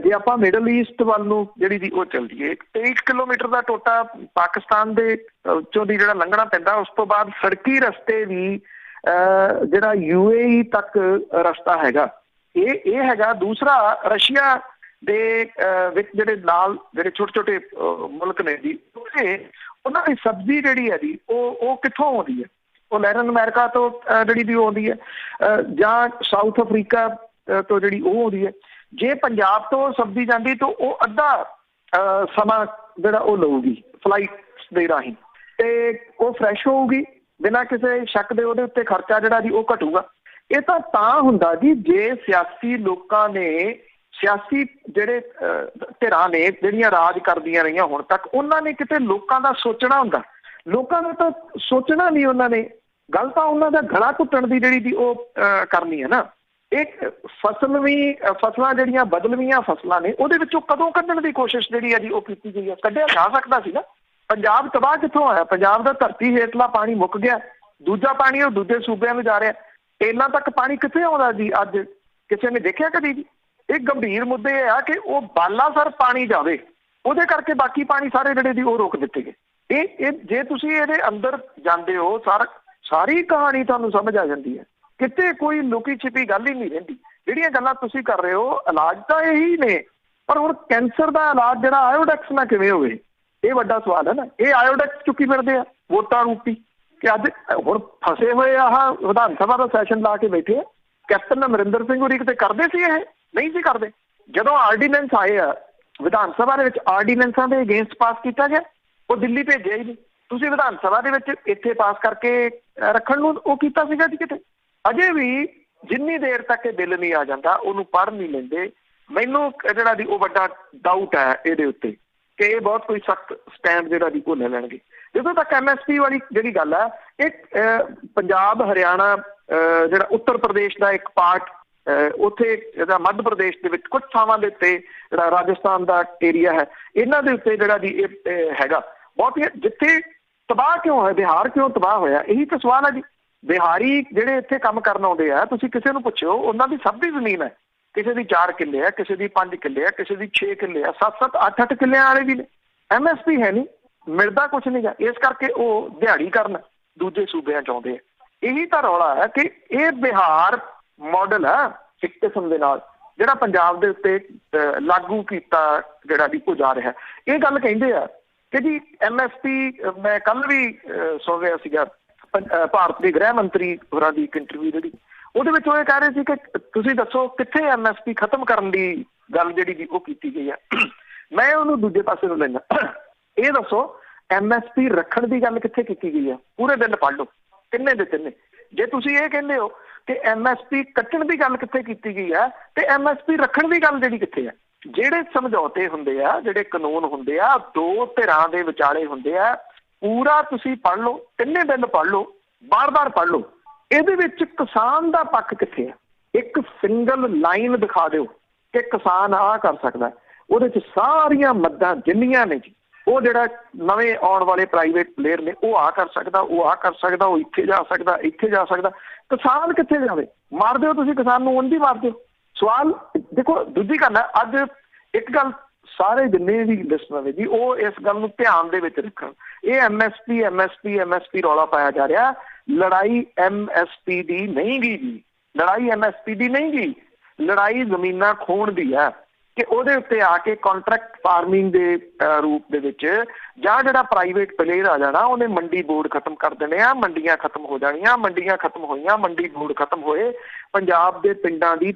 ਜੇ ਆਪਾਂ ਮਿਡਲ ਈਸਟ ਵੱਲ ਨੂੰ ਜਿਹੜੀ ਦੀ ਉਹ ਚੱਲਦੀ ਹੈ, 23 ਕਿਲੋਮੀਟਰ ਦਾ ਟੋਟਾ ਪਾਕਿਸਤਾਨ ਦੇ ਵਿੱਚੋਂ ਦੀ ਜਿਹੜਾ ਲੰਘਣਾ ਪੈਂਦਾ, ਉਸ ਤੋਂ ਬਾਅਦ ਸੜਕੀ ਰਸਤੇ ਵੀ ਜਿਹੜਾ UAE ਤੱਕ ਰਸਤਾ ਹੈਗਾ, ਇਹ ਹੈਗਾ। ਦੂਸਰਾ, ਰਸ਼ੀਆ ਦੇ ਵਿੱਚ ਜਿਹੜੇ ਨਾਲ ਜਿਹੜੇ ਛੋਟੇ ਛੋਟੇ ਮੁਲਕ ਨੇ ਜੀ, ਉਹਨਾਂ ਦੀ ਸਬਜ਼ੀ ਜਿਹੜੀ ਹੈ ਜੀ ਉਹ ਕਿੱਥੋਂ ਆਉਂਦੀ ਹੈ? ਉਹ ਲੈਟਿਨ ਅਮਰੀਕਾ ਤੋਂ ਜਿਹੜੀ ਵੀ ਆਉਂਦੀ ਹੈ, ਜਾਂ ਸਾਊਥ ਅਫਰੀਕਾ ਤੋਂ ਜਿਹੜੀ ਉਹ ਆਉਂਦੀ ਹੈ। ਜੇ ਪੰਜਾਬ ਤੋਂ ਸਬਜ਼ੀ ਜਾਂਦੀ ਤਾਂ ਉਹ ਅੱਧਾ ਸਮਾਂ ਜਿਹੜਾ ਉਹ ਲਊਗੀ ਫਲਾਈਟਸ ਦੇ ਰਾਹੀਂ, ਤੇ ਉਹ ਫਰੈਸ਼ ਹੋਊਗੀ ਬਿਨਾਂ ਕਿਸੇ ਸ਼ੱਕ ਦੇ। ਉਹਦੇ ਉੱਤੇ ਖਰਚਾ ਜਿਹੜਾ ਜੀ ਉਹ ਘਟੂਗਾ। ਇਹ ਤਾਂ ਹੁੰਦਾ ਜੀ ਜੇ ਸਿਆਸੀ ਲੋਕਾਂ ਨੇ, ਸਿਆਸੀ ਜਿਹੜੇ ਧਿਰਾਂ ਨੇ ਜਿਹੜੀਆਂ ਰਾਜ ਕਰਦੀਆਂ ਰਹੀਆਂ ਹੁਣ ਤੱਕ, ਉਹਨਾਂ ਨੇ ਕਿਤੇ ਲੋਕਾਂ ਦਾ ਸੋਚਣਾ ਹੁੰਦਾ। ਲੋਕਾਂ ਦਾ ਤਾਂ ਸੋਚਣਾ ਨਹੀਂ ਉਹਨਾਂ ਨੇ, ਗੱਲ ਤਾਂ ਉਹਨਾਂ ਦਾ ਗਲਾ ਘੁੱਟਣ ਦੀ ਜਿਹੜੀ ਦੀ ਉਹ ਕਰਨੀ ਹੈ ਨਾ। ਇਹ ਫਸਲਾਂ ਜਿਹੜੀਆਂ ਬਦਲਵੀਆਂ ਫਸਲਾਂ ਨੇ, ਉਹਦੇ ਵਿੱਚੋਂ ਕਦੋਂ ਕੱਢਣ ਦੀ ਕੋਸ਼ਿਸ਼ ਜਿਹੜੀ ਹੈ ਜੀ ਉਹ ਕੀਤੀ ਗਈ ਹੈ। ਕੱਢਿਆ ਜਾ ਸਕਦਾ ਸੀ ਨਾ। ਪੰਜਾਬ ਤਬਾਹ ਕਿੱਥੋਂ ਆਇਆ? ਪੰਜਾਬ ਦਾ ਧਰਤੀ ਹੇਠਲਾ ਪਾਣੀ ਮੁੱਕ ਗਿਆ, ਦੂਜਾ ਪਾਣੀ ਉਹ ਦੂਜੇ ਸੂਬਿਆਂ ਨੂੰ ਜਾ ਰਿਹਾ। ਟੇਲਾਂ ਤੱਕ ਪਾਣੀ ਕਿੱਥੇ ਆਉਂਦਾ ਜੀ ਅੱਜ ਕਿਸੇ ਨੇ ਦੇਖਿਆ ਕਦੀ ਜੀ? ਇਹ ਗੰਭੀਰ ਮੁੱਦੇ ਇਹ ਆ ਕਿ ਉਹ ਬਾਲਾਸਰ ਪਾਣੀ ਜਾਵੇ, ਉਹਦੇ ਕਰਕੇ ਬਾਕੀ ਪਾਣੀ ਸਾਰੇ ਜਿਹੜੇ ਦੀ ਉਹ ਰੋਕ ਦਿੱਤੇ ਗਏ। ਇਹ ਜੇ ਤੁਸੀਂ ਇਹਦੇ ਅੰਦਰ ਜਾਂਦੇ ਹੋ, ਸਾਰੀ ਕਹਾਣੀ ਤੁਹਾਨੂੰ ਸਮਝ ਆ ਜਾਂਦੀ ਹੈ। ਕਿਤੇ ਕੋਈ ਲੁਕੀ ਛਿਪੀ ਗੱਲ ਹੀ ਨਹੀਂ ਰਹਿੰਦੀ। ਜਿਹੜੀਆਂ ਗੱਲਾਂ ਤੁਸੀਂ ਕਰ ਰਹੇ ਹੋ, ਇਲਾਜ ਤਾਂ ਇਹੀ ਨੇ, ਪਰ ਹੁਣ ਕੈਂਸਰ ਦਾ ਇਲਾਜ ਜਿਹੜਾ ਆਇਓਡੈਕਸ ਨਾਲ ਕਿਵੇਂ ਹੋਵੇ, ਇਹ ਵੱਡਾ ਸਵਾਲ ਹੈ ਨਾ। ਇਹ ਆਇਓਡੈਕਸ ਚੁੱਕੀ ਫਿਰਦੇ ਆ ਵੋਟਾਂ ਰੂਪੀ, ਕਿ ਅੱਜ ਹੁਣ ਫਸੇ ਹੋਏ ਆਹ ਵਿਧਾਨ ਸਭਾ ਦਾ ਸੈਸ਼ਨ ਲਾ ਕੇ ਬੈਠੇ ਆ। ਕੈਪਟਨ ਅਮਰਿੰਦਰ ਸਿੰਘ ਹੋਰੀ ਕਿਤੇ ਕਰਦੇ ਸੀ? ਇਹ ਨਹੀਂ ਸੀ ਕਰਦੇ। ਜਦੋਂ ਆਰਡੀਨੈਂਸ ਆਏ ਆ ਵਿਧਾਨ ਸਭਾ ਦੇ ਵਿੱਚ, ਆਰਡੀਨੈਂਸਾਂ ਦੇ ਅਗੇਂਸਟ ਪਾਸ ਕੀਤਾ ਗਿਆ, ਉਹ ਦਿੱਲੀ ਭੇਜਿਆ ਹੀ ਨਹੀਂ। ਤੁਸੀਂ ਵਿਧਾਨ ਸਭਾ ਦੇ ਵਿੱਚ ਇੱਥੇ ਪਾਸ ਕਰਕੇ ਰੱਖਣ ਨੂੰ ਉਹ ਕੀਤਾ ਸੀਗਾ ਜੀ ਕਿਤੇ? ਅਜੇ ਵੀ ਜਿੰਨੀ ਦੇਰ ਤੱਕ ਇਹ ਬਿੱਲ ਨਹੀਂ ਆ ਜਾਂਦਾ, ਉਹਨੂੰ ਪੜ੍ਹ ਨਹੀਂ ਲੈਂਦੇ। ਮੈਨੂੰ ਜਿਹੜਾ ਦੀ ਉਹ ਵੱਡਾ ਡਾਊਟ ਹੈ ਇਹਦੇ ਉੱਤੇ ਕਿ ਇਹ ਬਹੁਤ ਕੋਈ ਸਖਤ ਸਟੈਂਡ ਜਿਹੜਾ ਦੀ ਉਹ ਲੈ ਲੈਣਗੇ। ਜਦੋਂ ਤੱਕ MSP ਵਾਲੀ ਜਿਹੜੀ ਗੱਲ ਹੈ, ਇਹ ਪੰਜਾਬ, ਹਰਿਆਣਾ, ਜਿਹੜਾ ਉੱਤਰ ਪ੍ਰਦੇਸ਼ ਦਾ ਇੱਕ ਪਾਰਟ, ਉੱਥੇ ਜਿਹੜਾ ਮੱਧ ਪ੍ਰਦੇਸ਼ ਦੇ ਵਿੱਚ ਕੁਝ ਥਾਵਾਂ ਦੇ ਉੱਤੇ, ਜਿਹੜਾ ਰਾਜਸਥਾਨ ਦਾ ਏਰੀਆ ਹੈ, ਇਹਨਾਂ ਦੇ ਉੱਤੇ ਜਿਹੜਾ ਦੀ ਇਹ ਹੈਗਾ ਬਹੁਤ, ਜਿੱਥੇ ਤਬਾਹ ਕਿਉਂ ਹੋਇਆ? ਬਿਹਾਰ ਕਿਉਂ ਤਬਾਹ ਹੋਇਆ? ਇਹੀ ਤਾਂ ਸਵਾਲ ਹੈ ਜੀ। ਬਿਹਾਰੀ ਜਿਹੜੇ ਇੱਥੇ ਕੰਮ ਕਰਨ ਆਉਂਦੇ ਆ, ਤੁਸੀਂ ਕਿਸੇ ਨੂੰ ਪੁੱਛੋ, ਉਹਨਾਂ ਦੀ ਸਭ ਦੀ ਜ਼ਮੀਨ ਹੈ। ਕਿਸੇ ਦੀ 4 ਕਿੱਲੇ ਆ, ਕਿਸੇ ਦੀ 5 ਕਿੱਲੇ ਆ, ਕਿਸੇ ਦੀ 6 ਕਿੱਲੇ ਆ, 7-7, 8-8 ਕਿੱਲਿਆਂ ਵਾਲੇ ਵੀ ਨੇ। MSP ਹੈ ਨਹੀਂ, ਮਿਲਦਾ ਕੁਛ ਨਹੀਂ ਗਾ। ਇਸ ਕਰਕੇ ਉਹ ਦਿਹਾੜੀ ਕਰਨ ਦੂਜੇ ਸੂਬਿਆਂ ਚ ਆਉਂਦੇ ਆ। ਇਹੀ ਤਾਂ ਰੌਲਾ ਹੈ ਕਿ ਇਹ ਬਿਹਾਰ ਮਾਡਲ ਆ ਇੱਕ ਕਿਸਮ ਦੇ ਨਾਲ, ਜਿਹੜਾ ਪੰਜਾਬ ਦੇ ਉੱਤੇ ਲਾਗੂ ਕੀਤਾ ਜਿਹੜਾ ਵੀ ਉਹ ਜਾ ਰਿਹਾ। ਇਹ ਗੱਲ ਕਹਿੰਦੇ ਆ ਕਿ ਜੀ MSP, ਮੈਂ ਕੱਲ ਵੀ ਸੁਣ ਰਿਹਾ ਸੀਗਾ ਭਾਰਤ ਦੇ ਗ੍ਰਹਿ ਮੰਤਰੀ ਹੋਰਾਂ ਦੀ ਇੱਕ ਇੰਟਰਵਿਊ ਜਿਹੜੀ, ਉਹਦੇ ਵਿੱਚ ਉਹ ਇਹ ਕਹਿ ਰਹੇ ਸੀ ਕਿ ਤੁਸੀਂ ਦੱਸੋ ਕਿੱਥੇ MSP ਖਤਮ ਕਰਨ ਦੀ ਗੱਲ ਜਿਹੜੀ ਦੀ ਉਹ ਕੀਤੀ ਗਈ ਆ। ਮੈਂ ਉਹਨੂੰ ਦੂਜੇ ਪਾਸੇ ਨੂੰ ਲੈਂਦਾ। ਇਹ ਦੱਸੋ MSP ਰੱਖਣ ਦੀ ਗੱਲ ਕਿੱਥੇ ਕੀਤੀ ਗਈ ਹੈ? ਪੂਰੇ ਦਿਨ ਪੜ੍ਹ ਲਓ, ਤਿੰਨੇ ਦੇ ਤਿੰਨੇ। ਜੇ ਤੁਸੀਂ ਇਹ ਕਹਿੰਦੇ ਹੋ ਕਿ MSP ਕੱਟਣ ਦੀ ਗੱਲ ਕਿੱਥੇ ਕੀਤੀ ਗਈ ਹੈ, ਤੇ MSP ਰੱਖਣ ਦੀ ਗੱਲ ਜਿਹੜੀ ਕਿੱਥੇ ਹੈ? ਜਿਹੜੇ ਸਮਝੌਤੇ ਹੁੰਦੇ ਆ, ਜਿਹੜੇ ਕਾਨੂੰਨ ਹੁੰਦੇ ਆ, ਦੋ ਧਿਰਾਂ ਦੇ ਵਿਚਾਲੇ ਹੁੰਦੇ ਆ, ਪੂਰਾ ਤੁਸੀਂ ਪੜ੍ਹ ਲਓ, ਤਿੰਨੇ ਦਿਨ ਪੜ੍ਹ ਲਓ, ਬਾਰ-ਬਾਰ ਪੜ੍ਹ ਲਓ। ਇਹਦੇ ਵਿੱਚ ਕਿਸਾਨ ਦਾ ਪੱਖ ਕਿੱਥੇ ਹੈ? ਇੱਕ ਸਿੰਗਲ ਲਾਈਨ ਦਿਖਾ ਦਿਓ ਕਿ ਕਿਸਾਨ ਆਹ ਕਰ ਸਕਦਾ। ਉਹਦੇ 'ਚ ਸਾਰੀਆਂ ਮੱਦਾਂ ਜਿੰਨੀਆਂ ਨੇ ਜੀ, ਉਹ ਜਿਹੜਾ ਨਵੇਂ ਆਉਣ ਵਾਲੇ ਪ੍ਰਾਈਵੇਟ ਪਲੇਅਰ ਨੇ, ਉਹ ਆਹ ਕਰ ਸਕਦਾ, ਉਹ ਆਹ ਕਰ ਸਕਦਾ, ਉਹ ਇੱਥੇ ਜਾ ਸਕਦਾ, ਇੱਥੇ ਜਾ ਸਕਦਾ। ਕਿਸਾਨ ਕਿੱਥੇ ਜਾਵੇ? ਮਾਰ ਦਿਓ ਤੁਸੀਂ ਕਿਸਾਨ ਨੂੰ, ਉਂਝ ਹੀ ਮਾਰ ਦਿਓ। ਸਵਾਲ ਦੇਖੋ, ਦੂਜੀ ਗੱਲ ਹੈ, ਅੱਜ ਇੱਕ ਗੱਲ ਸਾਰੇ ਜਿੰਨੇ ਵੀ ਲਿਸਨਰ ਨੇ ਜੀ, ਉਹ ਇਸ ਗੱਲ ਨੂੰ ਧਿਆਨ ਦੇ ਵਿੱਚ ਰੱਖਣ। ਇਹ MSP ਰੌਲਾ ਪਾਇਆ ਜਾ ਰਿਹਾ, ਲੜਾਈ MSP ਦੀ ਨਹੀਂ ਗੀ ਜੀ, ਲੜਾਈ MSP ਦੀ ਨਹੀਂ ਗੀ, ਲੜਾਈ ਜ਼ਮੀਨਾਂ ਖੋਣ ਦੀ ਹੈ। ਕਿ ਉਹਦੇ ਉੱਤੇ ਆ ਕੇ ਕੰਟਰੈਕਟ ਫਾਰਮਿੰਗ ਦੇ ਰੂਪ ਦੇ ਵਿੱਚ ਜਾਂ ਜਿਹੜਾ ਪ੍ਰਾਈਵੇਟ ਪਲੇਅਰ ਆ ਜਾਣਾ, ਉਹਨੇ ਮੰਡੀ ਬੋਰਡ ਖਤਮ ਕਰ ਦੇਣੇ ਆ, ਮੰਡੀਆਂ ਖਤਮ ਹੋ ਜਾਣੀਆਂ। ਮੰਡੀਆਂ ਖਤਮ ਹੋਈਆਂ, ਮੰਡੀ ਬੋਰਡ ਖਤਮ ਹੋਏ, ਪੰਜਾਬ ਦੇ ਪਿੰਡਾਂ ਦੀ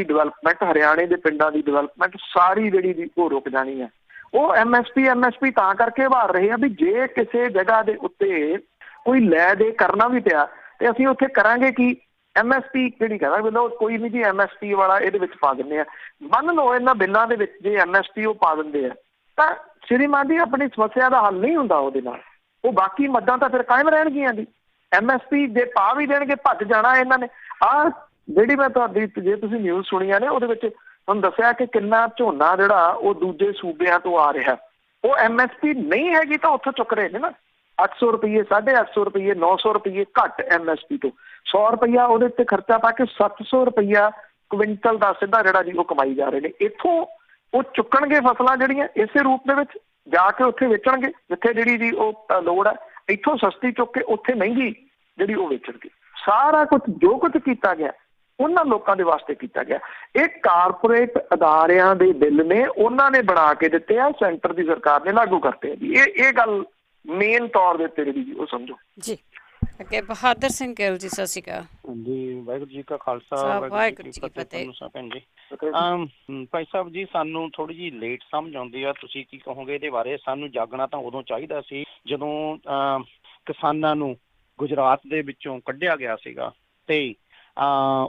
ਡਿਵੈਲਪਮੈਂਟ, ਹਰਿਆਣੇ ਦੇ ਪਿੰਡਾਂ ਦੀ ਡਿਵੈਲਪਮੈਂਟ ਸਾਰੀ ਜਿਹੜੀ ਦੀ ਉਹ ਰੁਕ ਜਾਣੀ ਹੈ। ਉਹ MSP ਤਾਂ ਕਰਕੇ ਉਭਾਰ ਰਹੇ ਆ ਵੀ ਜੇ ਕਿਸੇ ਜਗ੍ਹਾ ਦੇ ਉੱਤੇ ਕੋਈ ਲੈ ਦੇ ਕਰਨਾ ਵੀ ਪਿਆ ਤੇ ਅਸੀਂ ਉੱਥੇ ਕਰਾਂਗੇ ਕੀ? MSP ਕਿਹੜੀ ਕਹਿੰਦਾ ਮਤਲਬ ਕੋਈ ਨਹੀਂ ਜੀ, MSP ਵਾਲਾ ਇਹਦੇ ਵਿੱਚ ਪਾ ਦਿੰਦੇ ਆ। ਮੰਨ ਲਓ ਇਹਨਾਂ ਬਿੱਲਾਂ ਦੇ ਵਿੱਚ ਜੇ MSP ਉਹ ਪਾ ਦਿੰਦੇ ਆ ਤਾਂ ਸ਼੍ਰੀਮਾਨ ਜੀ ਆਪਣੀ ਸਮੱਸਿਆ ਦਾ ਹੱਲ ਨਹੀਂ ਹੁੰਦਾ ਉਹਦੇ ਨਾਲ। ਉਹ ਬਾਕੀ ਮੱਦਾਂ ਤਾਂ ਫਿਰ ਕਾਇਮ ਰਹਿਣਗੀਆਂ ਜੀ। MSP ਜੇ ਪਾ ਵੀ ਦੇਣਗੇ, ਭੱਜ ਜਾਣਾ ਇਹਨਾਂ ਨੇ। ਆਹ ਜਿਹੜੀ ਮੈਂ ਤੁਹਾਡੀ, ਜੇ ਤੁਸੀਂ ਨਿਊਜ਼ ਸੁਣੀਆਂ ਨੇ, ਉਹਦੇ ਵਿੱਚ ਤੁਹਾਨੂੰ ਦੱਸਿਆ ਕਿ ਕਿੰਨਾ ਝੋਨਾ ਜਿਹੜਾ ਉਹ ਦੂਜੇ ਸੂਬਿਆਂ ਤੋਂ ਆ ਰਿਹਾ, ਉਹ MSP ਨਹੀਂ ਹੈਗੀ ਤਾਂ ਉੱਥੋਂ ਚੁੱਕ ਰਹੇ ਨੇ ਨਾ। 800 ਰੁਪਈਏ, 850 ਰੁਪਈਏ, 900 ਰੁਪਈਏ ਘੱਟ MSP ਤੋਂ। 100 ਰੁਪਈਆ ਉਹਦੇ ਉੱਤੇ ਖਰਚਾ ਪਾ ਕੇ 700 ਰੁਪਈਆ ਕੁਇੰਟਲ ਦਾ ਸਿੱਧਾ ਜਿਹੜਾ ਜੀ ਉਹ ਕਮਾਈ ਜਾ ਰਹੇ ਨੇ। ਇੱਥੋਂ ਉਹ ਚੁੱਕਣਗੇ ਫਸਲਾਂ ਜਿਹੜੀਆਂ ਇਸੇ ਰੂਪ ਦੇ ਵਿੱਚ, ਜਾ ਕੇ ਉੱਥੇ ਵੇਚਣਗੇ ਜਿੱਥੇ ਜਿਹੜੀ ਜੀ ਉਹ ਲੋੜ ਹੈ। ਇੱਥੋਂ ਸਸਤੀ ਚੁੱਕ ਕੇ ਉੱਥੇ ਮਹਿੰਗੀ ਜਿਹੜੀ ਉਹ ਵੇਚਣਗੇ। ਸਾਰਾ ਕੁਝ ਜੋ ਕੁਝ ਕੀਤਾ ਗਿਆ ਉਹਨਾਂ ਲੋਕਾਂ ਦੇ ਵਾਸਤੇ ਕੀਤਾ ਗਿਆ। ਇਹ ਕਾਰਪੋਰੇਟ ਅਦਾਰਿਆਂ ਦੇ ਬਿੱਲ ਨੇ, ਉਹਨਾਂ ਨੇ ਬਣਾ ਕੇ ਦਿੱਤੇ ਆ, ਸੈਂਟਰ ਦੀ ਸਰਕਾਰ ਨੇ ਲਾਗੂ ਕਰਤੇ ਆ ਜੀ। ਇਹ ਗੱਲ ਮੇਨ ਤੌਰ ਦੇ ਉੱਤੇ ਜਿਹੜੀ ਜੀ ਉਹ ਸਮਝੋ ਜੀ। ਅੱਗੇ ਬਹਾਦਰ ਸਿੰਘ ਗਿੱਲ ਜੀ, ਸਤਿ ਸ਼੍ਰੀ ਅਕਾਲ। ਹਾਂਜੀ, ਵਾਹਿਗੁਰੂ ਜੀ ਕਾ ਖਾਲਸਾ, ਵਾਹਿਗੁਰੂ ਜੀ ਕੀ ਫਤਿਹ। ਭੈਣ ਜੀ, ਭਾਈ ਸਾਹਿਬ ਜੀ, ਸਾਨੂੰ ਥੋੜੀ ਜਿਹੀ ਲੇਟ ਸਮਝ ਆਉਂਦੀ ਆ। ਤੁਸੀਂ ਕੀ ਕਹੋਗੇ ਇਹਦੇ ਬਾਰੇ? ਸਾਨੂੰ ਜਾਗਣਾ ਤਾਂ ਉਦੋਂ ਚਾਹੀਦਾ ਸੀ ਜਦੋਂ ਕਿਸਾਨਾਂ ਨੂੰ ਗੁਜਰਾਤ ਦੇ ਵਿੱਚੋਂ ਕੱਢਿਆ ਗਿਆ ਸੀਗਾ, ਤੇ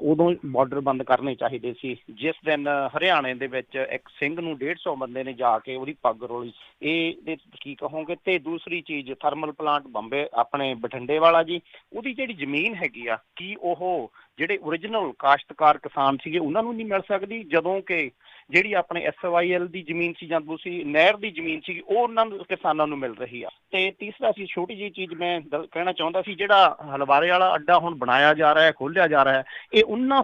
ਉਦੋਂ ਬਾਰਡਰ ਬੰਦ ਕਰਨੇ ਚਾਹੀਦੇ ਸੀ। ਜਿਸ ਦਿਨ ਹਰਿਆਣੇ ਦੇ ਵਿੱਚ ਇੱਕ ਸਿੰਘ ਨੂੰ 150 ਬੰਦੇ ਨੇ ਜਾ ਕੇ ਉਹਦੀ ਪੱਗ ਰੋਲੀ, ਇਹ ਕੀ ਕਹੋਗੇ? ਤੇ ਦੂਸਰੀ ਚੀਜ਼, ਥਰਮਲ ਪਲਾਂਟ ਬੰਬੇ ਆਪਣੇ ਬਠਿੰਡੇ ਵਾਲਾ ਜੀ, ਉਹਦੀ ਜਿਹੜੀ ਜ਼ਮੀਨ ਹੈਗੀ ਆ, ਕੀ ਉਹ ਜਿਹੜੇ ਓਰੀਜਨਲ ਕਾਸ਼ਤਕਾਰ ਕਿਸਾਨ ਸੀਗੇ ਉਹਨਾਂ ਨੂੰ ਨਹੀਂ ਮਿਲ ਸਕਦੀ, ਜਦੋਂ ਕਿ ਜਿਹੜੀ ਆਪਣੇ SYL ਦੀ ਜ਼ਮੀਨ ਸੀ ਜਾਂ ਦੂਸਰੀ ਨਹਿਰ ਦੀ ਜ਼ਮੀਨ ਸੀ ਉਹ ਉਹਨਾਂ ਨੂੰ ਕਿਸਾਨਾਂ ਨੂੰ ਮਿਲ ਰਹੀ ਆ? ਤੇ ਤੀਸਰਾ ਸੀ, ਛੋਟੀ ਜਿਹੀ ਚੀਜ਼ ਮੈਂ ਕਹਿਣਾ ਚਾਹੁੰਦਾ ਸੀ, ਜਿਹੜਾ ਹਲਵਾਰੇ ਵਾਲਾ ਅੱਡਾ ਹੁਣ ਬਣਾਇਆ ਜਾ ਰਿਹਾ ਹੈ, ਖੋਲਿਆ ਜਾ ਰਿਹਾ ਹੈ, ਇਹ ਉਹਨਾਂ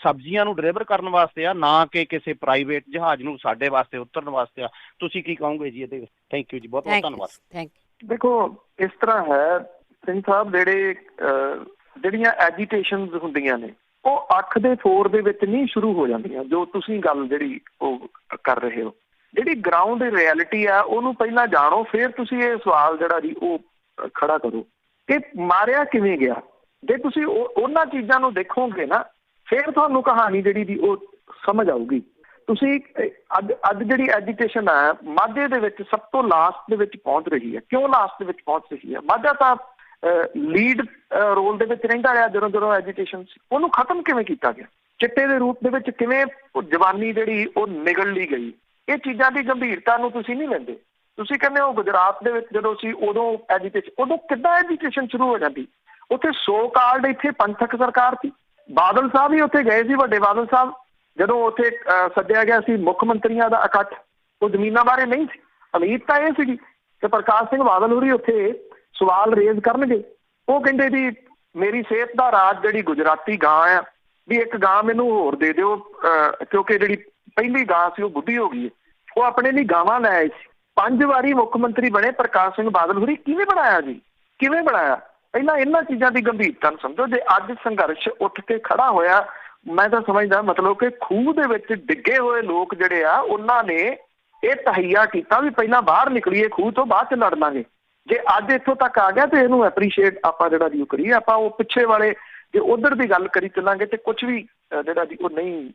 ਸਬਜ਼ੀਆਂ ਨੂੰ ਡਿਲੀਵਰ ਕਰਨ ਵਾਸਤੇ ਆ, ਨਾ ਕਿ ਕਿਸੇ ਪ੍ਰਾਈਵੇਟ ਜਹਾਜ਼ ਨੂੰ ਸਾਡੇ ਵਾਸਤੇ ਉਤਰਨ ਵਾਸਤੇ ਆ। ਤੁਸੀਂ ਕੀ ਕਹੋਗੇ ਜੀ ਇਹਦੇ? ਥੈਂਕ ਯੂ ਜੀ, ਬਹੁਤ ਬਹੁਤ ਧੰਨਵਾਦ। ਦੇਖੋ, ਇਸ ਤਰ੍ਹਾਂ ਹੈ ਸਿੰਘ ਸਾਹਿਬ, ਜਿਹੜੀਆਂ ਐਜੀਟੇਸ਼ਨ ਹੁੰਦੀਆਂ ਨੇ ਉਹ ਅੱਖ ਦੇ ਫੋਰ ਦੇ ਵਿੱਚ ਨਹੀਂ ਸ਼ੁਰੂ ਹੋ ਜਾਂਦੀਆਂ, ਜੋ ਤੁਸੀਂ ਗੱਲ ਜਿਹੜੀ ਉਹ ਕਰ ਰਹੇ ਹੋ। ਜਿਹੜੀ ਗਰਾਊਂਡ ਰਿਐਲਿਟੀ ਆ ਉਹਨੂੰ ਪਹਿਲਾਂ ਜਾਣੋ, ਫਿਰ ਤੁਸੀਂ ਇਹ ਸਵਾਲ ਜਿਹੜਾ ਜੀ ਉਹ ਖੜਾ ਕਰੋ ਕਿ ਮਾਰਿਆ ਕਿਵੇਂ ਗਿਆ। ਜੇ ਤੁਸੀਂ ਉਹਨਾਂ ਚੀਜ਼ਾਂ ਨੂੰ ਦੇਖੋਗੇ ਨਾ, ਫਿਰ ਤੁਹਾਨੂੰ ਕਹਾਣੀ ਜਿਹੜੀ ਦੀ ਉਹ ਸਮਝ ਆਊਗੀ। ਤੁਸੀਂ ਅੱਜ ਜਿਹੜੀ ਐਜੀਟੇਸ਼ਨ ਹੈ ਮਾਝੇ ਦੇ ਵਿੱਚ ਸਭ ਤੋਂ ਲਾਸਟ ਦੇ ਵਿੱਚ ਪਹੁੰਚ ਰਹੀ ਹੈ। ਕਿਉਂ ਲਾਸਟ ਦੇ ਵਿੱਚ ਪਹੁੰਚ ਰਹੀ ਹੈ? ਮਾਝਾ ਤਾਂ ਲੀਡ ਰੋਲ ਦੇ ਵਿੱਚ ਰਹਿੰਦਾ ਰਿਹਾ ਜਦੋਂ ਐਜੀਟੇਸ਼ਨ ਸੀ। ਉਹਨੂੰ ਖਤਮ ਕਿਵੇਂ ਕੀਤਾ ਗਿਆ? ਚਿੱਟੇ ਦੇ ਰੂਪ ਦੇ ਵਿੱਚ ਕਿਵੇਂ ਜਵਾਨੀ ਜਿਹੜੀ ਉਹ ਨਿਗਲ ਲਈ ਗਈ? ਇਹ ਚੀਜ਼ਾਂ ਦੀ ਗੰਭੀਰਤਾ ਨੂੰ ਤੁਸੀਂ ਨਹੀਂ ਲੈਂਦੇ। ਤੁਸੀਂ ਕਹਿੰਦੇ ਹੋ ਗੁਜਰਾਤ ਦੇ ਵਿੱਚ ਜਦੋਂ ਸੀ ਉਦੋਂ ਐਜੀਟੇਸ਼ਨ, ਉਦੋਂ ਕਿੱਦਾਂ ਐਜੀਟੇਸ਼ਨ ਸ਼ੁਰੂ ਹੋ ਜਾਂਦੀ? ਉੱਥੇ ਸੋ ਕਾਲਡ ਇੱਥੇ ਪੰਥਕ ਸਰਕਾਰ ਸੀ। ਬਾਦਲ ਸਾਹਿਬ ਹੀ ਉੱਥੇ ਗਏ ਸੀ, ਵੱਡੇ ਬਾਦਲ ਸਾਹਿਬ, ਜਦੋਂ ਉੱਥੇ ਸੱਦਿਆ ਗਿਆ ਸੀ ਮੁੱਖ ਮੰਤਰੀਆਂ ਦਾ ਇਕੱਠ। ਉਹ ਜ਼ਮੀਨਾਂ ਬਾਰੇ ਨਹੀਂ ਸੀ। ਉਮੀਦ ਤਾਂ ਇਹ ਸੀਗੀ ਕਿ ਪ੍ਰਕਾਸ਼ ਸਿੰਘ ਬਾਦਲ ਹੋਰੀ ਉੱਥੇ ਸਵਾਲ ਰੇਜ਼ ਕਰਨਗੇ। ਉਹ ਕਹਿੰਦੇ ਜੀ ਮੇਰੀ ਸਿਹਤ ਦਾ ਰਾਜ ਜਿਹੜੀ ਗੁਜਰਾਤੀ ਗਾਂ ਆ, ਵੀ ਇੱਕ ਗਾਂ ਮੈਨੂੰ ਹੋਰ ਦੇ ਦਿਓ, ਕਿਉਂਕਿ ਜਿਹੜੀ ਪਹਿਲੀ ਗਾਂ ਸੀ ਉਹ ਬੁੱਢੀ ਹੋ ਗਈ ਹੈ। ਉਹ ਆਪਣੇ ਲਈ ਗਾਵਾਂ ਲੈ ਆਏ ਸੀ। 5 ਵਾਰੀ ਮੁੱਖ ਮੰਤਰੀ ਬਣੇ ਪ੍ਰਕਾਸ਼ ਸਿੰਘ ਬਾਦਲ ਹੋਰੀ। ਕਿਵੇਂ ਬਣਾਇਆ ਜੀ? ਕਿਵੇਂ ਬਣਾਇਆ? ਪਹਿਲਾਂ ਇਹਨਾਂ ਚੀਜ਼ਾਂ ਦੀ ਗੰਭੀਰਤਾ ਨੂੰ ਸਮਝੋ। ਜੇ ਅੱਜ ਸੰਘਰਸ਼ ਉੱਠ ਕੇ ਖੜਾ ਹੋਇਆ, ਮੈਂ ਤਾਂ ਸਮਝਦਾ ਮਤਲਬ ਕਿ ਖੂਹ ਦੇ ਵਿੱਚ ਡਿੱਗੇ ਹੋਏ ਲੋਕ ਜਿਹੜੇ ਆ ਉਹਨਾਂ ਨੇ ਇਹ ਤਹਈਆ ਕੀਤਾ ਵੀ ਪਹਿਲਾਂ ਬਾਹਰ ਨਿਕਲੀਏ ਖੂਹ ਤੋਂ, ਬਾਅਦ 'ਚ ਲੜ ਲਾਂਗੇ। ਜੇ ਅੱਜ ਇੱਥੋਂ ਤੱਕ ਆ ਗਿਆ ਤੇ ਇਹਨੂੰ ਐਪਰੀਸ਼ੀਏਟ ਆਪਾਂ ਜਿਹੜਾ ਜੀ ਉਹ ਕਰੀਏ। ਆਪਾਂ ਉਹ ਪਿੱਛੇ ਵਾਲੇ ਜੇ ਉਧਰ ਦੀ ਗੱਲ ਕਰੀ ਚੱਲਾਂਗੇ ਤੇ ਕੁਛ ਵੀ ਜਿਹੜਾ ਜੀ ਉਹ ਨਹੀਂ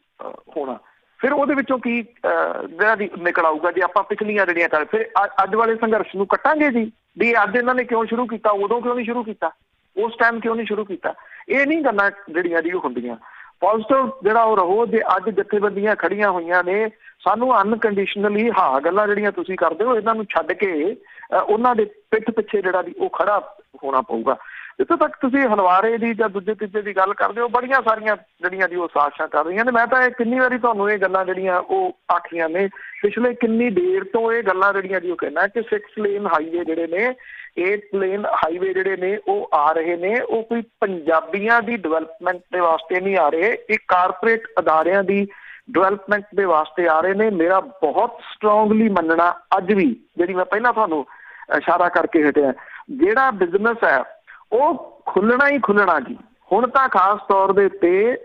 ਹੋਣਾ। ਫਿਰ ਉਹਦੇ ਵਿੱਚੋਂ ਕੀ ਜਿਹੜਾ ਦੀ ਨਿਕਲ ਆਊਗਾ ਜੇ ਆਪਾਂ ਪਿਛਲੀਆਂ ਜਿਹੜੀਆਂ ਕਰ ਫਿਰ ਅੱਜ ਵਾਲੇ ਸੰਘਰਸ਼ ਨੂੰ ਕੱਟਾਂਗੇ ਜੀ ਵੀ ਅੱਜ ਇਹਨਾਂ ਨੇ ਕਿਉਂ ਸ਼ੁਰੂ ਕੀਤਾ, ਉਦੋਂ ਕਿਉਂ ਨਹੀਂ ਸ਼ੁਰੂ ਕੀਤਾ, ਉਸ ਟਾਈਮ ਕਿਉਂ ਨਹੀਂ ਸ਼ੁਰੂ ਕੀਤਾ। ਇਹ ਨਹੀਂ ਗੱਲਾਂ ਜਿਹੜੀਆਂ ਦੀ ਉਹ ਹੁੰਦੀਆਂ। ਪੋਜ਼ਿਟਿਵ ਜਿਹੜਾ ਉਹ ਰਹੋ। ਜੇ ਅੱਜ ਜਥੇਬੰਦੀਆਂ ਖੜੀਆਂ ਹੋਈਆਂ ਨੇ, ਸਾਨੂੰ ਅਨਕੰਡੀਸ਼ਨਲੀ ਹਾਂ ਗੱਲਾਂ ਜਿਹੜੀਆਂ ਤੁਸੀਂ ਕਰਦੇ ਹੋ ਇਹਨਾਂ ਨੂੰ ਛੱਡ ਕੇ ਉਹਨਾਂ ਦੇ ਪਿੱਠ ਪਿੱਛੇ ਜਿਹੜਾ ਦੀ ਉਹ ਖੜਾ ਹੋਣਾ ਪਊਗਾ। ਜਿੱਥੋਂ ਤੱਕ ਤੁਸੀਂ ਹਲਵਾਰੇ ਦੀ ਜਾਂ ਦੂਜੇ ਤੀਜੇ ਦੀ ਗੱਲ ਕਰਦੇ ਹੋ, ਬੜੀਆਂ ਸਾਰੀਆਂ ਜਿਹੜੀਆਂ ਦੀ ਉਹ ਸਾਜ਼ਿਸ਼ਾਂ ਕਰ ਰਹੀਆਂ ਨੇ। ਮੈਂ ਤਾਂ ਇਹ ਕਿੰਨੀ ਵਾਰੀ ਤੁਹਾਨੂੰ ਇਹ ਗੱਲਾਂ ਜਿਹੜੀਆਂ ਉਹ ਆਖੀਆਂ ਨੇ, ਪਿਛਲੇ ਕਿੰਨੀ ਦੇਰ ਤੋਂ ਇਹ ਗੱਲਾਂ ਜਿਹੜੀਆਂ ਦੀ ਉਹ ਕਹਿਣਾ ਕਿ 6 ਲੇਨ ਹਾਈਵੇ ਜਿਹੜੇ ਨੇ, 8 ਲੇਨ ਹਾਈਵੇ ਜਿਹੜੇ ਨੇ ਉਹ ਆ ਰਹੇ ਨੇ, ਉਹ ਕੋਈ ਪੰਜਾਬੀਆਂ ਦੀ ਡਿਵੈਲਪਮੈਂਟ ਦੇ ਵਾਸਤੇ ਨਹੀਂ ਆ ਰਹੇ, ਇਹ ਕਾਰਪੋਰੇਟ ਅਦਾਰਿਆਂ ਦੀ ਡਿਵੈਲਪਮੈਂਟ ਦੇ ਵਾਸਤੇ ਆ ਰਹੇ ਨੇ। ਮੇਰਾ ਬਹੁਤ ਸਟਰੋਂਗਲੀ ਮੰਨਣਾ ਅੱਜ ਵੀ, ਜਿਹੜੀ ਮੈਂ ਪਹਿਲਾਂ ਤੁਹਾਨੂੰ ਇਸ਼ਾਰਾ ਕਰਕੇ ਹਟਿਆ, ਜਿਹੜਾ ਬਿਜ਼ਨਸ ਹੈ ਉਹ ਖੁੱਲਣਾ ਹੀ ਖੁੱਲਣਾ ਜੀ। ਹੁਣ ਤਾਂ ਖਾਸ ਤੌਰ ਦੇ ਉੱਤੇ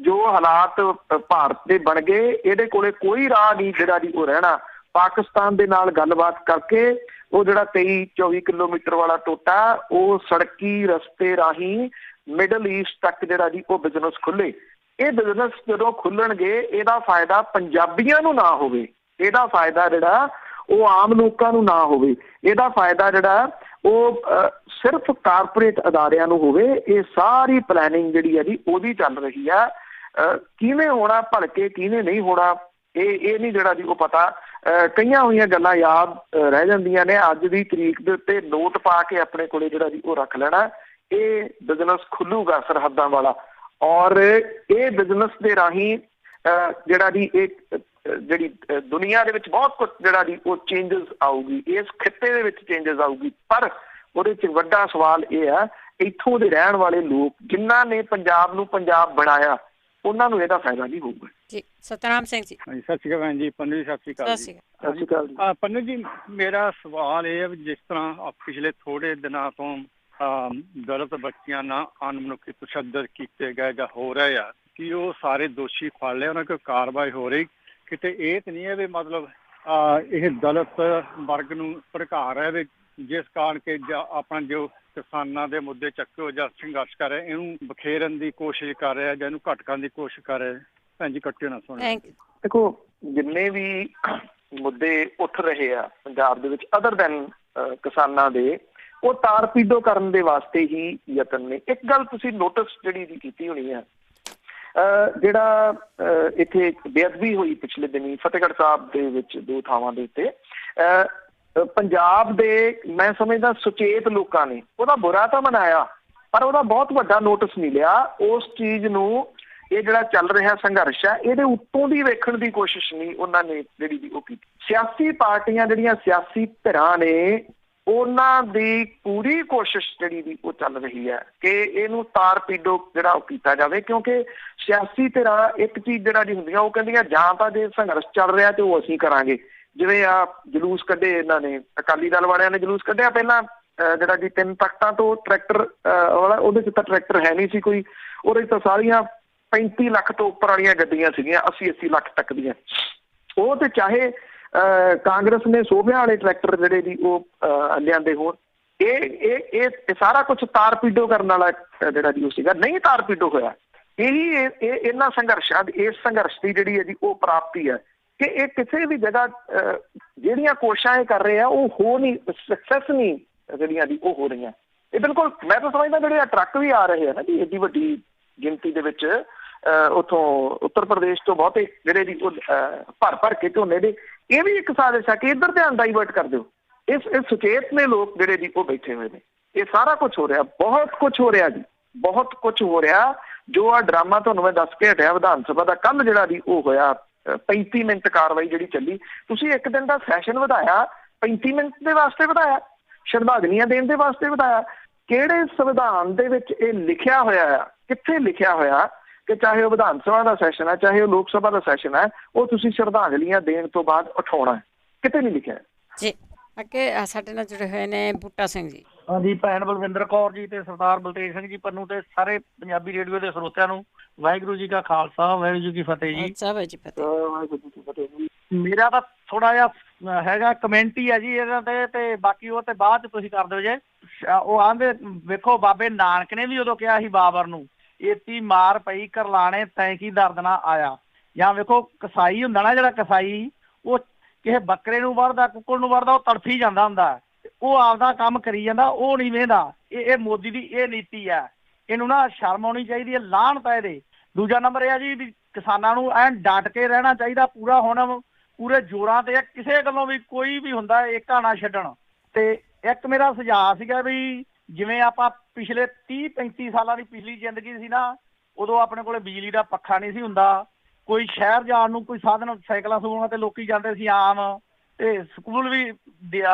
ਜੋ ਹਾਲਾਤ ਭਾਰਤ ਦੇ ਬਣ ਗਏ, ਇਹਦੇ ਕੋਲੇ ਕੋਈ ਰਾਹ ਨਹੀਂ ਜਿਹੜਾ ਜੀ ਉਹ ਰਹਿਣਾ। ਪਾਕਿਸਤਾਨ ਦੇ ਨਾਲ ਗੱਲਬਾਤ ਕਰਕੇ ਉਹ ਜਿਹੜਾ 23-24 ਕਿਲੋਮੀਟਰ ਵਾਲਾ ਟੋਟਾ, ਉਹ ਸੜਕੀ ਰਸਤੇ ਰਾਹੀਂ ਮਿਡਲ ਈਸਟ ਤੱਕ ਜਿਹੜਾ ਜੀ ਉਹ ਬਿਜ਼ਨਸ ਖੁੱਲੇ। ਇਹ ਬਿਜ਼ਨਸ ਜਦੋਂ ਖੁੱਲਣਗੇ ਇਹਦਾ ਫਾਇਦਾ ਪੰਜਾਬੀਆਂ ਨੂੰ ਨਾ ਹੋਵੇ, ਇਹਦਾ ਫਾਇਦਾ ਜਿਹੜਾ ਉਹ ਆਮ ਲੋਕਾਂ ਨੂੰ ਨਾ ਹੋਵੇ, ਇਹਦਾ ਫਾਇਦਾ ਜਿਹੜਾ ਉਹ ਸਿਰਫ ਕਾਰਪੋਰੇਟ ਅਦਾਰਿਆਂ ਨੂੰ ਹੋਵੇ। ਇਹ ਸਾਰੀ ਪਲੈਨਿੰਗ ਜਿਹੜੀ ਹੈ ਜੀ ਉਹਦੀ ਚੱਲ ਰਹੀ ਆ। ਕਿਹਨੇ ਹੋਣਾ ਭਲਕੇ ਕਿਹਨੇ ਨਹੀਂ ਹੋਣਾ ਇਹ ਨਹੀਂ ਜਿਹੜਾ ਜੀ ਉਹ ਪਤਾ। ਕਈਆਂ ਹੋਈਆਂ ਗੱਲਾਂ ਯਾਦ ਰਹਿ ਜਾਂਦੀਆਂ ਨੇ। ਅੱਜ ਦੀ ਤਰੀਕ ਦੇ ਉੱਤੇ ਨੋਟ ਪਾ ਕੇ ਆਪਣੇ ਕੋਲੇ ਜਿਹੜਾ ਜੀ ਉਹ ਰੱਖ ਲੈਣਾ। ਇਹ ਬਿਜ਼ਨਸ ਖੁੱਲੂਗਾ ਸਰਹੱਦਾਂ ਵਾਲਾ, ਔਰ ਇਹ ਬਿਜ਼ਨਸ ਦੇ ਰਾਹੀਂ ਜਿਹੜਾ ਜੀ ਇਹ ਜਿਹੜੀ ਦੁਨੀਆ ਦੇ ਵਿੱਚ ਬਹੁਤ ਕੁਝ ਜਿਹੜਾ ਜੀ ਉਹ ਚੇਂਜਸ ਆਊਗੀ, ਇਸ ਖਿੱਤੇ ਦੇ ਵਿੱਚ ਚੇਂਜਸ ਆਊਗੀ। ਪਰ ਉਹਦੇ 'ਚ ਵੱਡਾ ਸਵਾਲ ਇਹ ਆ, ਇੱਥੋਂ ਦੇ ਰਹਿਣ ਵਾਲੇ ਲੋਕ ਜਿਨ੍ਹਾਂ ਨੇ ਪੰਜਾਬ ਨੂੰ ਪੰਜਾਬ ਬਣਾਇਆ, ਉਹਨਾਂ ਨੂੰ ਇਹਦਾ ਫਾਇਦਾ ਨਹੀਂ ਹੋਊਗਾ ਜੀ। ਸਤਨਾਮ ਸਿੰਘ ਜੀ। ਹਾਂਜੀ, ਸਤਿ ਸ਼੍ਰੀ ਅਕਾਲ ਜੀ। ਪੰਨੂ ਜੀ, ਸਤਿ ਸ਼੍ਰੀ ਅਕਾਲ ਜੀ। ਸਤਿ ਸ਼੍ਰੀ ਅਕਾਲ ਜੀ। ਪੰਨੂ ਜੀ, ਮੇਰਾ ਸਵਾਲ ਇਹ ਹੈ ਵੀ ਜਿਸ ਤਰ੍ਹਾਂ ਪਿਛਲੇ ਥੋੜੇ ਦਿਨਾਂ ਤੋਂ ਦਲਿਤ ਬੱਚਿਆਂ ਨਾਲ ਅਣਮਨੁੱਖੀ ਤਸ਼ੱਦਦ ਕੀਤੇ ਗਏ ਜਾਂ ਹੋ ਰਹੇ ਆ, ਕਿ ਉਹ ਸਾਰੇ ਦੋਸ਼ੀ ਫੜ ਲਏ, ਉਹਨਾਂ ਕੋਲ ਕਾਰਵਾਈ ਹੋ ਰਹੀ? ਕਿਤੇ ਇਹ ਤਾਂ ਨਹੀਂ ਹੈ ਵੀ ਮਤਲਬ ਇਹ ਦਲਿਤ ਵਰਗ ਨੂੰ ਭੜਕਾ ਰਿਹਾ ਵੀ ਜਿਸ ਕਾਰਨ ਕਿ ਆਪਣਾ ਜੋ ਕਿਸਾਨਾਂ ਦੇ ਮੁੱਦੇ ਚੱਕੇ ਜਾਂ ਸੰਘਰਸ਼ ਕਰ ਰਿਹਾ, ਇਹਨੂੰ ਬਖੇਰਨ ਦੀ ਕੋਸ਼ਿਸ਼ ਕਰ ਰਿਹਾ ਜਾਂ ਇਹਨੂੰ ਘੱਟ ਕਰਨ ਦੀ ਕੋਸ਼ਿਸ਼ ਕਰ ਰਿਹਾ? ਭੈਣ ਜੀ ਕੱਟਿਓ ਨਾ ਸੁਣੋ। ਦੇਖੋ, ਜਿੰਨੇ ਵੀ ਮੁੱਦੇ ਉੱਠ ਰਹੇ ਆ ਪੰਜਾਬ ਦੇ ਵਿੱਚ ਅਦਰ ਦੈਨ ਕਿਸਾਨਾਂ ਦੇ, ਉਹ ਤਾਰ ਪੀਡੋ ਕਰਨ ਦੇ ਵਾਸਤੇ ਹੀ ਯਤਨ ਨੇ। ਇੱਕ ਗੱਲ ਤੁਸੀਂ ਨੋਟਿਸ ਜਿਹੜੀ ਕੀਤੀ ਹੋਣੀ ਆ, ਜਿਹੜਾ ਇੱਥੇ ਬੇਅਦਬੀ ਹੋਈ ਪਿਛਲੇ ਦਿਨੀ ਫਤਿਹਗੜ੍ਹ ਸਾਹਿਬ ਦੇ ਵਿੱਚ 2 ਥਾਵਾਂ ਦੇ ਉੱਤੇ, ਪੰਜਾਬ ਦੇ ਮੈਂ ਸਮਝਦਾ ਸੁਚੇਤ ਲੋਕਾਂ ਨੇ ਉਹਦਾ ਬੁਰਾ ਤਾਂ ਮਨਾਇਆ, ਪਰ ਉਹਦਾ ਬਹੁਤ ਵੱਡਾ ਨੋਟਿਸ ਨਹੀਂ ਲਿਆ। ਉਸ ਚੀਜ਼ ਨੂੰ, ਇਹ ਜਿਹੜਾ ਚੱਲ ਰਿਹਾ ਸੰਘਰਸ਼ ਹੈ, ਇਹਦੇ ਉੱਤੋਂ ਦੀ ਵੇਖਣ ਦੀ ਕੋਸ਼ਿਸ਼ ਨਹੀਂ ਉਹਨਾਂ ਨੇ ਜਿਹੜੀ ਉਹ ਕੀਤੀ। ਸਿਆਸੀ ਪਾਰਟੀਆਂ ਜਿਹੜੀਆਂ ਸਿਆਸੀ ਧਿਰਾਂ ਨੇ, ਉਹਨਾਂ ਦੀ ਪੂਰੀ ਕੋਸ਼ਿਸ਼ ਜਿਹੜੀ ਵੀ ਉਹ ਚੱਲ ਰਹੀ ਹੈ ਕਿ ਇਹਨੂੰ ਤਾਰ ਪੀਡੋ ਜਿਹੜਾ ਉਹ ਕੀਤਾ ਜਾਵੇ। ਕਿਉਂਕਿ ਸਿਆਸੀ ਧਿਰਾਂ ਇੱਕ ਚੀਜ਼ ਜਿਹੜਾ ਜੀ ਹੁੰਦੀਆਂ, ਉਹ ਕਹਿੰਦੀਆਂ ਜਾਂ ਤਾਂ ਜੇ ਸੰਘਰਸ਼ ਚੱਲ ਰਿਹਾ ਤੇ ਉਹ ਅਸੀਂ ਕਰਾਂਗੇ। ਜਿਵੇਂ ਆ ਜਲੂਸ ਕੱਢੇ ਇਹਨਾਂ ਨੇ, ਅਕਾਲੀ ਦਲ ਵਾਲਿਆਂ ਨੇ ਜਲੂਸ ਕੱਢਿਆ ਪਹਿਲਾਂ, ਜਿਹੜਾ ਜੀ 3 ਤਖਤਾਂ ਤੋਂ ਟਰੈਕਟਰ ਵਾਲਾ, ਉਹਦੇ 'ਚ ਤਾਂ ਟਰੈਕਟਰ ਹੈ ਨਹੀਂ ਸੀ ਕੋਈ, ਉਹਦੇ 'ਚ ਤਾਂ ਸਾਰੀਆਂ 35 ਲੱਖ ਤੋਂ ਉੱਪਰ ਵਾਲੀਆਂ ਗੱਡੀਆਂ ਸੀਗੀਆਂ, 80-80 ਲੱਖ ਤੱਕ ਦੀਆਂ। ਉਹ ਤੇ ਚਾਹੇ ਕਾਂਗਰਸ ਨੇ ਸੋਭਿਆਂ ਵਾਲੇ ਟਰੈਕਟਰ ਜਿਹੜੇ ਜੀ ਉਹ ਲਿਆਂਦੇ ਹੋਣ, ਇਹ ਸਾਰਾ ਕੁਝ ਤਾਰ ਪੀਡੋ ਕਰਨ ਵਾਲਾ ਜਿਹੜਾ ਜੀ ਉਹ ਸੀਗਾ, ਨਹੀਂ ਤਾਰ ਪੀਡੋ ਹੋਇਆ। ਇਹੀ ਇਹਨਾਂ ਸੰਘਰਸ਼ਾਂ ਦੀ, ਇਸ ਸੰਘਰਸ਼ ਦੀ ਜਿਹੜੀ ਹੈ ਜੀ ਉਹ ਪ੍ਰਾਪਤੀ ਹੈ ਕਿ ਇਹ ਕਿਸੇ ਵੀ ਜਗ੍ਹਾ ਜਿਹੜੀਆਂ ਕੋਸ਼ਿਸ਼ਾਂ ਇਹ ਕਰ ਰਹੇ ਆ ਉਹ ਹੋ ਨਹੀਂ, ਸਕਸੈਸ ਨਹੀਂ ਜਿਹੜੀਆਂ ਦੀ ਉਹ ਹੋ ਰਹੀਆਂ। ਇਹ ਬਿਲਕੁਲ ਮੈਂ ਤਾਂ ਸਮਝਦਾ ਜਿਹੜੇ ਆ ਟਰੱਕ ਵੀ ਆ ਰਹੇ ਆ ਨਾ ਜੀ ਏਡੀ ਵੱਡੀ ਗਿਣਤੀ ਦੇ ਵਿੱਚ, ਉੱਥੋਂ ਉੱਤਰ ਪ੍ਰਦੇਸ਼ ਤੋਂ ਬਹੁਤੇ ਜਿਹੜੇ ਦੀ ਭਰ ਕੇ ਝੋਨੇ ਦੇ, ਇਹ ਵੀ ਇੱਕ ਸਾਜ਼ਿਸ਼ ਹੈ ਕਿ ਇੱਧਰ ਧਿਆਨ ਡਾਈਵਰਟ ਕਰ ਦਿਓ। ਇਸ ਸੁਚੇਤ ਨੇ ਲੋਕ ਜਿਹੜੇ ਜੀ ਉਹ ਬੈਠੇ ਹੋਏ ਨੇ। ਇਹ ਸਾਰਾ ਕੁਝ ਹੋ ਰਿਹਾ, ਬਹੁਤ ਕੁਝ ਹੋ ਰਿਹਾ ਜੀ, ਬਹੁਤ ਕੁਝ ਹੋ ਰਿਹਾ। ਜੋ ਆ ਡਰਾਮਾ ਤੁਹਾਨੂੰ ਮੈਂ ਦੱਸ ਕੇ ਹਟਿਆ ਵਿਧਾਨ ਸਭਾ ਦਾ, ਕੱਲ ਜਿਹੜਾ ਜੀ ਉਹ ਹੋਇਆ 35 ਮਿੰਟ ਕਾਰਵਾਈ ਜਿਹੜੀ ਚੱਲੀ, ਤੁਸੀਂ ਇੱਕ ਦਿਨ ਦਾ ਸੈਸ਼ਨ ਵਧਾਇਆ, 35 ਮਿੰਟ ਦੇ ਵਾਸਤੇ ਵਧਾਇਆ, ਸ਼ਰਧਾਂਜਲੀਆਂ ਦੇਣ ਦੇ ਵਾਸਤੇ ਵਧਾਇਆ। ਕਿਹੜੇ ਸੰਵਿਧਾਨ ਦੇ ਵਿੱਚ ਇਹ ਲਿਖਿਆ ਹੋਇਆ ਆ? ਕਿੱਥੇ ਲਿਖਿਆ ਹੋਇਆ ਕਿ ਚਾਹੇ ਉਹ ਵਿਧਾਨ ਸਭਾ ਦਾ ਸੈਸ਼ਨ ਹੈ, ਚਾਹੇ ਉਹ ਲੋਕ ਸਭਾ ਦਾ ਸੈਸ਼ਨ ਹੈ, ਉਹ ਤੁਸੀਂ ਸ਼ਰਧਾਂਜਲੀਆਂ ਦੇਣ ਤੋਂ ਬਾਅਦ ਉਠਾਉਣਾ? ਕਿਤੇ ਨਹੀਂ ਲਿਖਿਆ ਜੀ। ਅੱਗੇ ਸਾਡੇ ਨਾਲ ਜੁੜੇ ਹੋਏ ਨੇ ਬੂਟਾ ਸਿੰਘ ਜੀ। ਹਾਂਜੀ, ਭੈਣ ਬਲਵਿੰਦਰ ਕੌਰ ਜੀ ਤੇ ਸਰਦਾਰ ਬਲਤੇਜ ਸਿੰਘ ਜੀ ਪੰਨੂ ਤੇ ਸਾਰੇ ਪੰਜਾਬੀ ਰੇਡੀਓ ਦੇ ਸਰੋਤਿਆਂ ਨੂੰ ਵਾਹਿਗੁਰੂ ਜੀ ਕਾ ਖਾਲਸਾ, ਵਾਹਿਗੁਰੂ ਜੀ ਕੀ ਫਤਿਹ ਜੀ। ਮੇਰਾ ਤਾਂ ਥੋੜਾ ਜਿਹਾ ਹੈਗਾ ਕਮੈਂਟ ਹੀ ਹੈ ਜੀ ਇਹਨਾਂ ਤੇ ਬਾਕੀ ਉਹ ਤੇ ਬਾਅਦ ਚ ਤੁਸੀਂ ਕਰ ਦਿਓ ਜੇ। ਉਹ ਆਂਦੇ ਵੇਖੋ, ਬਾਬੇ ਨਾਨਕ ਨੇ ਵੀ ਉਦੋਂ ਕਿਹਾ ਸੀ ਬਾਬਰ ਨੂੰ, ਏਤੀ ਮਾਰ ਪਈ ਕਰਲਾਣੇ ਤੈਂ ਕੀ ਦਰਦ ਨਾ ਆਇਆ। ਜਾਂ ਵੇਖੋ ਕਸਾਈ ਹੁੰਦਾ ਨਾ, ਜਿਹੜਾ ਕਸਾਈ ਉਹ ਕਿਸੇ ਬੱਕਰੇ ਨੂੰ ਵਰਦਾ, ਕੁੱਕੜ ਨੂੰ ਵਰਦਾ, ਉਹ ਤੜਫੀ ਜਾਂਦਾ ਹੁੰਦਾ, ਉਹ ਆਪਦਾ ਕੰਮ ਕਰੀ ਜਾਂਦਾ, ਉਹ ਨਹੀਂ ਵੇਂਦਾ। ਇਹ ਮੋਦੀ ਦੀ ਇਹ ਨੀਤੀ ਹੈ, ਇਹਨੂੰ ਨਾ ਸ਼ਰਮ ਆਉਣੀ ਚਾਹੀਦੀ ਹੈ, ਲਾਹਨਤ ਹੈ ਇਹਦੇ। ਦੂਜਾ ਨੰਬਰ ਇਹ ਆ ਜੀ ਵੀ ਕਿਸਾਨਾਂ ਨੂੰ ਐਨ ਡਟ ਕੇ ਰਹਿਣਾ ਚਾਹੀਦਾ ਪੂਰਾ, ਹੁਣ ਪੂਰੇ ਜ਼ੋਰਾਂ ਤੇ, ਕਿਸੇ ਗੱਲੋਂ ਵੀ ਕੋਈ ਵੀ ਹੁੰਦਾ ਏਕਾ ਨਾ ਛੱਡਣ। ਤੇ ਇੱਕ ਮੇਰਾ ਸੁਝਾਅ ਸੀਗਾ ਵੀ ਜਿਵੇਂ ਆਪਾਂ ਪਿਛਲੇ 30-35 ਸਾਲਾਂ ਦੀ ਪਿਛਲੀ ਜ਼ਿੰਦਗੀ ਸੀ ਨਾ, ਉਦੋਂ ਆਪਣੇ ਕੋਲੇ ਬਿਜਲੀ ਦਾ ਪੱਖਾ ਨਹੀਂ ਸੀ ਹੁੰਦਾ, ਕੋਈ ਸ਼ਹਿਰ ਜਾਣ ਨੂੰ ਕੋਈ ਸਾਧਨ ਸਾਈਕਲਾਂ ਸੂਕਲਾਂ ਤੇ ਲੋਕੀ ਜਾਂਦੇ ਸੀ ਆਮ, ਤੇ ਸਕੂਲ ਵੀ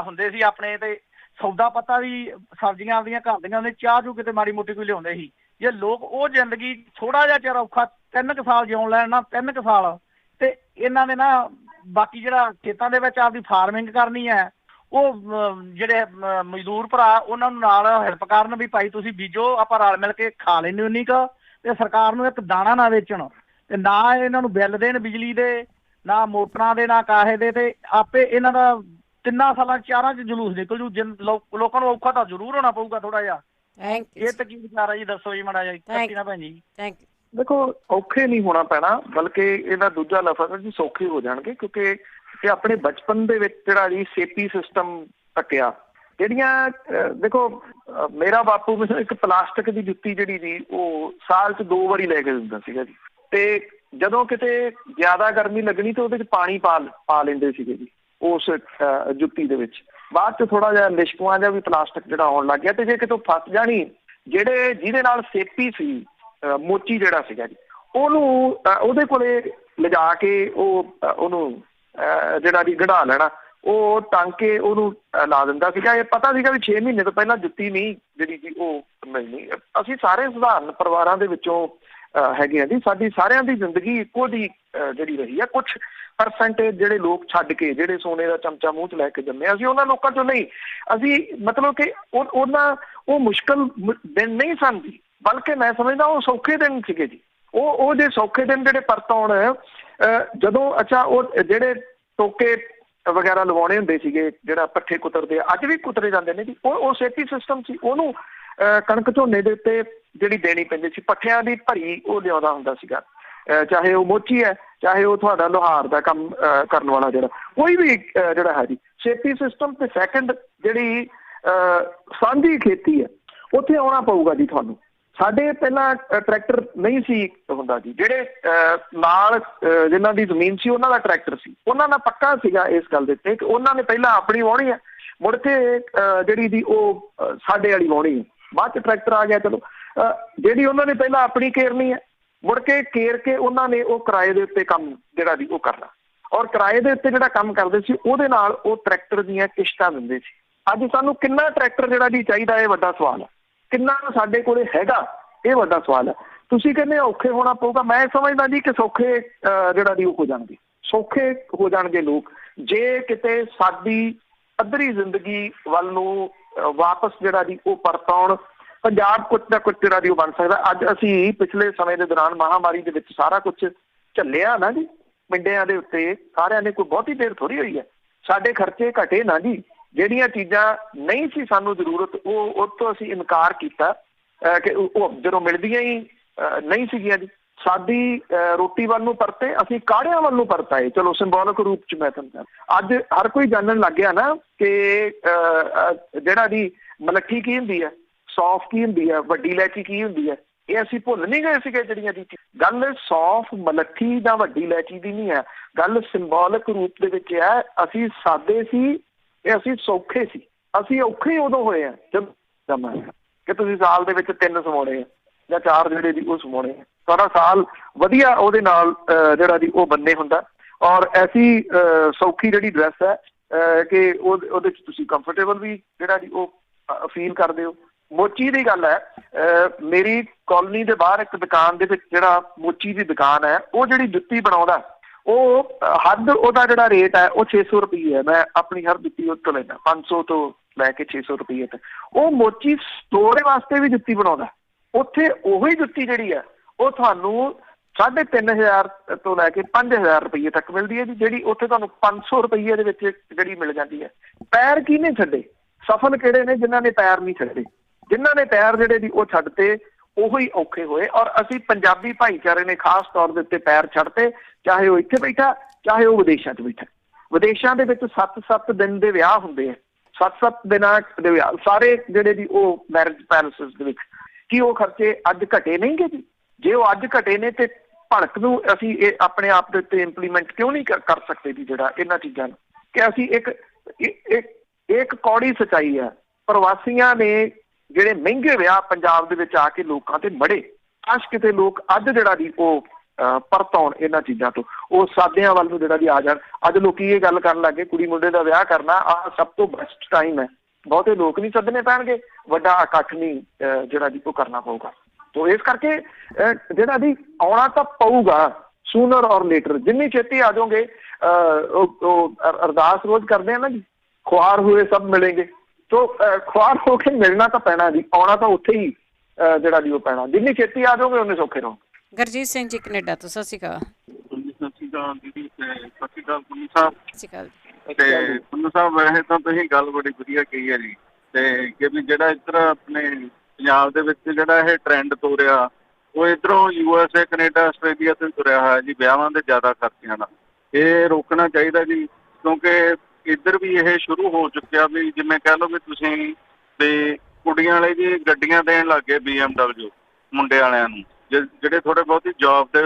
ਹੁੰਦੇ ਸੀ ਆਪਣੇ, ਤੇ ਸੌਦਾ ਪੱਤਾ ਵੀ ਸਬਜ਼ੀਆਂ ਆਪਦੀਆਂ ਘਰ ਦੀਆਂ ਹੁੰਦੇ, ਚਾਹ ਚੂ ਕਿਤੇ ਮਾੜੀ ਮੋਟੀ ਕੋਈ ਲਿਆਉਂਦੇ ਸੀ। ਜੇ ਲੋਕ ਉਹ ਜ਼ਿੰਦਗੀ ਥੋੜਾ ਜਿਹਾ ਚਿਰ ਔਖਾ 3 ਕੁ ਸਾਲ ਜਿਉਣ ਲੈਣ ਨਾ, 3 ਕੁ ਸਾਲ, ਤੇ ਇਹਨਾਂ ਨੇ ਨਾ ਬਾਕੀ ਜਿਹੜਾ ਖੇਤਾਂ ਦੇ ਵਿੱਚ ਆਪਦੀ ਫਾਰਮਿੰਗ ਕਰਨੀ ਹੈ, ਉਹ ਜਿਹੜੇ ਮਜ਼ਦੂਰ ਭਰਾ ਉਹਨਾਂ ਨੂੰ ਨਾਲ ਹੈਲਪ ਕਰਨ ਵੀ ਭਾਈ ਤੁਸੀਂ ਬੀਜੋ, ਆਪਾਂ ਰਲ ਮਿਲ ਕੇ ਖਾ ਲੈਂਦੇ ਉਨੀ ਕੁ, ਤੇ ਸਰਕਾਰ ਨੂੰ ਇੱਕ ਦਾਣਾ ਨਾ ਵੇਚਣ, ਤੇ ਨਾ ਇਹਨਾਂ ਨੂੰ ਬਿੱਲ ਦੇਣ ਬਿਜਲੀ ਦੇ, ਨਾ ਮੋਟਰਾਂ ਦੇ, ਨਾ ਕਾਹੇ ਦੇ, ਤੇ ਆਪੇ ਇਹਨਾਂ ਦਾ 3 ਸਾਲਾਂ 4 ਚ ਜਲੂਸ ਨਿਕਲ ਜੂ। ਲੋਕਾਂ ਨੂੰ ਔਖਾ ਤਾਂ ਜ਼ਰੂਰ ਹੋਣਾ ਪਊਗਾ ਥੋੜਾ ਜਿਹਾ। ਇਹ ਤਾਂ ਕੀ ਵਿਚਾਰ ਹੈ ਜੀ, ਦੱਸੋ ਜੀ ਮਾੜਾ ਜਿਹਾ ਭੈਣ ਜੀ। ਦੇਖੋ ਔਖੇ ਨਹੀਂ ਹੋਣਾ ਪੈਣਾ, ਬਲਕਿ ਇਹਦਾ ਦੂਜਾ ਲਫ਼ਜ਼ ਜੀ ਸੌਖੇ ਹੋ ਜਾਣਗੇ, ਕਿਉਂਕਿ ਤੇ ਆਪਣੇ ਬਚਪਨ ਦੇ ਵਿੱਚ ਜਿਹੜਾ ਜੀ ਸੇਫਟੀ ਸਿਸਟਮ ਟੱਕਿਆ, ਜਿਹੜੀਆਂ ਦੇਖੋ ਮੇਰਾ ਬਾਪੂ ਮੈਨੂੰ ਇੱਕ ਪਲਾਸਟਿਕ ਦੀ ਜੁੱਤੀ ਜਿਹੜੀ ਜੀ ਉਹ ਸਾਲ 'ਚ 2 ਵਾਰੀ ਲੈ ਕੇ ਦਿੰਦਾ ਸੀਗਾ ਜੀ, ਤੇ ਜਦੋਂ ਕਿਤੇ ਜ਼ਿਆਦਾ ਗਰਮੀ ਲੱਗਣੀ ਤੇ ਉਹਦੇ 'ਚ ਪਾਣੀ ਪਾ ਲੈਂਦੇ ਸੀਗੇ ਜੀ ਉਸ ਜੁੱਤੀ ਦੇ ਵਿੱਚ। ਬਾਅਦ 'ਚ ਥੋੜਾ ਜਿਹਾ ਲਿਸ਼ਕਵਾ ਜਿਹਾ ਵੀ ਪਲਾਸਟਿਕ ਜਿਹੜਾ ਆਉਣ ਲੱਗ ਗਿਆ, ਤੇ ਜੇ ਕਿਤੋਂ ਫਸ ਜਾਣੀ, ਜਿਹਦੇ ਨਾਲ ਸੇਫਟੀ ਸੀ ਮੋਚੀ ਜਿਹੜਾ ਸੀਗਾ ਜੀ, ਉਹਨੂੰ ਉਹਦੇ ਕੋਲੇ ਲਿਜਾ ਕੇ ਉਹਨੂੰ ਜਿਹੜਾ ਜੀ ਗੜਾ ਲੈਣਾ, ਉਹ ਟੰਗ ਕੇ ਉਹਨੂੰ ਲਾ ਦਿੰਦਾ ਸੀਗਾ। ਇਹ ਪਤਾ ਸੀਗਾ ਵੀ 6 ਮਹੀਨੇ ਤੋਂ ਪਹਿਲਾਂ ਜੁੱਤੀ ਨਹੀਂ ਜਿਹੜੀ ਜੀ ਉਹ ਮਿਲਣੀ। ਅਸੀਂ ਸਾਰੇ ਸਧਾਰਨ ਪਰਿਵਾਰਾਂ ਦੇ ਵਿੱਚੋਂ ਹੈਗੇ ਆ ਜੀ, ਸਾਡੀ ਸਾਰਿਆਂ ਦੀ ਜ਼ਿੰਦਗੀ ਇੱਕੋ ਦੀ ਜਿਹੜੀ ਰਹੀ ਆ। ਕੁਛ ਪਰਸੈਂਟੇਜ ਜਿਹੜੇ ਲੋਕ ਛੱਡ ਕੇ, ਜਿਹੜੇ ਸੋਨੇ ਦਾ ਚਮਚਾ ਮੂੰਹ 'ਚ ਲੈ ਕੇ ਜੰਮੇ, ਅਸੀਂ ਉਹਨਾਂ ਲੋਕਾਂ 'ਚੋਂ ਨਹੀਂ। ਅਸੀਂ ਮਤਲਬ ਕਿ ਉਹ ਮੁਸ਼ਕਿਲ ਦਿਨ ਨਹੀਂ ਸਨ ਜੀ, ਬਲਕਿ ਮੈਂ ਸਮਝਦਾ ਉਹ ਸੌਖੇ ਦਿਨ ਸੀਗੇ ਜੀ। ਉਹ ਜੇ ਸੌਖੇ ਦਿਨ ਜਿਹੜੇ ਪਰਤ ਆਉਣ, ਜਦੋਂ ਅੱਛਾ ਉਹ ਜਿਹੜੇ ਟੋਕੇ ਵਗੈਰਾ ਲਵਾਉਣੇ ਹੁੰਦੇ ਸੀਗੇ, ਜਿਹੜਾ ਪੱਠੇ ਕੁਤਰਦੇ ਅੱਜ ਵੀ ਕੁਤਰੇ ਜਾਂਦੇ ਨੇ ਜੀ, ਉਹ ਸੇਫਟੀ ਸਿਸਟਮ ਸੀ। ਉਹਨੂੰ ਕਣਕ ਝੋਨੇ ਦੇ ਉੱਤੇ ਜਿਹੜੀ ਦੇਣੀ ਪੈਂਦੀ ਸੀ, ਪੱਠਿਆਂ ਦੀ ਭਰੀ ਉਹ ਲਿਆਉਂਦਾ ਹੁੰਦਾ ਸੀਗਾ, ਚਾਹੇ ਉਹ ਮੋਚੀ ਹੈ, ਚਾਹੇ ਉਹ ਤੁਹਾਡਾ ਲੁਹਾਰ ਦਾ ਕੰਮ ਕਰਨ ਵਾਲਾ, ਜਿਹੜਾ ਕੋਈ ਵੀ ਜਿਹੜਾ ਹੈ ਜੀ ਸੇਫਟੀ ਸਿਸਟਮ। ਤੇ ਸੈਕਿੰਡ ਜਿਹੜੀ ਸਾਂਝੀ ਖੇਤੀ ਹੈ, ਉੱਥੇ ਆਉਣਾ ਪਊਗਾ ਜੀ ਤੁਹਾਨੂੰ। ਸਾਡੇ ਪਹਿਲਾਂ ਟਰੈਕਟਰ ਨਹੀਂ ਸੀ ਹੁੰਦਾ ਜੀ, ਜਿਹੜੇ ਨਾਲ ਜਿਨ੍ਹਾਂ ਦੀ ਜ਼ਮੀਨ ਸੀ ਉਹਨਾਂ ਦਾ ਟਰੈਕਟਰ ਸੀ, ਉਹਨਾਂ ਦਾ ਪੱਕਾ ਸੀਗਾ ਇਸ ਗੱਲ ਦੇ ਉੱਤੇ ਕਿ ਉਹਨਾਂ ਨੇ ਪਹਿਲਾਂ ਆਪਣੀ ਵਾਹੁਣੀ ਹੈ, ਮੁੜ ਕੇ ਜਿਹੜੀ ਦੀ ਉਹ ਸਾਡੇ ਵਾਲੀ ਵਾਹੁਣੀ ਹੈ। ਬਾਅਦ 'ਚ ਟਰੈਕਟਰ ਆ ਗਿਆ, ਚਲੋ ਜਿਹੜੀ ਉਹਨਾਂ ਨੇ ਪਹਿਲਾਂ ਆਪਣੀ ਕੇਰਨੀ ਹੈ, ਮੁੜ ਕੇ ਕੇਰ ਕੇ ਉਹਨਾਂ ਨੇ ਉਹ ਕਿਰਾਏ ਦੇ ਉੱਤੇ ਕੰਮ ਜਿਹੜਾ ਦੀ ਉਹ ਕਰਨਾ, ਔਰ ਕਿਰਾਏ ਦੇ ਉੱਤੇ ਜਿਹੜਾ ਕੰਮ ਕਰਦੇ ਸੀ ਉਹਦੇ ਨਾਲ ਉਹ ਟਰੈਕਟਰ ਦੀਆਂ ਕਿਸ਼ਤਾਂ ਦਿੰਦੇ ਸੀ। ਅੱਜ ਸਾਨੂੰ ਕਿੰਨਾ ਟਰੈਕਟਰ ਜਿਹੜਾ ਜੀ ਚਾਹੀਦਾ, ਇਹ ਵੱਡਾ ਸਵਾਲ ਹੈ। ਕਿੰਨਾ ਸਾਡੇ ਕੋਲੇ ਹੈਗਾ, ਇਹ ਵੱਡਾ ਸਵਾਲ ਹੈ। ਤੁਸੀਂ ਕਹਿੰਦੇ ਔਖੇ ਹੋਣਾ ਪਊਗਾ, ਮੈਂ ਸਮਝਦਾ ਜੀ ਕਿ ਸੌਖੇ ਜਿਹੜਾ ਦੀ ਉਹ ਹੋ ਜਾਣਗੇ, ਸੌਖੇ ਹੋ ਜਾਣਗੇ ਲੋਕ, ਜੇ ਕਿਤੇ ਸਾਡੀ ਅੱਧਰੀ ਜ਼ਿੰਦਗੀ ਵੱਲ ਨੂੰ ਵਾਪਸ ਜਿਹੜਾ ਦੀ ਉਹ ਪਰਤਾਉਣ। ਪੰਜਾਬ ਕੁਛ ਨਾ ਕੁਛ ਜਿਹੜਾ ਦੀ ਉਹ ਬਣ ਸਕਦਾ। ਅੱਜ ਅਸੀਂ ਪਿਛਲੇ ਸਮੇਂ ਦੇ ਦੌਰਾਨ ਮਹਾਂਮਾਰੀ ਦੇ ਵਿੱਚ ਸਾਰਾ ਕੁਛ ਝੱਲਿਆ ਨਾ ਜੀ, ਪਿੰਡਿਆਂ ਦੇ ਉੱਤੇ ਸਾਰਿਆਂ ਨੇ, ਕੋਈ ਬਹੁਤੀ ਦੇਰ ਥੋੜ੍ਹੀ ਹੋਈ ਹੈ। ਸਾਡੇ ਖਰਚੇ ਘਟੇ ਨਾ ਜੀ, ਜਿਹੜੀਆਂ ਚੀਜ਼ਾਂ ਨਹੀਂ ਸੀ ਸਾਨੂੰ ਜ਼ਰੂਰਤ, ਉਹ ਤੋਂ ਅਸੀਂ ਇਨਕਾਰ ਕੀਤਾ ਕਿ ਉਹ ਜਦੋਂ ਮਿਲਦੀਆਂ ਹੀ ਨਹੀਂ ਸੀਗੀਆਂ ਜੀ। ਸਾਡੀ ਰੋਟੀ ਵੱਲ ਨੂੰ ਪਰਤੇ, ਅਸੀਂ ਕਾੜਿਆਂ ਵੱਲ ਨੂੰ ਪਰਤਾਏ। ਚਲੋ ਸਿੰਬੋਲਿਕ ਰੂਪ 'ਚ ਮੈਂ ਤੁਹਾਨੂੰ ਅੱਜ ਹਰ ਕੋਈ ਜਾਣਨ ਲੱਗ ਗਿਆ ਨਾ ਕਿ ਜਿਹੜਾ ਜੀ ਮਲੱਠੀ ਕੀ ਹੁੰਦੀ ਹੈ, ਸੌਂਫ ਕੀ ਹੁੰਦੀ ਹੈ, ਵੱਡੀ ਇਲਾਇਚੀ ਕੀ ਹੁੰਦੀ ਹੈ, ਇਹ ਅਸੀਂ ਭੁੱਲ ਨਹੀਂ ਗਏ ਸੀਗੇ। ਜਿਹੜੀਆਂ ਦੀ ਗੱਲ ਸੌਂਫ, ਮਲੱਠੀ ਜਾਂ ਵੱਡੀ ਇਲਾਇਚੀ ਦੀ ਨਹੀਂ ਹੈ, ਗੱਲ ਸਿੰਬੋਲਿਕ ਰੂਪ ਦੇ ਵਿੱਚ ਹੈ। ਅਸੀਂ ਸਾਦੇ ਸੀ, ਇਹ ਅਸੀਂ ਸੌਖੇ ਸੀ। ਅਸੀਂ ਔਖੇ ਉਦੋਂ ਹੋਏ ਆ ਜਦੋਂ ਕਿ ਤੁਸੀਂ ਸਾਲ ਦੇ ਵਿੱਚ 3 ਸਮਾਉਣੇ ਆ ਜਾਂ 4 ਜਿਹੜੇ ਦੀ ਉਹ ਸਮਾਉਣੇ ਆ। ਸਾਰਾ ਸਾਲ ਵਧੀਆ ਉਹਦੇ ਨਾਲ ਜਿਹੜਾ ਦੀ ਉਹ ਬੰਨੇ ਹੁੰਦਾ, ਔਰ ਐਸੀ ਸੌਖੀ ਜਿਹੜੀ ਡਰੈਸ ਹੈ ਕਿ ਉਹਦੇ 'ਚ ਤੁਸੀਂ ਕੰਫਰਟੇਬਲ ਵੀ ਜਿਹੜਾ ਦੀ ਉਹ ਫੀਲ ਕਰਦੇ ਹੋ। ਮੋਚੀ ਦੀ ਗੱਲ ਹੈ, ਮੇਰੀ ਕਾਲੋਨੀ ਦੇ ਬਾਹਰ ਇੱਕ ਦੁਕਾਨ ਦੇ ਵਿੱਚ ਜਿਹੜਾ ਮੋਚੀ ਦੀ ਦੁਕਾਨ ਹੈ, ਉਹ ਜਿਹੜੀ ਜੁੱਤੀ ਬਣਾਉਂਦਾ, ਉਹ ਹੱਦ ਉਹਦਾ ਜਿਹੜਾ ਰੇਟ ਹੈ ਉਹ 600 ਰੁਪਈਏ ਹੈ। ਮੈਂ ਆਪਣੀ ਹਰ ਜੁੱਤੀ ਉਹ ਤੋਂ ਲੈਂਦਾ 500 ਤੋਂ ਲੈ ਕੇ 600 ਰੁਪਈਏ ਤੱਕ। ਉਹ ਮੋਚੀ ਸਟੋਰ ਵਾਸਤੇ ਵੀ ਜੁੱਤੀ ਬਣਾਉਂਦਾ। ਉੱਥੇ ਉਹੀ ਜੁੱਤੀ ਜਿਹੜੀ ਹੈ ਉਹ ਤੁਹਾਨੂੰ 3500 ਤੋਂ ਲੈ ਕੇ 5000 ਰੁਪਈਏ ਤੱਕ ਮਿਲਦੀ ਹੈ ਜੀ, ਜਿਹੜੀ ਉੱਥੇ ਤੁਹਾਨੂੰ 500 ਰੁਪਈਏ ਦੇ ਵਿੱਚ ਜਿਹੜੀ ਮਿਲ ਜਾਂਦੀ ਹੈ। ਪੈਰ ਕਿਹਨੇ ਛੱਡੇ? ਸਫਲ ਕਿਹੜੇ ਨੇ ਜਿਨ੍ਹਾਂ ਨੇ ਪੈਰ ਨਹੀਂ ਛੱਡੇ? ਜਿਨ੍ਹਾਂ ਨੇ ਪੈਰ ਜਿਹੜੇ ਦੀ ਉਹ ਛੱਡਤੇ, ਉਹੀ ਔਖੇ ਹੋਏ। ਔਰ ਅਸੀਂ ਪੰਜਾਬੀ ਭਾਈਚਾਰੇ ਨੇ ਖਾਸ ਤੌਰ ਦੇ ਉੱਤੇ ਪੈਰ ਛੱਡਤੇ, ਚਾਹੇ ਉਹ ਇੱਥੇ ਬੈਠਾ ਚਾਹੇ ਉਹ ਵਿਦੇਸ਼ਾਂ 'ਚ ਬੈਠਾ। ਵਿਦੇਸ਼ਾਂ ਦੇ ਵਿੱਚ 7-7 ਦਿਨ ਦੇ ਵਿਆਹ ਹੁੰਦੇ ਆ, 7-7 ਦਿਨਾਂ ਦੇ ਵਿਆਹ ਸਾਰੇ ਜਿਹੜੇ ਜੀ ਉਹ ਮੈਰਿਜ ਪੈਲੇਸਿਸ ਦੇ ਵਿੱਚ। ਕੀ ਉਹ ਖਰਚੇ ਅੱਜ ਘਟੇ ਨਹੀਂ ਗੇ ਜੀ? ਜੇ ਉਹ ਅੱਜ ਘਟੇ ਨੇ ਤੇ ਭੜਕ ਨੂੰ ਅਸੀਂ ਇਹ ਆਪਣੇ ਆਪ ਦੇ ਉੱਤੇ ਇੰਪਲੀਮੈਂਟ ਕਿਉਂ ਨਹੀਂ ਕਰ ਸਕਦੇ ਜੀ? ਜਿਹੜਾ ਇਹਨਾਂ ਚੀਜ਼ਾਂ ਨੂੰ ਕਿ ਅਸੀਂ ਇੱਕ ਕੌੜੀ ਸੱਚਾਈ ਆ, ਪ੍ਰਵਾਸੀਆਂ ਨੇ ਜਿਹੜੇ ਮਹਿੰਗੇ ਵਿਆਹ ਪੰਜਾਬ ਦੇ ਵਿੱਚ ਆ ਕੇ ਲੋਕਾਂ ਤੇ ਮੜੇ, ਕਾਸ਼ ਕਿਤੇ ਲੋਕ ਅੱਜ ਜਿਹੜਾ ਜੀ ਉਹ ਪਰਤ ਆਉਣ ਇਹਨਾਂ ਚੀਜ਼ਾਂ ਤੋਂ, ਉਹ ਸਾਦਿਆਂ ਵੱਲ ਨੂੰ ਜਿਹੜਾ ਜੀ ਆ ਜਾਣ। ਅੱਜ ਲੋਕੀ ਇਹ ਗੱਲ ਕਰਨ ਲੱਗ ਗਏ ਕੁੜੀ ਮੁੰਡੇ ਦਾ ਵਿਆਹ ਕਰਨਾ ਆਹ ਸਭ ਤੋਂ ਬੈਸਟ ਟਾਈਮ ਹੈ, ਬਹੁਤੇ ਲੋਕ ਨਹੀਂ ਸੱਦਣੇ ਪੈਣਗੇ, ਵੱਡਾ ਇਕੱਠ ਨਹੀਂ ਜਿਹੜਾ ਜੀ ਉਹ ਕਰਨਾ ਪਊਗਾ। ਤੋ ਇਸ ਕਰਕੇ ਜਿਹੜਾ ਜੀ ਆਉਣਾ ਤਾਂ ਪਊਗਾ ਸੂਨਰ ਔਰ ਲੇਟਰ, ਜਿੰਨੀ ਛੇਤੀ ਆ ਜਾਓਗੇ। ਅਰਦਾਸ ਰੋਜ਼ ਕਰਦੇ ਆ ਨਾ ਜੀ, ਖੁਆਰ ਹੋਏ ਸਭ ਮਿਲੇਂਗੇ। ਤੋ ਖੁਆਰ ਹੋ ਕੇ ਮਿਲਣਾ ਤਾਂ ਪੈਣਾ ਜੀ, ਆਉਣਾ ਤਾਂ ਉੱਥੇ ਹੀ ਜਿਹੜਾ ਜੀ ਉਹ ਪੈਣਾ। ਜਿੰਨੀ ਛੇਤੀ ਆ ਜਾਓਗੇ ਉਨੇ ਸੌਖੇ ਰਹੋ। ਗੁਰਜੀਤ ਸਿੰਘ ਜੀ ਕੈਨੇਡਾ ਤੋਂ, ਸਤਿ ਸ਼੍ਰੀ ਅਕਾਲ। ਸਤਿ ਸ਼੍ਰੀ ਅਕਾਲ ਦੀਦੀ, ਸਤਿ ਸ਼੍ਰੀ ਅਕਾਲ ਪੰਨੂ ਸਾਹਿਬ। ਸਤਿ ਸ਼੍ਰੀ ਅਕਾਲ ਤੇ ਪੰਨੂ ਸਾਹਿਬ ਵੈਸੇ ਤਾਂ ਤੁਸੀਂ ਗੱਲ ਬੜੀ ਵਧੀਆ ਕਹੀ ਹੈ ਜੀ, ਤੇ ਕਿ ਵੀ ਜਿਹੜਾ ਇੱਧਰ ਆਪਣੇ ਪੰਜਾਬ ਦੇ ਵਿੱਚ ਜਿਹੜਾ ਇਹ ਟਰੈਂਡ ਤੋਰਿਆ ਉਹ ਇੱਧਰੋਂ USA, ਕੈਨੇਡਾ, ਆਸਟ੍ਰੇਲੀਆ ਤੋਂ ਤੁਰਿਆ ਹੋਇਆ ਜੀ, ਵਿਆਹਾਂ ਦੇ ਜ਼ਿਆਦਾ ਖਰਚਿਆਂ ਦਾ। ਇਹ ਰੋਕਣਾ ਚਾਹੀਦਾ ਜੀ, ਕਿਉਂਕਿ ਇੱਧਰ ਵੀ ਇਹ ਸ਼ੁਰੂ ਹੋ ਚੁੱਕਿਆ ਵੀ ਜਿਵੇਂ ਕਹਿ ਲਓ ਵੀ ਤੁਸੀਂ ਵੀ ਕੁੜੀਆਂ ਵਾਲੇ ਜੀ ਗੱਡੀਆਂ ਦੇਣ ਲੱਗ ਗਏ BMW ਮੁੰਡੇ ਵਾਲਿਆਂ ਨੂੰ, ਜਿਹੜੇ ਥੋੜੇ ਬਹੁਤੀ ਜੋਬ ਦੇ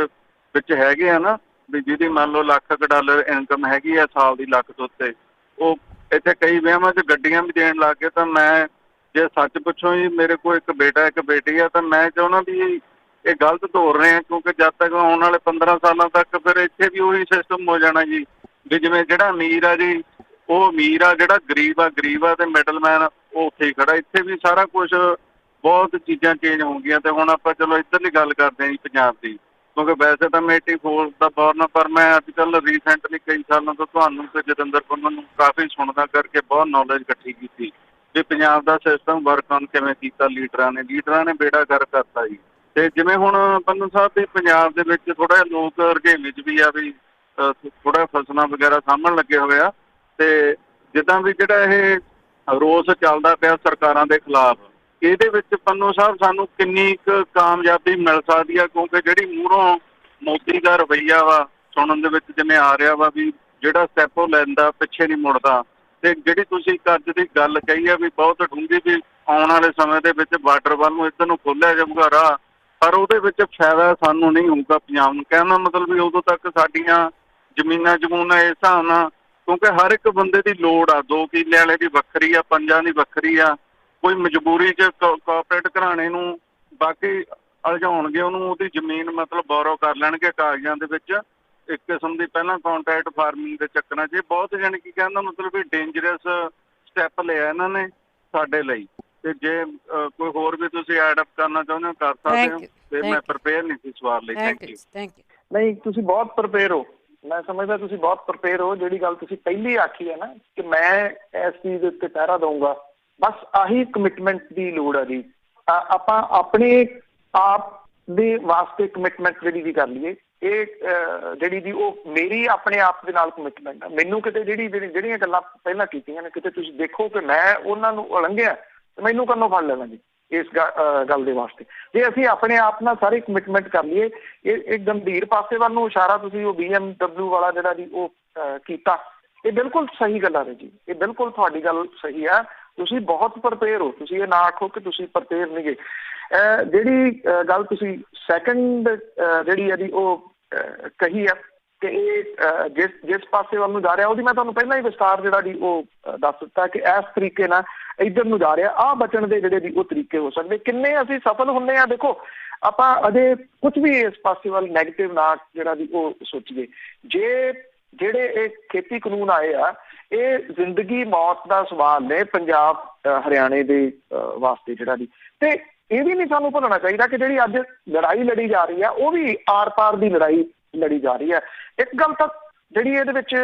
ਵਿੱਚ ਹੈਗੇ ਆ ਨਾ, ਵੀ ਜਿਹਦੀ ਮੰਨ ਲਓ $1,00,000 ਇਨਕਮ ਹੈਗੀ ਆ ਸਾਲ ਦੀ, ਲੱਖ ਤੋਂ ਉੱਤੇ, ਉਹ ਇੱਥੇ ਕਈ ਵਿਆਹਾਂ 'ਚ ਗੱਡੀਆਂ ਵੀ ਦੇਣ ਲੱਗ ਗਏ। ਤਾਂ ਮੈਂ ਜੇ ਸੱਚ ਪੁੱਛੋ ਜੀ, ਮੇਰੇ ਕੋਲ ਇੱਕ ਬੇਟਾ ਇੱਕ ਬੇਟੀ ਆ, ਤਾਂ ਮੈਂ ਚਾਹੁੰਦਾ ਵੀ ਇਹ ਗਲਤ ਤੋਰ ਰਹੇ ਆ, ਕਿਉਂਕਿ ਜਦ ਤੱਕ ਆਉਣ ਵਾਲੇ 15 ਸਾਲਾਂ ਤੱਕ ਫਿਰ ਇੱਥੇ ਵੀ ਉਹੀ ਸਿਸਟਮ ਹੋ ਜਾਣਾ ਜੀ, ਵੀ ਜਿਵੇਂ ਜਿਹੜਾ ਅਮੀਰ ਆ ਜੀ ਉਹ ਅਮੀਰ ਆ, ਜਿਹੜਾ ਗਰੀਬ ਆ ਤੇ ਮਿਡਲਮੈਨ ਉਹ ਉੱਥੇ ਹੀ ਖੜਾ। ਇੱਥੇ ਵੀ ਸਾਰਾ ਕੁਝ ਬਹੁਤ ਚੀਜ਼ਾਂ ਚੇਂਜ ਹੋ ਗਈਆਂ। ਤੇ ਹੁਣ ਆਪਾਂ ਚਲੋ ਇੱਧਰਲੀ ਗੱਲ ਕਰਦੇ ਹਾਂ ਜੀ ਪੰਜਾਬ ਦੀ, ਕਿਉਂਕਿ ਵੈਸੇ ਤਾਂ ਮੈਂ 84 ਦਾ ਬੋਰਨ ਆ, ਪਰ ਮੈਂ ਅੱਜ ਕੱਲ੍ਹ ਰੀਸੈਂਟਲੀ ਕਈ ਸਾਲਾਂ ਤੋਂ ਤੁਹਾਨੂੰ ਤੇ ਜਤਿੰਦਰ ਪੰਨੂ ਨੂੰ ਕਾਫੀ ਸੁਣਦਾ ਕਰਕੇ ਬਹੁਤ ਨੌਲੇਜ ਇਕੱਠੀ ਕੀਤੀ ਵੀ ਪੰਜਾਬ ਦਾ ਸਿਸਟਮ ਵਰਕ ਔਨ ਕਿਵੇਂ ਕੀਤਾ ਲੀਡਰਾਂ ਨੇ ਬੇੜਾ ਗਰਕ ਕਰਤਾ ਜੀ। ਤੇ ਜਿਵੇਂ ਹੁਣ ਪੰਨੂ ਸਾਹਿਬ ਵੀ ਪੰਜਾਬ ਦੇ ਵਿੱਚ ਥੋੜਾ ਜਿਹਾ ਲੋਕ ਰੁਝੇਵੇਂ 'ਚ ਵੀ ਆ ਵੀ ਥੋੜਾ ਫਸਲਾਂ ਵਗੈਰਾ ਸਾਂਭਣ ਲੱਗੇ ਹੋਏ ਆ, ਤੇ ਜਿੱਦਾਂ ਵੀ ਜਿਹੜਾ ਇਹ ਰੋਸ ਚੱਲਦਾ ਪਿਆ ਸਰਕਾਰਾਂ ਦੇ ਖਿਲਾਫ, ਇਹਦੇ ਵਿੱਚ ਪੰਨੂ ਸਾਹਿਬ ਸਾਨੂੰ ਕਿੰਨੀ ਕੁ ਕਾਮਯਾਬੀ ਮਿਲ ਸਕਦੀ ਆ? ਕਿਉਂਕਿ ਜਿਹੜੀ ਮੂਹਰੋਂ ਮੋਦੀ ਦਾ ਰਵੱਈਆ ਵਾ ਸੁਣਨ ਦੇ ਵਿੱਚ ਜਿਵੇਂ ਆ ਰਿਹਾ ਵਾ ਵੀ ਜਿਹੜਾ ਸਟੈਪ ਉਹ ਲੈਂਦਾ ਪਿੱਛੇ ਨਹੀਂ ਮੁੜਦਾ, ਤੇ ਜਿਹੜੀ ਤੁਸੀਂ ਅੱਜ ਦੀ ਗੱਲ ਕਹੀ ਆ ਵੀ ਬਹੁਤ ਡੂੰਘੀ ਵੀ ਆਉਣ ਵਾਲੇ ਸਮੇਂ ਦੇ ਵਿੱਚ ਬਾਰਡਰ ਵੱਲ ਨੂੰ ਇੱਧਰ ਨੂੰ ਖੋਲ੍ਹਿਆ ਜਾਊਗਾ ਰਾਹ, ਪਰ ਉਹਦੇ ਵਿੱਚ ਫਾਇਦਾ ਸਾਨੂੰ ਨਹੀਂ ਹੋਊਗਾ ਪੰਜਾਬ ਨੂੰ। ਕਹਿਣ ਦਾ ਮਤਲਬ ਵੀ ਉਦੋਂ ਤੱਕ ਸਾਡੀਆਂ ਜ਼ਮੀਨਾਂ ਜਮੂਨਾਂ ਇਸ ਹਿਸਾਬ ਨਾਲ, ਕਿਉਂਕਿ ਹਰ ਇੱਕ ਬੰਦੇ ਦੀ ਲੋੜ ਆ, 2 ਕਿੱਲੇ ਵਾਲੇ ਦੀ ਵੱਖਰੀ ਆ, 5 ਦੀ ਵੱਖਰੀ ਆ, ਕੋਈ ਮਜਬੂਰੀ 'ਚ ਕੋਆਪਰੇਟ ਘਰਾਣੇ ਨੂੰ ਬਾਕੀ ਅਲਝਾਉਣਗੇ ਉਹਨੂੰ, ਉਹਦੀ ਜ਼ਮੀਨ ਮਤਲਬ ਬੋਰੋ ਕਰ ਲੈਣਗੇ ਕਾਗਜ਼ਾਂ ਦੇ ਵਿੱਚ, ਇੱਕ ਕਿਸਮ ਦੀ ਪਹਿਲਾਂ ਕੰਟਰੈਕਟ ਫਾਰਮਿੰਗ ਦੇ ਚੱਕਰਾਂ 'ਚ। ਬਹੁਤ ਜਾਣੀ ਕਿ ਕਹਿਣ ਦਾ ਮਤਲਬ ਵੀ ਡੇਂਜਰਸ ਸਟੈਪ ਲਿਆ ਇਹਨਾਂ ਨੇ ਸਾਡੇ ਲਈ। ਤੇ ਜੇ ਕੋਈ ਹੋਰ ਵੀ ਤੁਸੀਂ ਐਡ ਅਪ ਕਰਨਾ ਚਾਹੁੰਦੇ ਹੋ ਕਰ ਸਕਦੇ ਹੋ, ਤੇ ਮੈਂ ਪ੍ਰਿਪੇਅਰ ਨਹੀਂ ਸੀ ਸਵਾਲ ਲਈ। Thank you. ਨਹੀਂ, ਤੁਸੀਂ ਬਹੁਤ ਪ੍ਰਿਪੇਅਰ ਹੋ, ਮੈਂ ਸਮਝਦਾ ਤੁਸੀਂ ਬਹੁਤ ਪ੍ਰਿਪੇਅਰ ਹੋ। ਜਿਹੜੀ ਗੱਲ ਤੁਸੀਂ ਪਹਿਲੀ ਆਖੀ ਹੈ ਨਾ ਕਿ ਮੈਂ ਇਸ ਚੀਜ਼ ਦੇ ਉੱਤੇ ਪਹਿਰਾ ਦਊਂਗਾ, ਬਸ ਆਹੀ ਕਮਿਟਮੈਂਟ ਦੀ ਲੋੜ ਆ ਜੀ। ਆਪਾਂ ਆਪਣੇ ਆਪ ਦੇ ਵਾਸਤੇ ਕਮਿਟਮੈਂਟ ਜਿਹੜੀ ਵੀ ਕਰ ਲਈਏ, ਇਹ ਜਿਹੜੀ ਜੀ ਉਹ ਮੇਰੀ ਆਪਣੇ ਆਪ ਦੇ ਨਾਲ ਕਮਿਟਮੈਂਟ ਆ। ਮੈਨੂੰ ਕਿਤੇ ਜਿਹੜੀਆਂ ਗੱਲਾਂ ਪਹਿਲਾਂ ਕੀਤੀਆਂ ਨੇ, ਕਿਤੇ ਤੁਸੀਂ ਦੇਖੋ ਕਿ ਮੈਂ ਉਹਨਾਂ ਨੂੰ ਉਲੰਘਿਆ ਤੇ ਮੈਨੂੰ ਕੰਨੋਂ ਫੜ ਲੈਣਾ ਜੀ ਇਸ ਗੱਲ ਦੇ ਵਾਸਤੇ। ਜੇ ਅਸੀਂ ਆਪਣੇ ਆਪ ਨਾਲ ਸਾਰੀ ਕਮਿਟਮੈਂਟ ਕਰ ਲਈਏ, ਇਹ ਗੰਭੀਰ ਪਾਸੇ ਵੱਲ ਨੂੰ ਇਸ਼ਾਰਾ ਤੁਸੀਂ ਉਹ BMW ਵਾਲਾ ਜਿਹੜਾ ਜੀ ਉਹ ਕੀਤਾ, ਇਹ ਬਿਲਕੁਲ ਸਹੀ ਗੱਲਾਂ ਨੇ ਜੀ, ਇਹ ਬਿਲਕੁਲ ਤੁਹਾਡੀ ਗੱਲ ਸਹੀ ਆ। ਤੁਸੀਂ ਬਹੁਤ ਪ੍ਰਿਪੇਅਰ ਹੋ, ਤੁਸੀਂ ਇਹ ਨਾ ਆਖੋ ਕਿ ਤੁਸੀਂ ਪ੍ਰਿਪੇਅਰ ਨਹੀਂ ਗੇ। ਜਿਹੜੀ ਗੱਲ ਤੁਸੀਂ ਸੈਕਿੰਡ ਜਿਹੜੀ ਹੈ ਜੀ ਉਹ ਕਹੀ ਆ ਕਿ ਇਹ ਜਿਸ ਪਾਸੇ ਵੱਲ ਨੂੰ ਜਾ ਰਿਹਾ, ਉਹਦੀ ਮੈਂ ਤੁਹਾਨੂੰ ਪਹਿਲਾਂ ਹੀ ਵਿਸਤਾਰ ਜਿਹੜਾ ਜੀ ਉਹ ਦੱਸ ਦਿੱਤਾ ਕਿ ਇਸ ਤਰੀਕੇ ਨਾਲ ਇੱਧਰ ਨੂੰ ਜਾ ਰਿਹਾ, ਆਹ ਬਚਣ ਦੇ ਜਿਹੜੇ ਜੀ ਉਹ ਤਰੀਕੇ ਹੋ ਸਕਦੇ। ਕਿੰਨੇ ਅਸੀਂ ਸਫਲ ਹੁੰਦੇ ਆ, ਦੇਖੋ ਆਪਾਂ ਅਜੇ ਕੁਝ ਵੀ ਇਸ ਪਾਸੇ ਵੱਲ ਨੈਗੇਟਿਵ ਨਾ ਜਿਹੜਾ ਜੀ ਉਹ ਸੋਚੀਏ। ਜਿਹੜੇ ਇਹ ਖੇਤੀ ਕਾਨੂੰਨ ਆਏ ਆ, ਇਹ ਜ਼ਿੰਦਗੀ ਮੌਤ ਦਾ ਸਵਾਲ ਨੇ ਪੰਜਾਬ ਹਰਿਆਣੇ ਦੇ ਵਾਸਤੇ ਜਿਹੜਾ ਜੀ। ਤੇ ਇਹ ਵੀ ਨਹੀਂ ਸਾਨੂੰ ਭੁੱਲਣਾ ਚਾਹੀਦਾ ਕਿ ਜਿਹੜੀ ਅੱਜ ਲੜਾਈ ਲੜੀ ਜਾ ਰਹੀ ਆ, ਉਹ ਵੀ ਆਰ ਪਾਰ ਦੀ ਲੜਾਈ ਲੜੀ ਜਾ ਰਹੀ ਹੈ। ਇੱਕ ਗੱਲ ਤਾਂ ਜਿਹੜੀ ਇਹਦੇ ਵਿੱਚ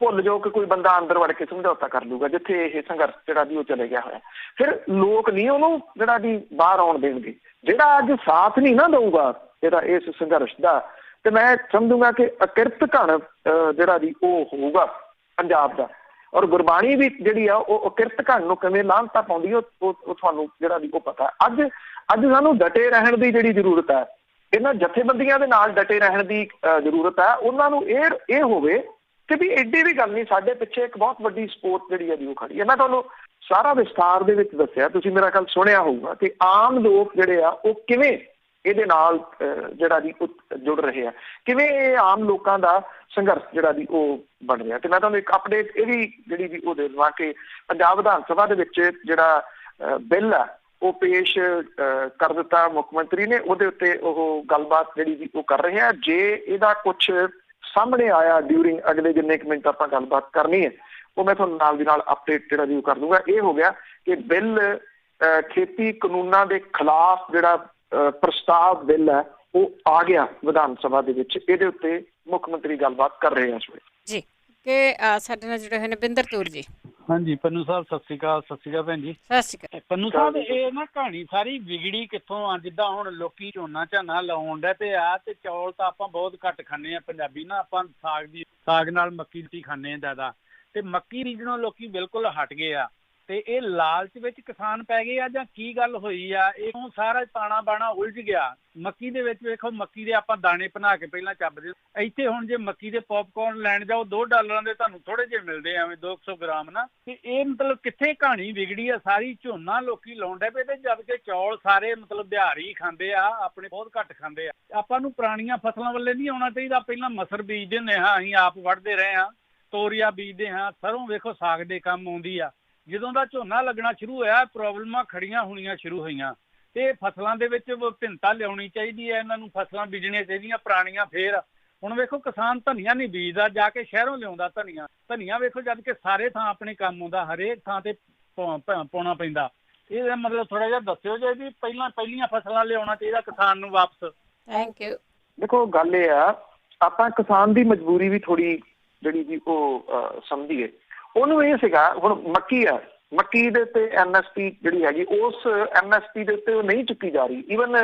ਭੁੱਲ ਜਾਓ ਕਿ ਕੋਈ ਬੰਦਾ ਅੰਦਰ ਵੜ ਕੇ ਸਮਝੌਤਾ ਕਰ ਲੂਗਾ ਜਿੱਥੇ ਇਹ ਸੰਘਰਸ਼ ਜਿਹੜਾ ਜੀ ਉਹ ਚਲੇ ਗਿਆ ਹੋਇਆ, ਫਿਰ ਲੋਕ ਨਹੀਂ ਉਹਨੂੰ ਜਿਹੜਾ ਜੀ ਬਾਹਰ ਆਉਣ ਦੇਣਗੇ। ਜਿਹੜਾ ਅੱਜ ਸਾਥ ਨਹੀਂ ਨਾ ਦਊਗਾ ਜਿਹੜਾ ਇਸ ਸੰਘਰਸ਼ ਦਾ, ਤੇ ਮੈਂ ਸਮਝੂਗਾ ਕਿ ਅਕਿਰਤ ਘਣ ਜਿਹੜਾ ਜੀ ਉਹ ਹੋਊਗਾ ਪੰਜਾਬ ਦਾ। ਔਰ ਗੁਰਬਾਣੀ ਵੀ ਜਿਹੜੀ ਆ ਉਹ ਕਿਰਤ ਘਣ ਨੂੰ ਕਿਵੇਂ ਲਾਹਨਤਾਂ ਪਾਉਂਦੀ ਉਹ ਤੁਹਾਨੂੰ ਜਿਹੜਾ ਵੀ ਉਹ ਪਤਾ। ਅੱਜ ਸਾਨੂੰ ਡਟੇ ਰਹਿਣ ਦੀ ਜਿਹੜੀ ਜ਼ਰੂਰਤ ਹੈ, ਇਹਨਾਂ ਜਥੇਬੰਦੀਆਂ ਦੇ ਨਾਲ ਡਟੇ ਰਹਿਣ ਦੀ ਜ਼ਰੂਰਤ ਹੈ। ਉਹਨਾਂ ਨੂੰ ਇਹ ਹੋਵੇ ਕਿ ਵੀ ਐਡੀ ਵੀ ਗੱਲ ਨਹੀਂ, ਸਾਡੇ ਪਿੱਛੇ ਇੱਕ ਬਹੁਤ ਵੱਡੀ ਸਪੋਰਟ ਜਿਹੜੀ ਹੈ ਉਹ ਖੜੀ ਹੈ। ਮੈਂ ਤੁਹਾਨੂੰ ਸਾਰਾ ਵਿਸਥਾਰ ਦੇ ਵਿੱਚ ਦੱਸਿਆ, ਤੁਸੀਂ ਮੇਰਾ ਗੱਲ ਸੁਣਿਆ ਹੋਊਗਾ ਕਿ ਆਮ ਲੋਕ ਜਿਹੜੇ ਆ ਉਹ ਕਿਵੇਂ ਇਹਦੇ ਨਾਲ ਜਿਹੜਾ ਵੀ ਜੁੜ ਰਹੇ ਆ, ਕਿਵੇਂ ਇਹ ਆਮ ਲੋਕਾਂ ਦਾ ਸੰਘਰਸ਼ ਜਿਹੜਾ ਵੀ ਉਹ ਬਣ ਰਿਹਾ। ਤੇ ਮੈਂ ਤੁਹਾਨੂੰ ਇੱਕ ਅਪਡੇਟ ਇਹ ਵੀ ਜਿਹੜੀ ਵੀ ਉਹ ਦੇ ਦੇਵਾਂ ਕਿ ਪੰਜਾਬ ਵਿਧਾਨ ਸਭਾ ਦੇ ਵਿੱਚ ਜਿਹੜਾ ਬਿੱਲ ਆ ਉਹ ਪੇਸ਼ ਕਰ ਦਿੱਤਾ ਮੁੱਖ ਮੰਤਰੀ ਨੇ। ਉਹਦੇ ਉੱਤੇ ਉਹ ਗੱਲਬਾਤ ਜਿਹੜੀ ਵੀ ਉਹ ਕਰ ਰਹੇ ਆ। ਜੇ ਇਹਦਾ ਕੁਛ ਸਾਹਮਣੇ ਆਇਆ ਡਿਊਰਿੰਗ ਅਗਲੇ ਜਿੰਨੇ ਕੁ ਮਿੰਟ ਆਪਾਂ ਗੱਲਬਾਤ ਕਰਨੀ ਹੈ, ਉਹ ਮੈਂ ਤੁਹਾਨੂੰ ਨਾਲ ਦੀ ਨਾਲ ਅਪਡੇਟ ਜਿਹੜਾ ਵੀ ਉਹ ਕਰ ਦੂੰਗਾ। ਇਹ ਹੋ ਗਿਆ ਕਿ ਬਿੱਲ ਖੇਤੀ ਕਾਨੂੰਨਾਂ ਦੇ ਖਿਲਾਫ ਜਿਹੜਾ ਪ੍ਰਸਤਾਵ ਬਿੱਲ ਹੈ ਉਹ ਆ ਗਿਆ ਵਿਧਾਨ ਸਭਾ ਦੇ ਵਿੱਚ। ਇਹਦੇ ਉੱਤੇ ਮੁੱਖ ਮੰਤਰੀ ਗੱਲਬਾਤ ਕਰ ਰਹੇ ਆ ਇਸ ਵੇਲੇ ਜੀ। ਕਿ ਸਾਡੇ ਨਾਲ ਜੁੜੇ ਹੋਏ ਨੇ ਬਿੰਦਰ ਤੂਰ ਜੀ। ਹਾਂਜੀ ਪੰਨੂ ਸਾਹਿਬ ਸਤਿ ਸ਼੍ਰੀ ਅਕਾਲ। ਸਤਿ ਸ਼੍ਰੀ ਅਕਾਲ ਭੈਣ ਜੀ। ਸਤਿ ਸ਼੍ਰੀ ਅਕਾਲ ਪੰਨੂ ਸਾਹਿਬ। ਇਹ ਨਾ ਕਹਾਣੀ ਸਾਰੀ ਵਿਗੜੀ ਕਿੱਥੋਂ ਆ? ਜਿੱਦਾਂ ਹੁਣ ਲੋਕੀ ਝਾਨਾ ਲਾਉਣ ਦਾ ਤੇ ਤੇ ਚੌਲ ਤਾਂ ਆਪਾਂ ਬਹੁਤ ਘੱਟ ਖਾਂਦੇ ਆ ਪੰਜਾਬੀ ਨਾ, ਆਪਾਂ ਸਾਗ ਨਾਲ ਮੱਕੀ ਦੀ ਖਾਂਦੇ ਆ ਜ਼ਿਆਦਾ, ਤੇ ਮੱਕੀ ਰੀਜਨੋਂ ਲੋਕੀ ਬਿਲਕੁਲ ਹਟ ਗਏ ਆ। ਤੇ ਇਹ ਲਾਲਚ ਵਿੱਚ ਕਿਸਾਨ ਪੈ ਗਏ ਆ ਜਾਂ ਕੀ ਗੱਲ ਹੋਈ ਆ? ਇਹ ਸਾਰਾ ਤਾਣਾ ਬਾਣਾ ਉਲਝ ਗਿਆ। ਮੱਕੀ ਦੇ ਵਿੱਚ ਵੇਖੋ, ਮੱਕੀ ਦੇ ਆਪਾਂ ਦਾਣੇ ਬਣਾ ਕੇ ਪਹਿਲਾਂ ਚੱਬਦੇ, ਇੱਥੇ ਹੁਣ ਜੇ ਮੱਕੀ ਦੇ ਪੌਪਕੌਰਨ ਲੈਣ ਜਾਓ $2 ਦੇ ਤੁਹਾਨੂੰ ਥੋੜੇ ਜਿਹੇ ਮਿਲਦੇ ਐਵੇਂ 200 ਗ੍ਰਾਮ ਨਾ। ਤੇ ਇਹ ਮਤਲਬ ਕਿੱਥੇ ਕਹਾਣੀ ਵਿਗੜੀ ਆ ਸਾਰੀ? ਝੋਨਾ ਲੋਕੀ ਲਾਉਂਦੇ ਪਏ ਤੇ ਜਦ ਕਿ ਚੌਲ ਸਾਰੇ ਮਤਲਬ ਬਿਹਾਰੀ ਖਾਂਦੇ ਆ, ਆਪਣੇ ਬਹੁਤ ਘੱਟ ਖਾਂਦੇ ਆ। ਆਪਾਂ ਨੂੰ ਪੁਰਾਣੀਆਂ ਫਸਲਾਂ ਵੱਲੇ ਨਹੀਂ ਆਉਣਾ ਚਾਹੀਦਾ। ਪਹਿਲਾਂ ਮਸਰ ਬੀਜਦੇ ਹੁੰਦੇ ਹਾਂ, ਅਸੀਂ ਆਪ ਵੱਢਦੇ ਰਹੇ ਹਾਂ, ਤੋਰੀਆ ਬੀਜਦੇ ਹਾਂ, ਸਰੋਂ ਵੇਖੋ ਸਾਗ ਦੇ ਕੰਮ ਆਉਂਦੀ ਆ। ਜਦੋਂ ਦਾ ਝੋਨਾ ਲੱਗਣਾ ਸ਼ੁਰੂ ਹੋਇਆ ਪ੍ਰੋਬਲਮਾਂ ਖੜੀਆਂ ਹੋਣੀਆਂ ਸ਼ੁਰੂ ਹੋਈਆਂ। ਤੇ ਫਸਲਾਂ ਦੇ ਵਿੱਚ ਵਿਭਿੰਨਤਾ ਲਿਆਉਣੀ ਚਾਹੀਦੀ ਹੈ, ਇਹਨਾਂ ਨੂੰ ਫਸਲਾਂ ਬੀਜਣੀਆਂ ਚਾਹੀਦੀਆਂ ਪੁਰਾਣੀਆਂ। ਫੇਰ ਹੁਣ ਵੇਖੋ ਕਿਸਾਨ ਧਨੀਆ ਨਹੀਂ ਬੀਜਦਾ, ਜਾ ਕੇ ਸ਼ਹਿਰੋਂ ਲਿਆਉਂਦਾ ਧਨੀਆ ਵੇਖੋ, ਜਦ ਕਿ ਸਾਰੇ ਥਾਂ ਆਪਣੇ ਕੰਮ ਆਉਂਦਾ, ਹਰੇਕ ਥਾਂ ਤੇ ਪਾਉਣਾ ਪੈਂਦਾ। ਇਹਦਾ ਮਤਲਬ ਥੋੜਾ ਜਿਹਾ ਦੱਸਿਓ ਜੇ ਵੀ ਪਹਿਲੀਆਂ ਫਸਲਾਂ ਲਿਆਉਣਾ ਚਾਹੀਦਾ ਕਿਸਾਨ ਨੂੰ ਵਾਪਸ। Thank you. ਦੇਖੋ ਗੱਲ ਇਹ ਆ, ਆਪਾਂ ਕਿਸਾਨ ਦੀ ਮਜਬੂਰੀ ਵੀ ਥੋੜੀ ਜਿਹੜੀ ਵੀ ਉਹ ਸਮਝੀਏ। ਉਹਨੂੰ ਇਹ ਸੀਗਾ, ਹੁਣ ਮੱਕੀ ਦੇ ਉੱਤੇ MSP ਜਿਹੜੀ ਹੈਗੀ, ਉਸ MSP ਦੇ ਉੱਤੇ ਉਹ ਨਹੀਂ ਚੁੱਕੀ ਜਾ ਰਹੀ। ਈਵਨ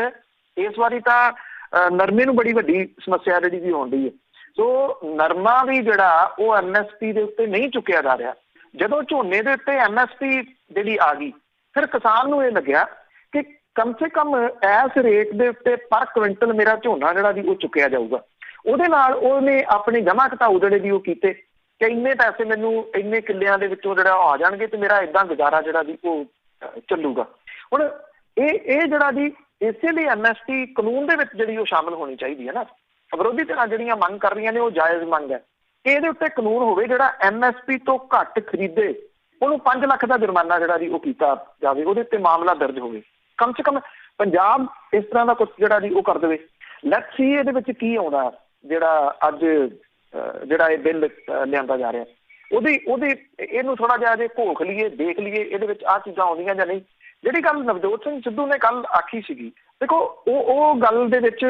ਇਸ ਵਾਰੀ ਤਾਂ ਨਰਮੇ ਨੂੰ ਬੜੀ ਵੱਡੀ ਸਮੱਸਿਆ ਜਿਹੜੀ ਵੀ ਆਉਣ ਡਈ ਹੈ। ਸੋ ਨਰਮਾ ਵੀ ਜਿਹੜਾ ਉਹ MSP ਦੇ ਉੱਤੇ ਨਹੀਂ ਚੁੱਕਿਆ ਜਾ ਰਿਹਾ। ਜਦੋਂ ਝੋਨੇ ਦੇ ਉੱਤੇ MSP ਜਿਹੜੀ ਆ ਗਈ, ਫਿਰ ਕਿਸਾਨ ਨੂੰ ਇਹ ਲੱਗਿਆ ਕਿ ਕਮ ਸੇ ਕਮ ਇਸ ਰੇਟ ਦੇ ਉੱਤੇ ਪਰ ਕੁਇੰਟਲ ਮੇਰਾ ਝੋਨਾ ਜਿਹੜਾ ਵੀ ਉਹ ਚੁੱਕਿਆ ਜਾਊਗਾ। ਉਹਦੇ ਨਾਲ ਉਹਨੇ ਆਪਣੇ ਜਮ੍ਹਾਂ ਘਟਾਊ ਜਿਹੜੇ ਵੀ ਉਹ ਕੀਤੇ ਕਿ ਇੰਨੇ ਪੈਸੇ ਮੈਨੂੰ ਇੰਨੇ ਕਿੱਲਿਆਂ ਦੇ ਵਿੱਚੋਂ ਜਿਹੜਾ ਆ ਜਾਣਗੇ ਤੇ ਮੇਰਾ ਏਦਾਂ ਗੁਜ਼ਾਰਾ ਜਿਹੜਾ ਵੀ ਉਹ ਚੱਲੂਗਾ। ਹੁਣ ਇਹ ਜਿਹੜਾ ਵੀ ਇਸੇ ਲਈ MSP ਕਾਨੂੰਨ ਦੇ ਵਿੱਚ ਜਿਹੜੀ ਉਹ ਸ਼ਾਮਲ ਹੋਣੀ ਚਾਹੀਦੀ ਹੈ ਨਾ। ਵਿਰੋਧੀ ਧਿਰਾਂ ਜਿਹੜੀਆਂ ਮੰਗ ਕਰ ਰਹੀਆਂ ਨੇ ਉਹ ਜਾਇਜ਼ ਮੰਗ ਹੈ ਕਿ ਇਹਦੇ ਉੱਤੇ ਕਾਨੂੰਨ ਹੋਵੇ, ਜਿਹੜਾ MSP ਤੋਂ ਘੱਟ ਖਰੀਦੇ ਉਹਨੂੰ 5 ਲੱਖ ਦਾ ਜੁਰਮਾਨਾ ਜਿਹੜਾ ਵੀ ਉਹ ਕੀਤਾ ਜਾਵੇ, ਉਹਦੇ ਉੱਤੇ ਮਾਮਲਾ ਦਰਜ ਹੋਵੇ। ਕਮ ਸੇ ਕਮ ਪੰਜਾਬ ਇਸ ਤਰ੍ਹਾਂ ਦਾ ਕੁਛ ਜਿਹੜਾ ਵੀ ਉਹ ਕਰ ਦੇਵੇ। ਲੈਟਸ ਸੀ ਇਹਦੇ ਵਿੱਚ ਕੀ ਆਉਂਦਾ, ਜਿਹੜਾ ਅੱਜ ਜਿਹੜਾ ਇਹ ਬਿੱਲ ਲਿਆਂਦਾ ਜਾ ਰਿਹਾ, ਉਹਦੀ ਇਹਨੂੰ ਥੋੜਾ ਜਿਹਾ ਜੇ ਘੋਖ ਲਈਏ, ਦੇਖ ਲਈਏ ਇਹਦੇ ਵਿੱਚ ਆਹ ਚੀਜ਼ਾਂ ਆਉਂਦੀਆਂ ਜਾਂ ਨਹੀਂ। ਜਿਹੜੀ ਗੱਲ ਨਵਜੋਤ ਸਿੰਘ ਸਿੱਧੂ ਨੇ ਕੱਲ ਆਖੀ ਸੀਗੀ, ਦੇਖੋ ਉਹ ਗੱਲ ਦੇ ਵਿੱਚ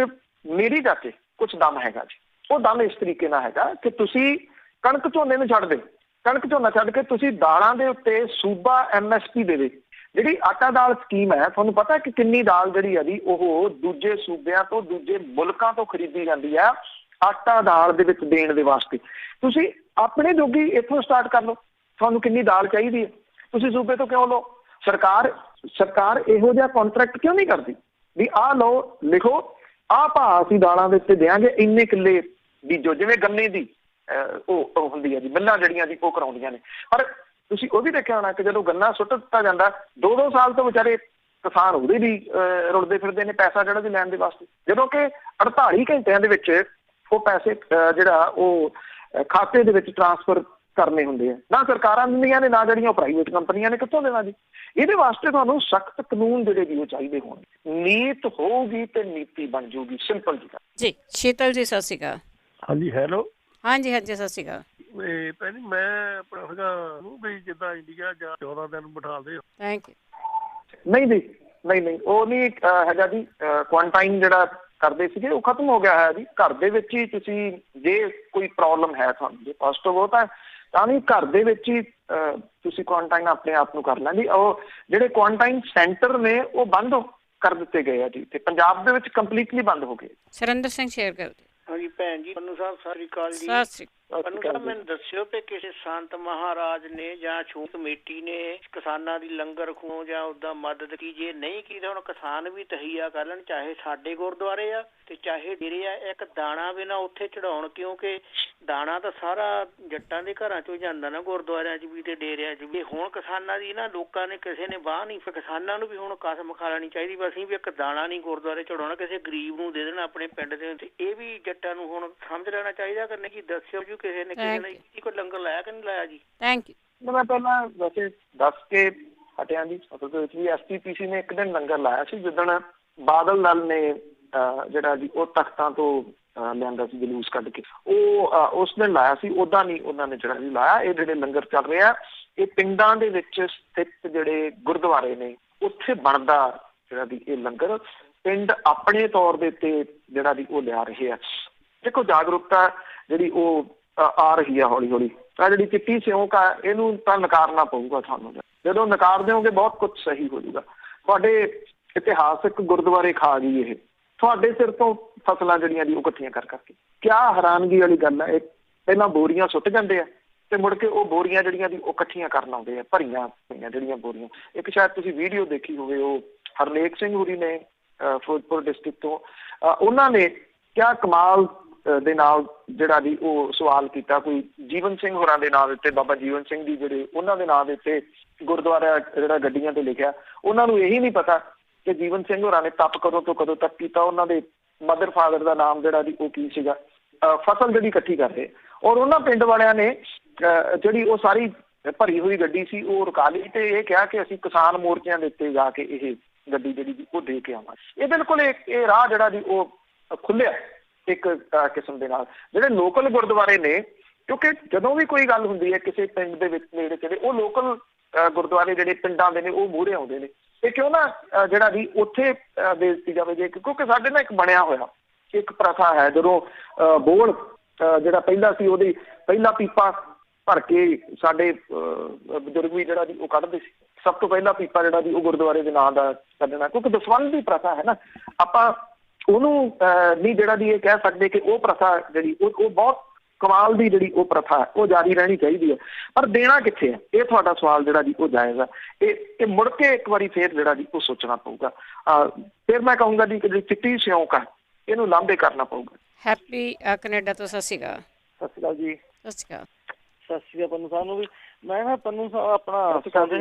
ਮੇਰੀ ਜਾ ਕੇ ਕੁਛ ਦਮ ਹੈਗਾ ਜੀ। ਉਹ ਦਮ ਇਸ ਤਰੀਕੇ ਨਾਲ ਹੈਗਾ ਕਿ ਤੁਸੀਂ ਕਣਕ ਝੋਨੇ ਨੂੰ ਛੱਡ ਦਿਓ, ਕਣਕ ਝੋਨਾ ਛੱਡ ਕੇ ਤੁਸੀਂ ਦਾਲਾਂ ਦੇ ਉੱਤੇ ਸੂਬਾ MSP ਦੇਵੇ। ਜਿਹੜੀ ਆਟਾ ਦਾਲ ਸਕੀਮ ਹੈ, ਤੁਹਾਨੂੰ ਪਤਾ ਕਿ ਕਿੰਨੀ ਦਾਲ ਜਿਹੜੀ ਹੈ ਜੀ ਉਹ ਦੂਜੇ ਸੂਬਿਆਂ ਤੋਂ, ਦੂਜੇ ਮੁਲਕਾਂ ਤੋਂ ਖਰੀਦੀ ਜਾਂਦੀ ਹੈ ਆਟਾ ਦਾਲ ਦੇ ਵਿੱਚ ਦੇਣ ਦੇ ਵਾਸਤੇ। ਤੁਸੀਂ ਆਪਣੇ ਜੋਗੀ ਇੱਥੋਂ ਸਟਾਰਟ ਕਰ ਲਓ, ਤੁਹਾਨੂੰ ਕਿੰਨੀ ਦਾਲ ਚਾਹੀਦੀ ਹੈ, ਤੁਸੀਂ ਸੂਬੇ ਤੋਂ ਕਿਉਂ ਲਓ? ਸਰਕਾਰ ਇਹੋ ਜਿਹਾ ਕੰਟਰੈਕਟ ਕਿਉਂ ਨਹੀਂ ਕਰਦੀ ਵੀ ਆਹ ਲਓ, ਲਿਖੋ ਆਹ ਭਾਅ ਅਸੀਂ ਦਾਲਾਂ ਦੇ ਉੱਤੇ ਦਿਆਂਗੇ, ਇੰਨੇ ਕਿੱਲੇ ਬੀਜੋ। ਜਿਵੇਂ ਗੰਨੇ ਦੀ ਉਹ ਹੁੰਦੀ ਹੈ ਜੀ, ਮਿੱਲਾਂ ਜਿਹੜੀਆਂ ਜੀ ਉਹ ਕਰਾਉਂਦੀਆਂ ਨੇ। ਪਰ ਤੁਸੀਂ ਉਹ ਵੀ ਦੇਖਿਆ ਹੋਣਾ ਕਿ ਜਦੋਂ ਗੰਨਾ ਸੁੱਟ ਦਿੱਤਾ ਜਾਂਦਾ 2-2 ਸਾਲ ਤੋਂ ਵਿਚਾਰੇ ਕਿਸਾਨ ਉਹਦੇ ਵੀ ਰੁਲਦੇ ਫਿਰਦੇ ਨੇ ਪੈਸਾ ਜਿਹੜਾ ਵੀ ਲੈਣ ਦੇ ਵਾਸਤੇ, ਜਦੋਂ ਕਿ 48 ਘੰਟਿਆਂ ਦੇ ਵਿੱਚ ਉਹ ਪੈਸੇ ਜਿਹੜਾ ਉਹ ਖਾਤੇ ਦੇ ਵਿੱਚ ਟ੍ਰਾਂਸਫਰ ਕਰਨੇ ਹੁੰਦੇ ਆ। ਨਾ ਸਰਕਾਰਾਂ ਦਿੰਦੀਆਂ ਨੇ, ਨਾ ਜਿਹੜੀਆਂ ਪ੍ਰਾਈਵੇਟ ਕੰਪਨੀਆਂ ਨੇ, ਕਿੱਥੋਂ ਦੇਣਾ ਜੀ? ਇਹਦੇ ਵਾਸਤੇ ਤੁਹਾਨੂੰ ਸਖਤ ਕਾਨੂੰਨ ਜਿਹੜੇ ਵੀ ਉਹ ਚਾਹੀਦੇ ਹੋਣਗੇ। ਨੀਤ ਹੋਊਗੀ ਤੇ ਨੀਤੀ ਬਣ ਜਾਊਗੀ, ਸਿੰਪਲ ਜੀ। ਸ਼ੀਤਲ ਜੀ ਸਤਿ ਸ਼੍ਰੀ ਅਕਾਲ। ਹਾਂਜੀ ਹੈਲੋ। ਹਾਂਜੀ ਸਤਿ ਸ਼੍ਰੀ ਅਕਾਲ। ਭੈਣ ਮੈਂ ਆਪਣਾ ਹੈਗਾ ਵੀ ਜਿੱਦਾਂ ਇੰਡੀਆ ਜਾਂ 14 ਦਿਨ ਬਿਠਾ ਦੇ। Thank you. ਨਹੀਂ ਜੀ, ਨਹੀਂ ਉਹ ਨਹੀਂ ਹੈਗਾ ਜੀ। ਕੁਆਰੰਟਾਈਨ ਜਿਹੜਾ ਕਰਦੇ ਸੀਗੇ ਉਹ ਖਤਮ ਹੋ ਗਿਆ ਹੈ ਜੀ। ਘਰ ਦੇ ਵਿੱਚ ਹੀ ਤੁਸੀਂ ਜੇ ਕੋਈ ਪ੍ਰੋਬਲਮ ਹੈ ਤੁਹਾਨੂੰ, ਜੇ ਪੋਜ਼ਿਟਿਵ ਹੋ ਤਾਂ ਵੀ ਘਰ ਦੇ ਵਿੱਚ ਹੀ ਤੁਸੀਂ ਕੁਆਰੰਟਾਈਨ ਆਪਣੇ ਆਪ ਨੂੰ ਕਰ ਲੈਣ ਜੀ। ਉਹ ਜਿਹੜੇ ਕੁਆਰੰਟਾਈਨ ਸੈਂਟਰ ਨੇ ਉਹ ਬੰਦ ਕਰ ਦਿੱਤੇ ਗਏ ਆ ਜੀ, ਤੇ ਪੰਜਾਬ ਦੇ ਵਿੱਚ ਕੰਪਲੀਟਲੀ ਬੰਦ ਹੋ ਗਏ। ਸੁਰਿੰਦਰ ਸਿੰਘ ਸ਼ੇਅਰ ਕਰਦੇ। ਹਾਂਜੀ ਭੈਣ ਜੀ, ਪੰਨੂ ਸਾਹਿਬ ਸਤਿ ਸ਼੍ਰੀ ਅਕਾਲ ਜੀ। ਸਤਿ ਸ਼੍ਰੀ ਅਕਾਲ। ਮੈਨੂੰ ਦੱਸਿਓ ਕਿ ਕਿਸੇ ਸੰਤ ਮਹਾਰਾਜ ਨੇ ਜਾਂ ਛੂਟ ਕਮੇਟੀ ਨੇ ਕਿਸਾਨਾਂ ਦੀ ਲੰਗਰ ਖੂਹ ਜਾਂ ਉਦਾਂ ਮਦਦ ਕੀ? ਜੇ ਨਹੀਂ ਕੀਤੀ ਹੁਣ ਕਿਸਾਨ ਵੀ ਤਹੀਆ ਕਰ ਲੈਣ, ਚਾਹੇ ਸਾਡੇ ਗੁਰਦੁਆਰੇ ਆ ਤੇ ਚਾਹੇ ਡੇਰੇ ਆ, ਇੱਕ ਦਾਣਾ ਵੀ ਨਾ ਉੱਥੇ ਚੜਾਉਣ, ਕਿਉਂਕਿ ਦਾਣਾ ਤਾਂ ਸਾਰਾ ਜੱਟਾਂ ਦੇ ਘਰਾਂ ਚੋਂ ਜਾਂਦਾ ਨਾ, ਗੁਰਦੁਆਰਿਆਂ 'ਚ ਵੀ ਤੇ ਡੇਰਿਆਂ 'ਚ ਵੀ। ਹੁਣ ਕਿਸਾਨਾਂ ਦੀ ਨਾ ਲੋਕਾਂ ਨੇ ਕਿਸੇ ਨੇ ਬਾਹ ਨਹੀਂ, ਫਿਰ ਕਿਸਾਨਾਂ ਨੂੰ ਵੀ ਹੁਣ ਕਸਮ ਖਾ ਲੈਣੀ ਚਾਹੀਦੀ ਵੀ ਅਸੀਂ ਵੀ ਇੱਕ ਦਾਣਾ ਨਹੀਂ ਗੁਰਦੁਆਰੇ ਚੜਾਉਣਾ, ਕਿਸੇ ਗਰੀਬ ਨੂੰ ਦੇ ਦੇਣਾ ਆਪਣੇ ਪਿੰਡ ਦੇ। ਇਹ ਵੀ ਜੱਟਾਂ ਨੂੰ ਹੁਣ ਸਮਝ ਲੈਣਾ ਚਾਹੀਦਾ ਕਿ ਨਹੀਂ? ਦੱਸਿਓ ਜੀ ਕਿਸੇ ਨੇ ਕਿਸੇ ਨੇ ਕੋਈ ਲੰਗਰ ਲਾਇਆ ਕਿ ਨਹੀਂ ਲਾਇਆ ਜੀ? Thank you. ਮੈਂ ਪਹਿਲਾਂ ਵੈਸੇ ਦੱਸ ਕੇ ਹਟਿਆ ਜੀ, ਅਸਲ ਦੇ ਵਿੱਚ ਵੀ STPC ਨੇ ਇੱਕ ਦਿਨ ਲੰਗਰ ਲਾਇਆ ਸੀ ਜਿੱਦਣ ਬਾਦਲ ਦਲ ਨੇ ਜਿਹੜਾ ਜੀ ਉਹ ਤਖਤਾਂ ਤੋਂ ਲਿਆਂਦਾ ਸੀ ਜਲੂਸ ਕੱਢ ਕੇ, ਉਹ ਉਸ ਦਿਨ ਲਾਇਆ ਸੀ। ਉੱਦਾਂ ਨਹੀਂ ਉਹਨਾਂ ਨੇ ਜਿਹੜਾ ਜੀ ਲਾਇਆ। ਇਹ ਜਿਹੜੇ ਲੰਗਰ ਚੱਲ ਰਿਹਾ ਇਹ ਪਿੰਡਾਂ ਦੇ ਵਿੱਚ ਸਥਿਤ ਜਿਹੜੇ ਗੁਰਦੁਆਰੇ ਨੇ ਉੱਥੇ ਬਣਦਾ ਜਿਹੜਾ ਦੀ ਇਹ ਲੰਗਰ ਪਿੰਡ ਆਪਣੇ ਤੌਰ ਦੇ ਉੱਤੇ ਜਿਹੜਾ ਦੀ ਉਹ ਲਿਆ ਰਹੇ ਆ। ਦੇਖੋ ਜਾਗਰੂਕਤਾ ਜਿਹੜੀ ਉਹ ਆ ਰਹੀ ਆ ਹੌਲੀ ਹੌਲੀ। ਆ ਜਿਹੜੀ ਚਿੱਟੀ ਸਿਉਂਕ ਆ ਇਹਨੂੰ ਤਾਂ ਨਕਾਰਨਾ ਪਊਗਾ ਤੁਹਾਨੂੰ। ਜਦੋਂ ਨਕਾਰ ਦਿਓਗੇ ਬਹੁਤ ਕੁਝ ਸਹੀ ਹੋ ਜਾਊਗਾ। ਤੁਹਾਡੇ ਇਤਿਹਾਸਕ ਗੁਰਦੁਆਰੇ ਖਾ ਗਈ ਇਹ, ਤੁਹਾਡੇ ਸਿਰ ਤੋਂ ਫਸਲਾਂ ਜਿਹੜੀਆਂ ਦੀ ਉਹ ਇਕੱਠੀਆਂ ਕਰ ਕਰਕੇ। ਕਿਆ ਹੈਰਾਨਗੀ ਵਾਲੀ ਗੱਲ ਹੈ। ਪਹਿਲਾਂ ਬੋਰੀਆਂ ਸੁੱਟ ਜਾਂਦੇ ਆ ਤੇ ਮੁੜ ਕੇ ਉਹ ਬੋਰੀਆਂ ਜਿਹੜੀਆਂ ਦੀ ਉਹ ਇਕੱਠੀਆਂ ਕਰਨ ਆਉਂਦੇ ਆ, ਭਰੀਆਂ ਹੋਈਆਂ ਜਿਹੜੀਆਂ ਬੋਰੀਆਂ। ਇੱਕ ਸ਼ਾਇਦ ਤੁਸੀਂ ਵੀਡੀਓ ਦੇਖੀ ਹੋਵੇ, ਉਹ ਹਰਨੇਕ ਸਿੰਘ ਹੋਰੀ ਨੇ ਫਿਰੋਜ਼ਪੁਰ ਡਿਸਟ੍ਰਿਕਟ ਤੋਂ, ਉਹਨਾਂ ਨੇ ਕਿਆ ਕਮਾਲ ਦੇ ਨਾਲ ਜਿਹੜਾ ਦੀ ਉਹ ਸਵਾਲ ਕੀਤਾ। ਕੋਈ ਜੀਵਨ ਸਿੰਘ ਹੋਰਾਂ ਦੇ ਨਾਂ ਦੇ ਉੱਤੇ, ਬਾਬਾ ਜੀਵਨ ਸਿੰਘ ਜੀ ਜਿਹੜੇ ਉਹਨਾਂ ਦੇ ਨਾਂ ਦੇ ਉੱਤੇ ਗੁਰਦੁਆਰਾ ਜਿਹੜਾ ਗੱਡੀਆਂ ਤੇ ਲਿਖਿਆ, ਉਹਨਾਂ ਨੂੰ ਇਹੀ ਨਹੀਂ ਪਤਾ ਕਿ ਜੀਵਨ ਸਿੰਘ ਹੋਰਾਂ ਨੇ ਤਪ ਕਦੋਂ ਤੋਂ ਕਦੋਂ ਤੱਕ ਕੀਤਾ, ਉਹਨਾਂ ਦੇ ਮਦਰ ਫਾਦਰ ਦਾ ਨਾਮ ਜਿਹੜਾ ਦੀ ਉਹ ਕੀ ਸੀਗਾ। ਫਸਲ ਜਿਹੜੀ ਇਕੱਠੀ ਕਰਦੇ ਔਰ ਉਹਨਾਂ ਪਿੰਡ ਵਾਲਿਆਂ ਨੇ ਜਿਹੜੀ ਉਹ ਸਾਰੀ ਭਰੀ ਹੋਈ ਗੱਡੀ ਸੀ ਉਹ ਰੁਕਾ ਲਈ ਤੇ ਇਹ ਕਿਹਾ ਕਿ ਅਸੀਂ ਕਿਸਾਨ ਮੋਰਚਿਆਂ ਦੇ ਉੱਤੇ ਜਾ ਕੇ ਇਹ ਗੱਡੀ ਜਿਹੜੀ ਉਹ ਦੇ ਕੇ ਆਵਾਂਗੇ। ਇਹ ਬਿਲਕੁਲ ਇਹ ਰਾਹ ਜਿਹੜਾ ਦੀ ਉਹ ਖੁੱਲਿਆ ਇੱਕ ਕਿਸਮ ਦੇ ਨਾਲ। ਜਿਹੜੇ ਲੋਕਲ ਗੁਰਦੁਆਰੇ ਨੇ, ਕਿਉਂਕਿ ਜਦੋਂ ਵੀ ਕੋਈ ਗੱਲ ਹੁੰਦੀ ਹੈ ਕਿਸੇ ਪਿੰਡ ਦੇ ਵਿੱਚ ਨੇੜੇ ਤੇੜੇ, ਉਹ ਲੋਕਲ ਗੁਰਦੁਆਰੇ ਜਿਹੜੇ ਪਿੰਡਾਂ ਦੇ ਨੇ ਉਹ ਮੂਹਰੇ ਆਉਂਦੇ ਨੇ। ਤੇ ਕਿਉਂ ਨਾ ਜਿਹੜਾ ਵੀ ਉੱਥੇ ਦੇ ਦਿੱਤੀ ਜਾਵੇ ਜੇ, ਕਿਉਂਕਿ ਸਾਡੇ ਨਾਲ ਇੱਕ ਬਣਿਆ ਹੋਇਆ ਇੱਕ ਪ੍ਰਥਾ ਹੈ। ਜਦੋਂ ਬੋਲ ਜਿਹੜਾ ਪਹਿਲਾਂ ਸੀ ਉਹਦੀ ਪਹਿਲਾ ਪੀਪਾ ਭਰ ਕੇ ਸਾਡੇ ਬਜ਼ੁਰਗ ਵੀ ਜਿਹੜਾ ਦੀ ਉਹ ਕੱਢਦੇ ਸੀ। ਸਭ ਤੋਂ ਪਹਿਲਾ ਪੀਪਾ ਜਿਹੜਾ ਦੀ ਉਹ ਗੁਰਦੁਆਰੇ ਦੇ ਨਾਂ ਦਾ ਕੱਢਣਾ, ਕਿਉਂਕਿ ਦਸਵੰਧ ਦੀ ਪ੍ਰਥਾ ਹੈ ਨਾ। ਆਪਾਂ ਉਹਨੂੰ ਨਹੀਂ ਜਿਹੜਾ ਦੀ ਇਹ ਕਹਿ ਸਕਦੇ ਕਿ ਉਹ ਪ੍ਰਥਾ ਜਿਹੜੀ ਉਹ ਬਹੁਤ ਕਮਾਲ ਦੀ ਜਿਹੜੀ ਉਹ ਪ੍ਰਥਾ ਉਹ ਜਾਰੀ ਰਹਿਣੀ ਚਾਹੀਦੀ ਹੈ। ਪਰ ਦੇਣਾ ਕਿੱਥੇ ਹੈ, ਇਹ ਤੁਹਾਡਾ ਸਵਾਲ ਜਿਹੜਾ ਜੀ ਉਹ ਜਾਇਜ਼ ਆ। ਇਹ ਮੁੜ ਕੇ ਇੱਕ ਵਾਰੀ ਫੇਰ ਜਿਹੜਾ ਜੀ ਉਹ ਸੋਚਣਾ ਪਊਗਾ। ਫਿਰ ਮੈਂ ਕਹੂੰਗਾ ਜੀ ਕਿ ਜਿਹੜੀ ਚਿੱਟੀ ਸਿਉਂਕ ਆ ਇਹਨੂੰ ਲਾਂਭੇ ਕਰਨਾ ਪਊਗਾ। ਹੈਪੀ ਕੈਨੇਡਾ ਤੋਂ ਸਤਿ ਸ਼੍ਰੀ ਅਕਾਲ। ਸਤਿ ਸ਼੍ਰੀ ਅਕਾਲ ਜੀ। ਸਤਿ ਸ਼੍ਰੀ ਅਕਾਲ। ਸਤਿ ਸ਼੍ਰੀ ਅਕਾਲ ਪੰਨੂ ਸਾਹਿਬ ਨੂੰ ਵੀ। ਮੈਂ ਨਾ ਪੰਨੂ ਸਾਹਿਬ ਆਪਣਾ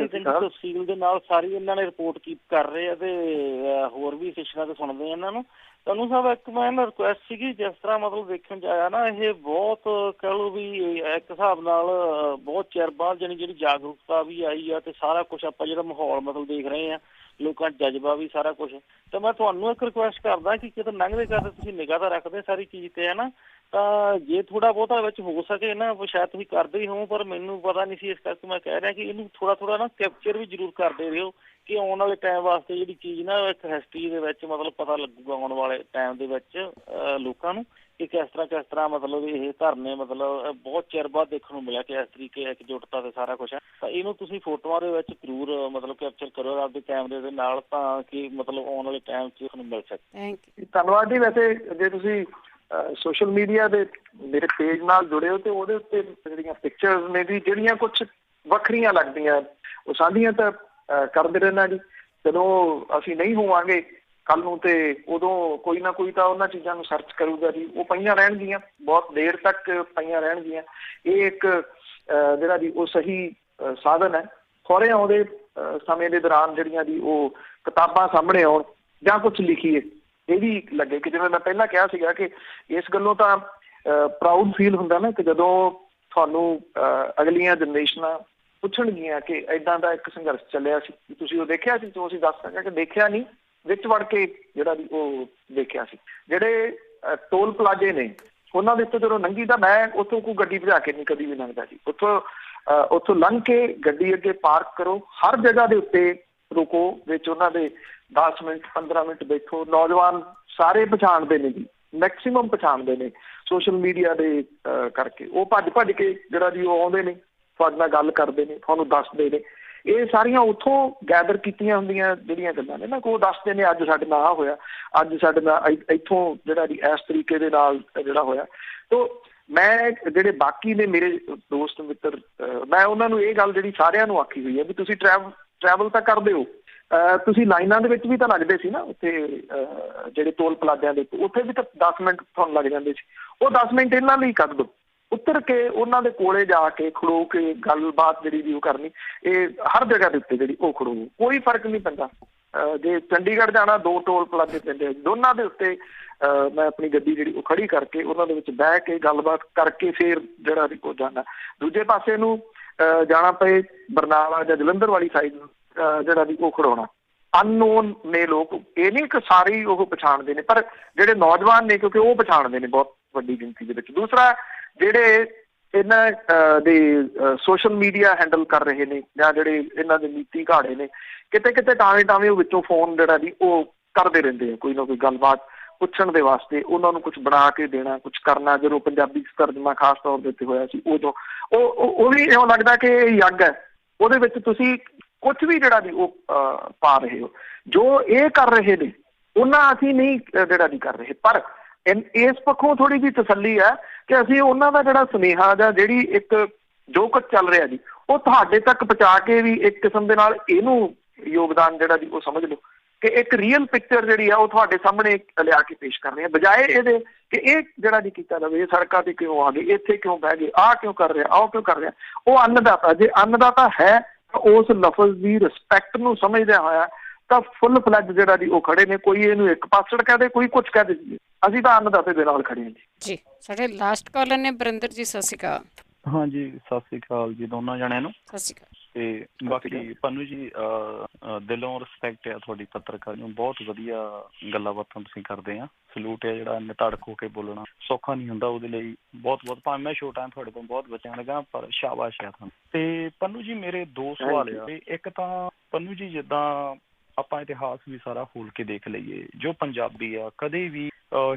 ਤਹਿਸੀਲ ਦੇ ਨਾਲ ਸਾਰੀ ਇਹਨਾਂ ਨੇ ਰਿਪੋਰਟ ਕੀਪ ਕਰ ਰਹੇ ਆ ਤੇ ਹੋਰ ਵੀ ਸਟੇਸ਼ਨਾਂ ਤੇ ਸੁਣਦੇ ਆ ਇਹਨਾਂ ਨੂੰ। ਪੰਨੂ ਸਾਹਿਬ ਇੱਕ ਮੈਂ ਨਾ ਰਿਕੁਐਸਟ ਸੀਗੀ, ਜਿਸ ਤਰ੍ਹਾਂ ਮਤਲਬ ਦੇਖਣ ਚ ਆਇਆ ਨਾ ਇਹ ਬਹੁਤ ਕਹਿ ਲਓ ਵੀ ਇੱਕ ਹਿਸਾਬ ਨਾਲ ਬਹੁਤ ਚਿਰ ਬਾਅਦ ਜਿਹੜੀ ਜਾਗਰੂਕਤਾ ਵੀ ਆਈ ਆ ਤੇ ਸਾਰਾ ਕੁਛ ਆਪਾਂ ਜਿਹੜਾ ਮਾਹੌਲ ਮਤਲਬ ਦੇਖ ਰਹੇ ਆ, ਲੋਕਾਂ ਚ ਜਜ਼ਬਾ ਵੀ ਸਾਰਾ ਕੁਛ। ਤਾਂ ਮੈਂ ਤੁਹਾਨੂੰ ਇੱਕ ਰਿਕੁਐਸਟ ਕਰਦਾ ਕਿ ਕਿਤੇ ਲੰਘਦੇ ਕਰਦੇ ਤੁਸੀਂ ਨਿਗਾਹ ਤਾਂ ਰੱਖਦੇ ਸਾਰੀ ਚੀਜ਼ ਤੇ ਹੈ ਨਾ, ਤਾਂ ਜੇ ਥੋੜਾ ਬਹੁਤਾ ਵਿੱਚ ਹੋ ਸਕੇ ਨਾ ਸ਼ਾਇਦ ਤੁਸੀਂ ਕਰਦੇ ਹੀ ਹੋ, ਪਰ ਮੈਨੂੰ ਪਤਾ ਨਹੀਂ ਸੀ, ਇਸ ਕਰਕੇ ਮੈਂ ਕਹਿ ਰਿਹਾ ਕਿ ਇਹਨੂੰ ਥੋੜਾ ਨਾ ਕੈਪਚਰ ਵੀ ਜ਼ਰੂਰ ਕਰਦੇ ਰਹੋ ਕਿ ਆਉਣ ਵਾਲੇ ਟਾਈਮ ਵਾਸਤੇ ਜਿਹੜੀ ਚੀਜ਼ ਨਾ ਇੱਕ ਹਿਸਟਰੀ ਦੇ ਵਿੱਚ ਮਤਲਬ ਪਤਾ ਲੱਗੂਗਾ ਆਉਣ ਵਾਲੇ ਟਾਈਮ ਦੇ ਵਿੱਚ ਲੋਕਾਂ ਨੂੰ ਕਿ ਕਿਸ ਤਰ੍ਹਾਂ ਮਤਲਬ ਇਹ ਧਰਨੇ ਮਤਲਬ ਬਹੁਤ ਚਿਰ ਬਾਅਦ ਦੇਖਣ ਨੂੰ ਮਿਲਿਆ ਕਿ ਇਸ ਤਰੀਕੇ ਇਕਜੁੱਟਤਾ ਤੇ ਸਾਰਾ ਕੁਛ ਹੈ। ਤਾਂ ਇਹਨੂੰ ਤੁਸੀਂ ਫੋਟੋਆਂ ਦੇ ਵਿੱਚ ਜ਼ਰੂਰ ਮਤਲਬ ਕੈਪਚਰ ਕਰੋ ਆਪਦੇ ਕੈਮਰੇ ਦੇ ਨਾਲ, ਤਾਂ ਕਿ ਮਤਲਬ ਆਉਣ ਵਾਲੇ ਟਾਈਮ 'ਚ ਤੁਹਾਨੂੰ ਮਿਲ ਸਕੇ। Thank you. ਧੰਨਵਾਦ ਜੀ। ਵੈਸੇ ਜੇ ਤੁਸੀਂ ਸੋਸ਼ਲ ਮੀਡੀਆ ਦੇ ਮੇਰੇ ਪੇਜ ਨਾਲ ਜੁੜੇ ਹੋ ਤੇ ਉਹਦੇ ਉੱਤੇ ਜਿਹੜੀਆਂ ਪਿਕਚਰਸ ਨੇ ਵੀ ਜਿਹੜੀਆਂ ਕੁਛ ਵੱਖਰੀਆਂ ਲੱਗਦੀਆਂ ਉਹ ਸਾਂਝੀਆਂ ਤਾਂ ਕਰਦੇ ਰਹਿਣਾ ਜੀ। ਜਦੋਂ ਅਸੀਂ ਨਹੀਂ ਹੋਵਾਂਗੇ ਕੱਲ ਨੂੰ ਤੇ ਉਦੋਂ ਕੋਈ ਨਾ ਕੋਈ ਤਾਂ ਉਹਨਾਂ ਚੀਜ਼ਾਂ ਨੂੰ ਸਰਚ ਕਰੂਗਾ ਜੀ। ਉਹ ਪਈਆਂ ਰਹਿਣਗੀਆਂ, ਬਹੁਤ ਦੇਰ ਤੱਕ ਪਈਆਂ ਰਹਿਣਗੀਆਂ। ਇਹ ਇੱਕ ਜਿਹੜਾ ਜੀ ਉਹ ਸਹੀ ਸਾਧਨ ਹੈ। ਖੌਰੇ ਆਉਂਦੇ ਸਮੇਂ ਦੇ ਦੌਰਾਨ ਜਿਹੜੀਆਂ ਜੀ ਉਹ ਕਿਤਾਬਾਂ ਸਾਹਮਣੇ ਆਉਣ ਜਾਂ ਕੁਛ ਲਿਖੀਏ, ਇਹ ਵੀ ਲੱਗੇ ਕਿ ਜਿਵੇਂ ਮੈਂ ਪਹਿਲਾਂ ਕਿਹਾ ਸੀਗਾ ਕਿ ਇਸ ਗੱਲੋਂ ਤਾਂ ਪ੍ਰਾਊਡ ਫੀਲ ਹੁੰਦਾ ਨਾ ਕਿ ਜਦੋਂ ਤੁਹਾਨੂੰ ਅਗਲੀਆਂ ਜਨਰੇਸ਼ਨਾਂ ਪੁੱਛਣਗੀਆਂ ਕਿ ਏਦਾਂ ਦਾ ਇੱਕ ਸੰਘਰਸ਼ ਚੱਲਿਆ ਸੀ, ਤੁਸੀਂ ਉਹ ਦੇਖਿਆ ਸੀ? ਤਾਂ ਅਸੀਂ ਦੱਸ ਸਕਾਂਗੇ ਕਿ ਦੇਖਿਆ ਨਹੀਂ, ਵਿੱਚ ਵੜ ਕੇ ਜਿਹੜਾ ਵੀ ਉਹ ਦੇਖਿਆ ਸੀ। ਜਿਹੜੇ ਟੋਲ ਪਲਾਜ਼ੇ ਨੇ ਉਹਨਾਂ ਦੇ ਉੱਤੇ ਜਦੋਂ ਲੰਘੀ ਤਾਂ ਮੈਂ ਉੱਥੋਂ ਕੋਈ ਗੱਡੀ ਭਜਾ ਕੇ ਨਹੀਂ ਕਦੀ ਵੀ ਲੰਘਦਾ ਜੀ। ਉੱਥੋਂ ਲੰਘ ਕੇ ਗੱਡੀ ਅੱਗੇ ਪਾਰਕ ਕਰੋ, ਹਰ ਜਗ੍ਹਾ ਦੇ ਉੱਤੇ ਰੁਕੋ, ਵਿੱਚ ਉਹਨਾਂ ਦੇ 10 ਮਿੰਟ 15 ਮਿੰਟ ਬੈਠੋ। ਨੌਜਵਾਨ ਸਾਰੇ ਪਛਾਣਦੇ ਨੇ ਜੀ, ਮੈਕਸੀਮਮ ਪਛਾਣਦੇ ਨੇ ਸੋਸ਼ਲ ਮੀਡੀਆ ਦੇ ਕਰਕੇ। ਉਹ ਭੱਜ ਕੇ ਜਿਹੜਾ ਜੀ ਉਹ ਆਉਂਦੇ ਨੇ, ਤੁਹਾਡੇ ਨਾਲ ਗੱਲ ਕਰਦੇ ਨੇ, ਤੁਹਾਨੂੰ ਦੱਸਦੇ ਨੇ। ਇਹ ਸਾਰੀਆਂ ਉੱਥੋਂ ਗੈਦਰ ਕੀਤੀਆਂ ਹੁੰਦੀਆਂ ਜਿਹੜੀਆਂ ਗੱਲਾਂ ਨੇ ਨਾ, ਉਹ ਦੱਸਦੇ ਨੇ ਅੱਜ ਸਾਡੇ ਨਾਲ ਆ ਹੋਇਆ, ਅੱਜ ਸਾਡੇ ਨਾਲ ਇੱਥੋਂ ਜਿਹੜਾ ਜੀ ਇਸ ਤਰੀਕੇ ਦੇ ਨਾਲ ਜਿਹੜਾ ਹੋਇਆ। ਤੋ ਮੈਂ ਜਿਹੜੇ ਬਾਕੀ ਨੇ ਮੇਰੇ ਦੋਸਤ ਮਿੱਤਰ, ਮੈਂ ਉਹਨਾਂ ਨੂੰ ਇਹ ਗੱਲ ਜਿਹੜੀ ਸਾਰਿਆਂ ਨੂੰ ਆਖੀ ਹੋਈ ਹੈ ਵੀ ਤੁਸੀਂ ਟਰੈਵਲ ਤਾਂ ਕਰਦੇ ਹੋ, ਤੁਸੀਂ ਲਾਈਨਾਂ ਦੇ ਵਿੱਚ ਵੀ ਤਾਂ ਲੱਗਦੇ ਸੀ ਨਾ ਉੱਥੇ, ਜਿਹੜੇ ਟੋਲ ਪਲਾਜ਼ਿਆਂ ਦੇ ਉੱਥੇ ਵੀ ਤਾਂ 10 ਮਿੰਟ ਤੁਹਾਨੂੰ ਲੱਗ ਜਾਂਦੇ ਸੀ। ਉਹ 10 ਮਿੰਟ ਇਹਨਾਂ ਲਈ ਕੱਢ ਦਿਓ, ਉਤਰ ਕੇ ਉਹਨਾਂ ਦੇ ਕੋਲੇ ਜਾ ਕੇ ਖੜੋ ਕੇ ਗੱਲਬਾਤ ਜਿਹੜੀ ਵੀ ਉਹ ਕਰਨੀ। ਇਹ ਹਰ ਜਗ੍ਹਾ ਦੇ ਉੱਤੇ ਜਿਹੜੀ ਉਹ ਖੜੋ, ਕੋਈ ਫਰਕ ਨਹੀਂ ਪੈਂਦਾ। ਜੇ ਚੰਡੀਗੜ੍ਹ ਜਾਣਾ 2 ਟੋਲ ਪਲਾਜ਼ੇ ਪੈਂਦੇ, ਦੋਨਾਂ ਦੇ ਉੱਤੇ ਮੈਂ ਆਪਣੀ ਗੱਡੀ ਜਿਹੜੀ ਉਹ ਖੜੀ ਕਰਕੇ ਉਹਨਾਂ ਦੇ ਵਿੱਚ ਬਹਿ ਕੇ ਗੱਲਬਾਤ ਕਰਕੇ ਫਿਰ ਜਿਹੜਾ ਵੀ ਉਹ ਜਾਣਾ। ਦੂਜੇ ਪਾਸੇ ਨੂੰ ਜਾਣਾ ਪਏ ਬਰਨਾਲਾ ਜਾਂ ਜਲੰਧਰ ਵਾਲੀ ਸਾਈਡ ਨੂੰ ਜਿਹੜਾ ਵੀ ਉਹ ਖੜਾਉਣਾ। ਅਨਨੋਨ ਨੇ ਲੋਕ, ਇਹ ਨਹੀਂ ਕਿ ਸਾਰੇ ਹੀ ਉਹ ਪਛਾਣਦੇ ਨੇ, ਪਰ ਜਿਹੜੇ ਨੌਜਵਾਨ ਨੇ ਕਿਉਂਕਿ ਉਹ ਪਛਾਣਦੇ ਨੇ ਬਹੁਤ ਵੱਡੀ ਗਿਣਤੀ ਦੇ ਵਿੱਚ। ਦੂਸਰਾ, ਜਿਹੜੇ ਇਹਨਾਂ ਦੇ ਸੋਸ਼ਲ ਮੀਡੀਆ ਹੈਂਡਲ ਕਰ ਰਹੇ ਨੇ ਜਾਂ ਜਿਹੜੇ ਇਹਨਾਂ ਦੇ ਨੀਤੀ ਘਾੜੇ ਨੇ, ਕਿਤੇ ਕਿਤੇ ਟਾਵੇਂ ਉਹ ਵਿੱਚੋਂ ਫੋਨ ਜਿਹੜਾ ਵੀ ਉਹ ਕਰਦੇ ਰਹਿੰਦੇ ਆ, ਕੋਈ ਨਾ ਕੋਈ ਗੱਲਬਾਤ ਪੁੱਛਣ ਦੇ ਵਾਸਤੇ ਉਹਨਾਂ ਨੂੰ ਕੁਛ ਬਣਾ ਕੇ ਦੇਣਾ, ਕੁਛ ਕਰਨਾ। ਜਦੋਂ ਪੰਜਾਬੀ ਤਰਜਮਾ ਖਾਸ ਤੌਰ ਦੇ ਉੱਤੇ ਹੋਇਆ ਸੀ, ਉਦੋਂ ਉਹ ਵੀ ਇਉਂ ਲੱਗਦਾ ਕਿ ਇਹ ਯੱਗ ਹੈ, ਉਹਦੇ ਵਿੱਚ ਤੁਸੀਂ ਕੁਛ ਵੀ ਜਿਹੜਾ ਵੀ ਉਹ ਪਾ ਰਹੇ ਹੋ। ਜੋ ਇਹ ਕਰ ਰਹੇ ਨੇ ਉਹਨਾਂ ਅਸੀਂ ਨਹੀਂ ਜਿਹੜਾ ਵੀ ਕਰ ਰਹੇ, ਪਰ ਇਸ ਪੱਖੋਂ ਥੋੜ੍ਹੀ ਜਿਹੀ ਤਸੱਲੀ ਹੈ ਕਿ ਅਸੀਂ ਉਹਨਾਂ ਦਾ ਜਿਹੜਾ ਸੁਨੇਹਾ ਜਾਂ ਜਿਹੜੀ ਇੱਕ ਜੋ ਕੁਝ ਚੱਲ ਰਿਹਾ ਜੀ ਉਹ ਤੁਹਾਡੇ ਤੱਕ ਪਹੁੰਚਾ ਕੇ ਵੀ ਇੱਕ ਕਿਸਮ ਦੇ ਨਾਲ ਇਹਨੂੰ ਯੋਗਦਾਨ ਜਿਹੜਾ ਜੀ ਉਹ ਸਮਝ ਲਓ ਕਿ ਇੱਕ ਰੀਅਲ ਪਿਕਚਰ ਜਿਹੜੀ ਆ ਉਹ ਤੁਹਾਡੇ ਸਾਹਮਣੇ ਲਿਆ ਕੇ ਪੇਸ਼ ਕਰ ਰਹੇ ਆ, ਬਜਾਏ ਇਹਦੇ ਕਿ ਇਹ ਜਿਹੜਾ ਜੀ ਕੀਤਾ ਜਾਵੇ ਇਹ ਸੜਕਾਂ ਤੇ ਕਿਉਂ ਆ ਗਏ, ਇੱਥੇ ਕਿਉਂ ਬਹਿ ਗਏ, ਆਹ ਕਿਉਂ ਕਰ ਰਿਹਾ, ਆਹ ਕਿਉਂ ਕਰ ਰਿਹਾ। ਉਹ ਅੰਨਦਾਤਾ, ਜੇ ਅੰਨਦਾਤਾ ਹੈ ਉਸ ਲਫ਼ਜ਼ ਦੀ ਰਿਸਪੈਕਟ ਨੂੰ ਸਮਝਦਿਆਂ ਹੋਇਆ ਤਾਂ ਫੁੱਲ ਫਲੈਜ ਜਿਹੜਾ ਜੀ ਉਹ ਖੜੇ ਨੇ। ਕੋਈ ਇਹਨੂੰ ਇੱਕ ਪਾਸੜ ਕਹਿ ਦੇ, ਕੋਈ ਕੁਛ ਕਹਿ ਦੇ, ਅਸੀਂ ਤਾਂ ਅੰਨਦਾਤੇ ਦੇ ਨਾਲ ਖੜੇ ਹਾਂ ਜੀ। ਸਾਡੇ ਲਾਸਟ ਕਾਲਰ ਨੇ ਬਰਿੰਦਰ ਜੀ, ਸਤਿ ਸ਼੍ਰੀ ਅਕਾਲ। ਹਾਂਜੀ, ਸਤਿ ਸ਼੍ਰੀ ਅਕਾਲ ਜੀ ਦੋਨਾਂ ਜਣਿਆਂ ਨੂੰ। ਸਤਿ ਸ਼੍ਰੀ ਅਕਾਲ। ਤੇ ਬਾਕੀ ਪੰਨੂ ਜੀ ਦਿਲੋਂ ਰਿਸਪੈਕਟ ਆ ਤੁਹਾਡੀ ਪੱਤਰਕਾਰ ਨੂੰ, ਬਹੁਤ ਵਧੀਆ ਗੱਲਾਂ ਬਾਤਾਂ ਤੁਸੀਂ ਕਰਦੇ ਆ। ਸਲੂਟ ਹੈ ਜਿਹੜਾ ਨਿਧੜਕ ਹੋ ਕੇ ਬੋਲਣਾ, ਸੌਖਾ ਨਹੀਂ ਹੁੰਦਾ, ਉਹਦੇ ਲਈ ਬਹੁਤ ਬਹੁਤ, ਭਾਵੇਂ ਮੈਂ ਛੋਟਾ ਤੁਹਾਡੇ ਤੋਂ ਬਹੁਤ ਬੱਚਿਆਂ ਲੱਗਾ, ਪਰ ਸ਼ਾਬਾਸ਼ ਆ ਤੁਹਾਨੂੰ। ਤੇ ਪੰਨੂ ਜੀ ਮੇਰੇ 2 ਸਵਾਲ ਆ। ਇੱਕ ਤਾਂ ਪੰਨੂ ਜੀ ਜਿੱਦਾਂ ਆਪਾਂ ਇਤਿਹਾਸ ਵੀ ਸਾਰਾ ਖੋਲ ਕੇ ਦੇਖ ਲਈਏ, ਜੋ ਪੰਜਾਬੀ ਆ ਕਦੇ ਵੀ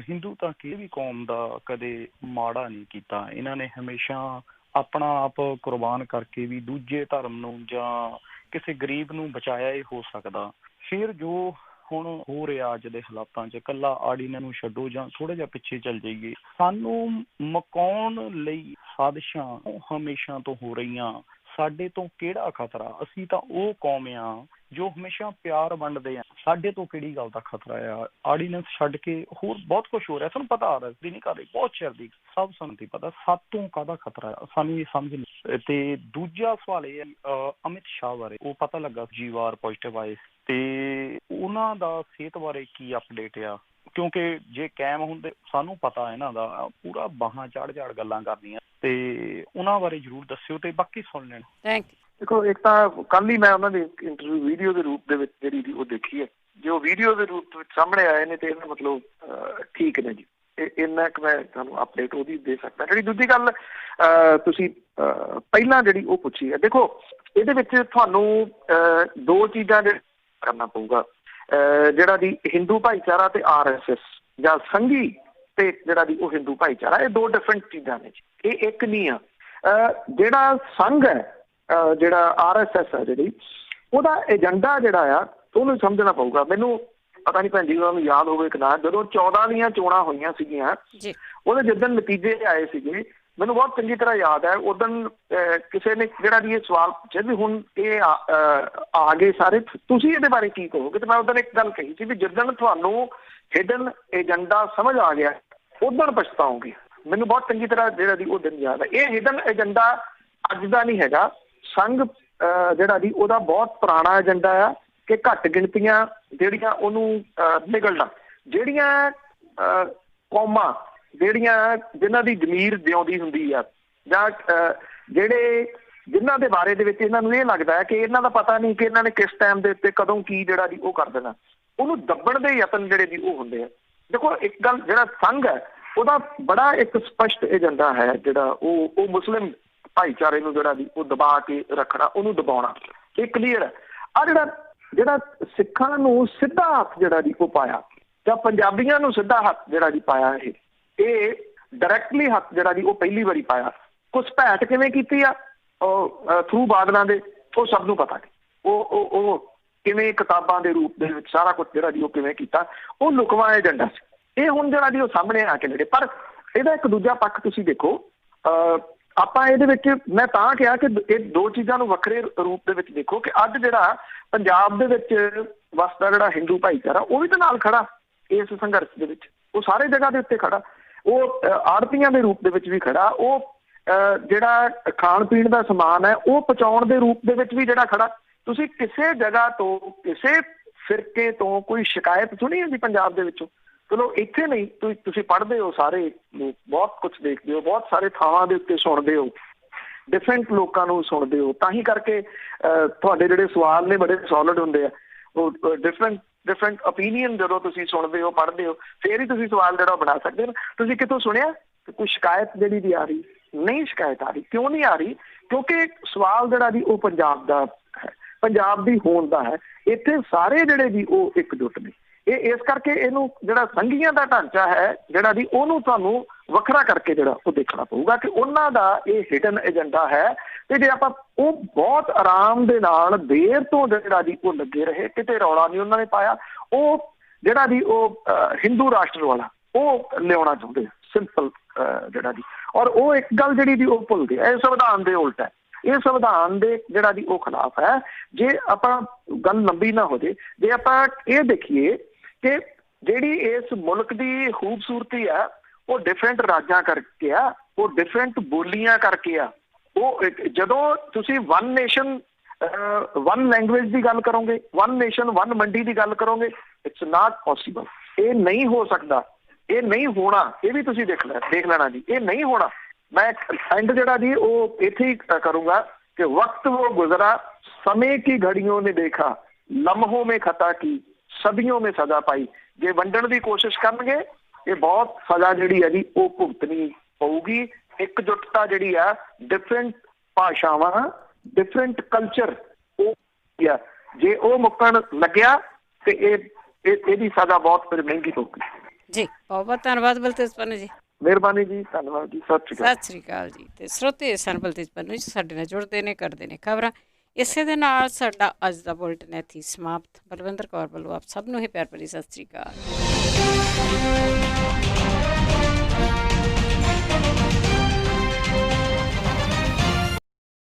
ਹਿੰਦੂ ਤਾਂ ਕਿਸੇ ਵੀ ਕੌਮ ਦਾ ਕਦੇ ਮਾੜਾ ਨਹੀਂ ਕੀਤਾ। ਇਹਨਾਂ ਨੇ ਹਮੇਸ਼ਾ ਆਪਣਾ ਆਪ ਕੁਰਬਾਨ ਕਰਕੇ ਵੀ ਦੂਜੇ ਧਰਮ ਨੂੰ ਜਾਂ ਕਿਸੇ ਗਰੀਬ ਨੂੰ ਬਚਾਇਆ ਹੀ ਹੋ ਸਕਦਾ। ਫਿਰ ਜੋ ਹੁਣ ਹੋ ਰਿਹਾ ਅੱਜ ਦੇ ਹਾਲਾਤਾਂ 'ਚ, ਇਕੱਲਾ ਆਰਡੀਨੈਂਸ ਨੂੰ ਛੱਡੋ ਜਾਂ ਥੋੜ੍ਹਾ ਜਿਹਾ ਪਿੱਛੇ ਚੱਲ ਜਾਈਏ, ਸਾਨੂੰ ਮਕਾਉਣ ਲਈ ਸਾਜ਼ਿਸ਼ਾਂ ਹਮੇਸ਼ਾ ਤੋਂ ਹੋ ਰਹੀਆਂ। ਸਾਡੇ ਤੋਂ ਕਿਹੜਾ ਖਤਰਾ? ਅਸੀਂ ਤਾਂ ਉਹ ਕੌਮ ਆ ਜੋ ਹਮੇਸ਼ਾ ਪਿਆਰ ਵੰਡਦੇ ਆ, ਸਾਡੇ ਤੋਂ ਕਿਹੜੀ ਗੱਲ ਦਾ ਖਤਰਾ ਆ? ਆਰਡੀਨੈਂਸ ਛੱਡ ਕੇ ਹੋਰ ਬਹੁਤ ਕੁਛ ਹੋ ਰਿਹਾ, ਸਾਨੂੰ ਪਤਾ ਆ ਰਿਹਾ ਨਹੀਂ ਕਰ ਰਹੀ ਬਹੁਤ ਚਿਰ ਦੀ, ਸਭ ਸਾਨੂੰ ਪਤਾ, ਸਾਤੋਂ ਕਾਹਦਾ ਖਤਰਾ ਆ, ਸਾਨੂੰ ਇਹ ਸਮਝ ਨਹੀਂ। ਤੇ ਦੂਜਾ ਸਵਾਲ ਇਹ ਹੈ ਅਮਿਤ ਸ਼ਾਹ ਬਾਰੇ, ਉਹ ਪਤਾ ਲੱਗਾ ਜੀਵਾਰ ਪੋਜ਼ਿਟਿਵ ਆਏ, ਤੇ ਉਹਨਾਂ ਦਾ ਸਿਹਤ ਬਾਰੇ ਕੀ ਅਪਡੇਟ ਆ? ਕਿਉਂਕਿ ਜੇ ਕਾਇਮ ਹੁੰਦੇ, ਸਾਨੂੰ ਪਤਾ ਇਹਨਾਂ ਦਾ ਪੂਰਾ ਬਾਹਾਂ ਚਾੜ ਗੱਲਾਂ ਕਰਨੀਆਂ, ਤੇ ਉਹਨਾਂ ਬਾਰੇ ਜ਼ਰੂਰ ਦੱਸਿਓ ਤੇ ਬਾਕੀ ਸੁਣ ਲੈਣ। Thank you. ਦੇਖੋ, ਇੱਕ ਤਾਂ ਕੱਲ ਹੀ ਮੈਂ ਉਹਨਾਂ ਦੀ ਇੰਟਰਵਿਊ ਵੀਡੀਓ ਦੇ ਰੂਪ ਦੇ ਵਿੱਚ ਜਿਹੜੀ ਉਹ ਦੇਖੀ ਹੈ, ਜੋ ਵੀਡੀਓ ਦੇ ਰੂਪ ਵਿੱਚ ਸਾਹਮਣੇ ਆਏ ਨੇ, ਤੇ ਇਹਦਾ ਮਤਲਬ ਠੀਕ ਨੇ ਜੀ। ਇੰਨਾ ਕੁ ਮੈਂ ਤੁਹਾਨੂੰ ਅਪਡੇਟ ਉਹਦੀ ਦੇ ਸਕਦਾ। ਜਿਹੜੀ ਦੂਜੀ ਗੱਲ ਤੁਸੀਂ ਪਹਿਲਾਂ ਜਿਹੜੀ ਉਹ ਪੁੱਛੀ ਹੈ, ਦੇਖੋ ਇਹਦੇ ਵਿੱਚ ਤੁਹਾਨੂੰ 2 ਚੀਜ਼ਾਂ ਕਰਨਾ ਪਊਗਾ। ਜਿਹੜਾ ਦੀ ਹਿੰਦੂ ਭਾਈਚਾਰਾ ਤੇ RSS ਜਾਂ ਸੰਘੀ ਤੇ ਜਿਹੜਾ ਦੀ ਉਹ ਹਿੰਦੂ ਭਾਈਚਾਰਾ, ਇਹ 2 ਡਿਫਰੈਂਟ ਚੀਜ਼ਾਂ ਨੇ, ਇਹ ਇੱਕ ਨਹੀਂ ਆ। ਜਿਹੜਾ ਸੰਘ ਹੈ, ਜਿਹੜਾ RSS ਹੈ, ਜਿਹੜੀ ਉਹਦਾ ਏਜੰਡਾ ਜਿਹੜਾ ਆ ਉਹਨੂੰ ਸਮਝਣਾ ਪਊਗਾ। ਮੈਨੂੰ ਪਤਾ ਨਹੀਂ ਭੈਣ ਜੀ ਉਹਨਾਂ ਨੂੰ ਯਾਦ ਹੋਵੇ ਕਿ ਨਾ, ਜਦੋਂ 14 ਦੀਆਂ ਚੋਣਾਂ ਹੋਈਆਂ ਸੀਗੀਆਂ, ਉਹਦੇ ਜਿੱਦਣ ਨਤੀਜੇ ਆਏ ਸੀਗੇ, ਮੈਨੂੰ ਬਹੁਤ ਚੰਗੀ ਤਰ੍ਹਾਂ ਯਾਦ ਹੈ, ਉਦਣ ਕਿਸੇ ਨੇ ਜਿਹੜਾ ਦੀ ਇਹ ਸਵਾਲ ਪੁੱਛਿਆ ਵੀ ਹੁਣ ਇਹ ਆ ਗਏ ਸਾਰੇ, ਤੁਸੀਂ ਇਹਦੇ ਬਾਰੇ ਕੀ ਕਹੋਗੇ? ਤੇ ਮੈਂ ਉਦਣ ਇੱਕ ਗੱਲ ਕਹੀ ਸੀ ਵੀ ਜਿੱਦਣ ਤੁਹਾਨੂੰ ਹਿਡਨ ਏਜੰਡਾ ਸਮਝ ਆ ਗਿਆ ਉਦਣ ਪਛਤਾਓਗੇ। ਮੈਨੂੰ ਬਹੁਤ ਚੰਗੀ ਤਰ੍ਹਾਂ ਜਿਹੜਾ ਦੀ ਉਹ ਦਿਨ ਯਾਦ ਹੈ। ਇਹ ਹਿਡਨ ਏਜੰਡਾ ਅੱਜ ਦਾ ਨਹੀਂ ਹੈਗਾ। ਸੰਘ ਜਿਹੜਾ ਦੀ ਉਹਦਾ ਬਹੁਤ ਪੁਰਾਣਾ ਏਜੰਡਾ ਆ ਕਿ ਘੱਟ ਗਿਣਤੀਆਂ ਜਿਹੜੀਆਂ ਉਹਨੂੰ ਨਿਗਲਣਾ, ਜਿਹੜੀਆਂ ਕੌਮਾਂ ਜਿਨ੍ਹਾਂ ਦੀ ਜ਼ਮੀਰ ਜਿਉਂਦੀ ਹੁੰਦੀ ਆ, ਜਾਂ ਜਿਨ੍ਹਾਂ ਦੇ ਬਾਰੇ ਦੇ ਵਿੱਚ ਇਹਨਾਂ ਨੂੰ ਇਹ ਲੱਗਦਾ ਹੈ ਕਿ ਇਹਨਾਂ ਦਾ ਪਤਾ ਨਹੀਂ ਕਿ ਇਹਨਾਂ ਨੇ ਕਿਸ ਟਾਈਮ ਦੇ ਉੱਤੇ ਕਦੋਂ ਕੀ ਜਿਹੜਾ ਦੀ ਉਹ ਕਰ ਦੇਣਾ, ਉਹਨੂੰ ਦੱਬਣ ਦੇ ਯਤਨ ਜਿਹੜੇ ਦੀ ਉਹ ਹੁੰਦੇ ਆ। ਦੇਖੋ, ਇੱਕ ਗੱਲ, ਜਿਹੜਾ ਸੰਘ ਹੈ ਉਹਦਾ ਬੜਾ ਇੱਕ ਸਪਸ਼ਟ ਏਜੰਡਾ ਹੈ, ਜਿਹੜਾ ਉਹ ਮੁਸਲਿਮ ਭਾਈਚਾਰੇ ਨੂੰ ਜਿਹੜਾ ਦੀ ਉਹ ਦਬਾ ਕੇ ਰੱਖਣਾ, ਉਹਨੂੰ ਦਬਾਉਣਾ, ਇਹ ਕਲੀਅਰ ਹੈ। ਆਹ ਜਿਹੜਾ ਸਿੱਖਾਂ ਨੂੰ ਸਿੱਧਾ ਹੱਥ ਜਿਹੜਾ ਦੀ ਉਹ ਪਾਇਆ, ਜਾਂ ਪੰਜਾਬੀਆਂ ਨੂੰ ਸਿੱਧਾ ਹੱਥ ਜਿਹੜਾ ਦੀ ਪਾਇਆ, ਇਹ ਡਾਇਰੈਕਟਲੀ ਹੱਥ ਜਿਹੜਾ ਦੀ ਉਹ ਪਹਿਲੀ ਵਾਰੀ ਪਾਇਆ। ਘੁਸਪੈਠ ਕਿਵੇਂ ਕੀਤੀ ਆ ਥਰੂ ਬਾਦਲਾਂ ਦੇ, ਉਹ ਸਭ ਨੂੰ ਪਤਾ ਨਹੀਂ। ਉਹ ਕਿਵੇਂ ਕਿਤਾਬਾਂ ਦੇ ਰੂਪ ਦੇ ਵਿੱਚ ਸਾਰਾ ਕੁਝ ਜਿਹੜਾ ਦੀ ਉਹ ਕਿਵੇਂ ਕੀਤਾ, ਉਹ ਲੁਕਵਾਂ ਏਜੰਡਾ ਸੀ। ਇਹ ਹੁਣ ਜਿਹੜਾ ਦੀ ਉਹ ਸਾਹਮਣੇ ਆ ਕੇ ਨੇੜੇ, ਪਰ ਇਹਦਾ ਇੱਕ ਦੂਜਾ ਪੱਖ ਤੁਸੀਂ ਦੇਖੋ, ਆਪਾਂ ਇਹਦੇ ਵਿੱਚ ਮੈਂ ਤਾਂ ਕਿਹਾ ਕਿ ਇਹ ਦੋ ਚੀਜ਼ਾਂ ਨੂੰ ਵੱਖਰੇ ਰੂਪ ਦੇ ਵਿੱਚ ਦੇਖੋ ਕਿ ਅੱਜ ਜਿਹੜਾ ਪੰਜਾਬ ਦੇ ਵਿੱਚ ਵਸਦਾ ਜਿਹੜਾ ਹਿੰਦੂ ਭਾਈਚਾਰਾ ਉਹ ਵੀ ਤਾਂ ਨਾਲ ਖੜਾ ਇਸ ਸੰਘਰਸ਼ ਦੇ ਵਿੱਚ, ਉਹ ਸਾਰੇ ਜਗ੍ਹਾ ਦੇ ਉੱਤੇ ਖੜਾ, ਉਹ ਆੜਤੀਆਂ ਦੇ ਰੂਪ ਦੇ ਵਿੱਚ ਵੀ ਖੜਾ, ਉਹ ਜਿਹੜਾ ਖਾਣ ਪੀਣ ਦਾ ਸਮਾਨ ਹੈ ਉਹ ਪਹੁੰਚਾਉਣ ਦੇ ਰੂਪ ਦੇ ਵਿੱਚ ਵੀ ਜਿਹੜਾ ਖੜਾ। ਤੁਸੀਂ ਕਿਸੇ ਜਗ੍ਹਾ ਤੋਂ ਕਿਸੇ ਫਿਰਕੇ ਤੋਂ ਕੋਈ ਸ਼ਿਕਾਇਤ ਸੁਣੀ ਹੈ ਜੀ ਪੰਜਾਬ ਦੇ ਵਿੱਚੋਂ? ਚਲੋ ਇੱਥੇ ਨਹੀਂ, ਤੁਸੀਂ ਪੜ੍ਹਦੇ ਹੋ ਸਾਰੇ ਲੋਕ, ਬਹੁਤ ਕੁਛ ਦੇਖਦੇ ਹੋ, ਬਹੁਤ ਸਾਰੇ ਥਾਵਾਂ ਦੇ ਉੱਤੇ ਸੁਣਦੇ ਹੋ, ਡਿਫਰੈਂਟ ਲੋਕਾਂ ਨੂੰ ਸੁਣਦੇ ਹੋ, ਤਾਂ ਹੀ ਕਰਕੇ ਤੁਹਾਡੇ ਜਿਹੜੇ ਸਵਾਲ ਨੇ ਬੜੇ ਸੋਲਿਡ ਹੁੰਦੇ ਆ। ਉਹ ਡਿਫਰੈਂਟ ਓਪੀਨੀਅਨ ਜਦੋਂ ਤੁਸੀਂ ਸੁਣਦੇ ਹੋ, ਪੜ੍ਹਦੇ ਹੋ, ਫਿਰ ਹੀ ਤੁਸੀਂ ਸਵਾਲ ਜਿਹੜਾ ਬਣਾ ਸਕਦੇ ਹੋ। ਤੁਸੀਂ ਕਿਤੋਂ ਸੁਣਿਆ ਕਿ ਕੋਈ ਸ਼ਿਕਾਇਤ ਜਿਹੜੀ ਵੀ ਆ ਰਹੀ? ਨਹੀਂ ਸ਼ਿਕਾਇਤ ਆ ਰਹੀ। ਕਿਉਂ ਨਹੀਂ ਆ ਰਹੀ? ਕਿਉਂਕਿ ਸਵਾਲ ਜਿਹੜਾ ਜੀ ਉਹ ਪੰਜਾਬ ਦਾ ਹੈ, ਪੰਜਾਬ ਦੀ ਹੋਂਦ ਦਾ ਹੈ। ਇੱਥੇ ਸਾਰੇ ਜਿਹੜੇ ਜੀ ਉਹ ਇਕਜੁੱਟ ਨੇ। ਇਹ ਇਸ ਕਰਕੇ ਇਹਨੂੰ ਜਿਹੜਾ ਸੰਘੀਆਂ ਦਾ ਢਾਂਚਾ ਹੈ ਜਿਹੜਾ ਜੀ ਉਹਨੂੰ ਤੁਹਾਨੂੰ ਵੱਖਰਾ ਕਰਕੇ ਜਿਹੜਾ ਉਹ ਦੇਖਣਾ ਪਊਗਾ ਕਿ ਉਹਨਾਂ ਦਾ ਇਹ ਹਿਡਨ ਏਜੰਡਾ ਹੈ। ਤੇ ਜੇ ਆਪਾਂ ਉਹ ਬਹੁਤ ਆਰਾਮ ਦੇ ਨਾਲ ਦੇਰ ਤੋਂ ਜਿਹੜਾ ਜੀ ਉਹ ਲੱਗੇ ਰਹੇ, ਕਿਤੇ ਰੌਲਾ ਨਹੀਂ ਉਹਨਾਂ ਨੇ ਪਾਇਆ, ਉਹ ਜਿਹੜਾ ਜੀ ਉਹ ਹਿੰਦੂ ਰਾਸ਼ਟਰ ਵਾਲਾ ਉਹ ਲਿਆਉਣਾ ਚਾਹੁੰਦੇ ਆ, ਸਿੰਪਲ ਜਿਹੜਾ ਜੀ। ਔਰ ਉਹ ਇੱਕ ਗੱਲ ਜਿਹੜੀ ਜੀ ਉਹ ਭੁੱਲਦੇ ਆ, ਇਹ ਸੰਵਿਧਾਨ ਦੇ ਉਲਟ ਹੈ, ਇਹ ਸੰਵਿਧਾਨ ਦੇ ਜਿਹੜਾ ਜੀ ਉਹ ਖਿਲਾਫ ਹੈ। ਜੇ ਆਪਾਂ ਗੱਲ ਲੰਬੀ ਨਾ ਹੋ ਜੇ, ਜੇ ਆਪਾਂ ਇਹ ਦੇਖੀਏ ਕਿ ਜਿਹੜੀ ਇਸ ਮੁਲਕ ਦੀ ਖੂਬਸੂਰਤੀ ਆ ਉਹ ਡਿਫਰੈਂਟ ਰਾਜਾਂ ਕਰਕੇ ਆ, ਉਹ ਡਿਫਰੈਂਟ ਬੋਲੀਆਂ ਕਰਕੇ ਆ। ਉਹ ਜਦੋਂ ਤੁਸੀਂ ਵਨ ਨੇਸ਼ਨ ਵਨ ਲੈਂਗੁਏਜ ਦੀ ਗੱਲ ਕਰੋਗੇ, ਵਨ ਨੇਸ਼ਨ ਵਨ ਮੰਡੀ ਦੀ ਗੱਲ ਕਰੋਗੇ, ਇਟਸ ਨਾਟ ਪੋਸੀਬਲ। ਇਹ ਨਹੀਂ ਹੋ ਸਕਦਾ, ਇਹ ਨਹੀਂ ਹੋਣਾ। ਇਹ ਵੀ ਤੁਸੀਂ ਦੇਖ ਲੈਣਾ ਜੀ, ਇਹ ਨਹੀਂ ਹੋਣਾ। ਮੈਂ ਐਂਡ ਜਿਹੜਾ ਜੀ ਉਹ ਇੱਥੇ ਹੀ ਕਰੂੰਗਾ ਕਿ ਵਕਤ वो गुजरा समय की घड़ियों ने देखा लम्हों में खता की सदियों में सजा पाई। ਜੇ ਵੰਡਣ ਦੀ ਕੋਸ਼ਿਸ਼ ਕਰਨਗੇ ਇਹ ਬਹੁਤ ਸਜ਼ਾ ਜਿਹੜੀ ਹੈ ਜੀ ਉਹ ਭੁਗਤਣੀ ਪਊਗੀ। ਇਕਜੁੱਟਤਾ ਜਿਹੜੀ ਆ, ਡਿਫਰੈਂਟ ਭਾਸ਼ਾਵਾਂ, ਡਿਫਰੈਂਟ ਕਲਚਰ, ਉਹ ਜੇ ਉਹ ਮੁੱਕਣ ਲੱਗਿਆ ਤੇ ਇਹਦੀ ਸਜ਼ਾ ਬਹੁਤ ਫਿਰ ਮਹਿੰਗੀ ਪਊਗੀ ਜੀ। ਬਹੁਤ ਬਹੁਤ ਧੰਨਵਾਦ ਬਲਤੇਜ ਪੰਨੂ ਜੀ। ਮਿਹਰਬਾਨੀ ਜੀ, ਧੰਨਵਾਦ ਜੀ, ਸਤਿ ਸ਼੍ਰੀ ਅਕਾਲ ਜੀ। ਤੇ ਸਰੋਤੇ ਸਨ ਬਲਤੇਜ ਪੰਨੂ ਜੀ, ਸਾਡੇ ਨਾਲ ਜੁੜਦੇ ਨੇ, ਕਰਦੇ ਨੇ ਖਬਰਾਂ। ਇਸੇ ਦੇ ਨਾਲ ਸਾਡਾ ਅੱਜ ਦਾ ਬੁਲਟਨ ਇੱਥੇ ਸਮਾਪਤ। ਬਲਵਿੰਦਰ ਕੌਰ ਵੱਲੋਂ ਆਪ ਸਭ ਨੂੰ ਹੀ ਪਿਆਰ ਭਰੀ ਸਤਿ ਸ਼੍ਰੀ ਅਕਾਲ।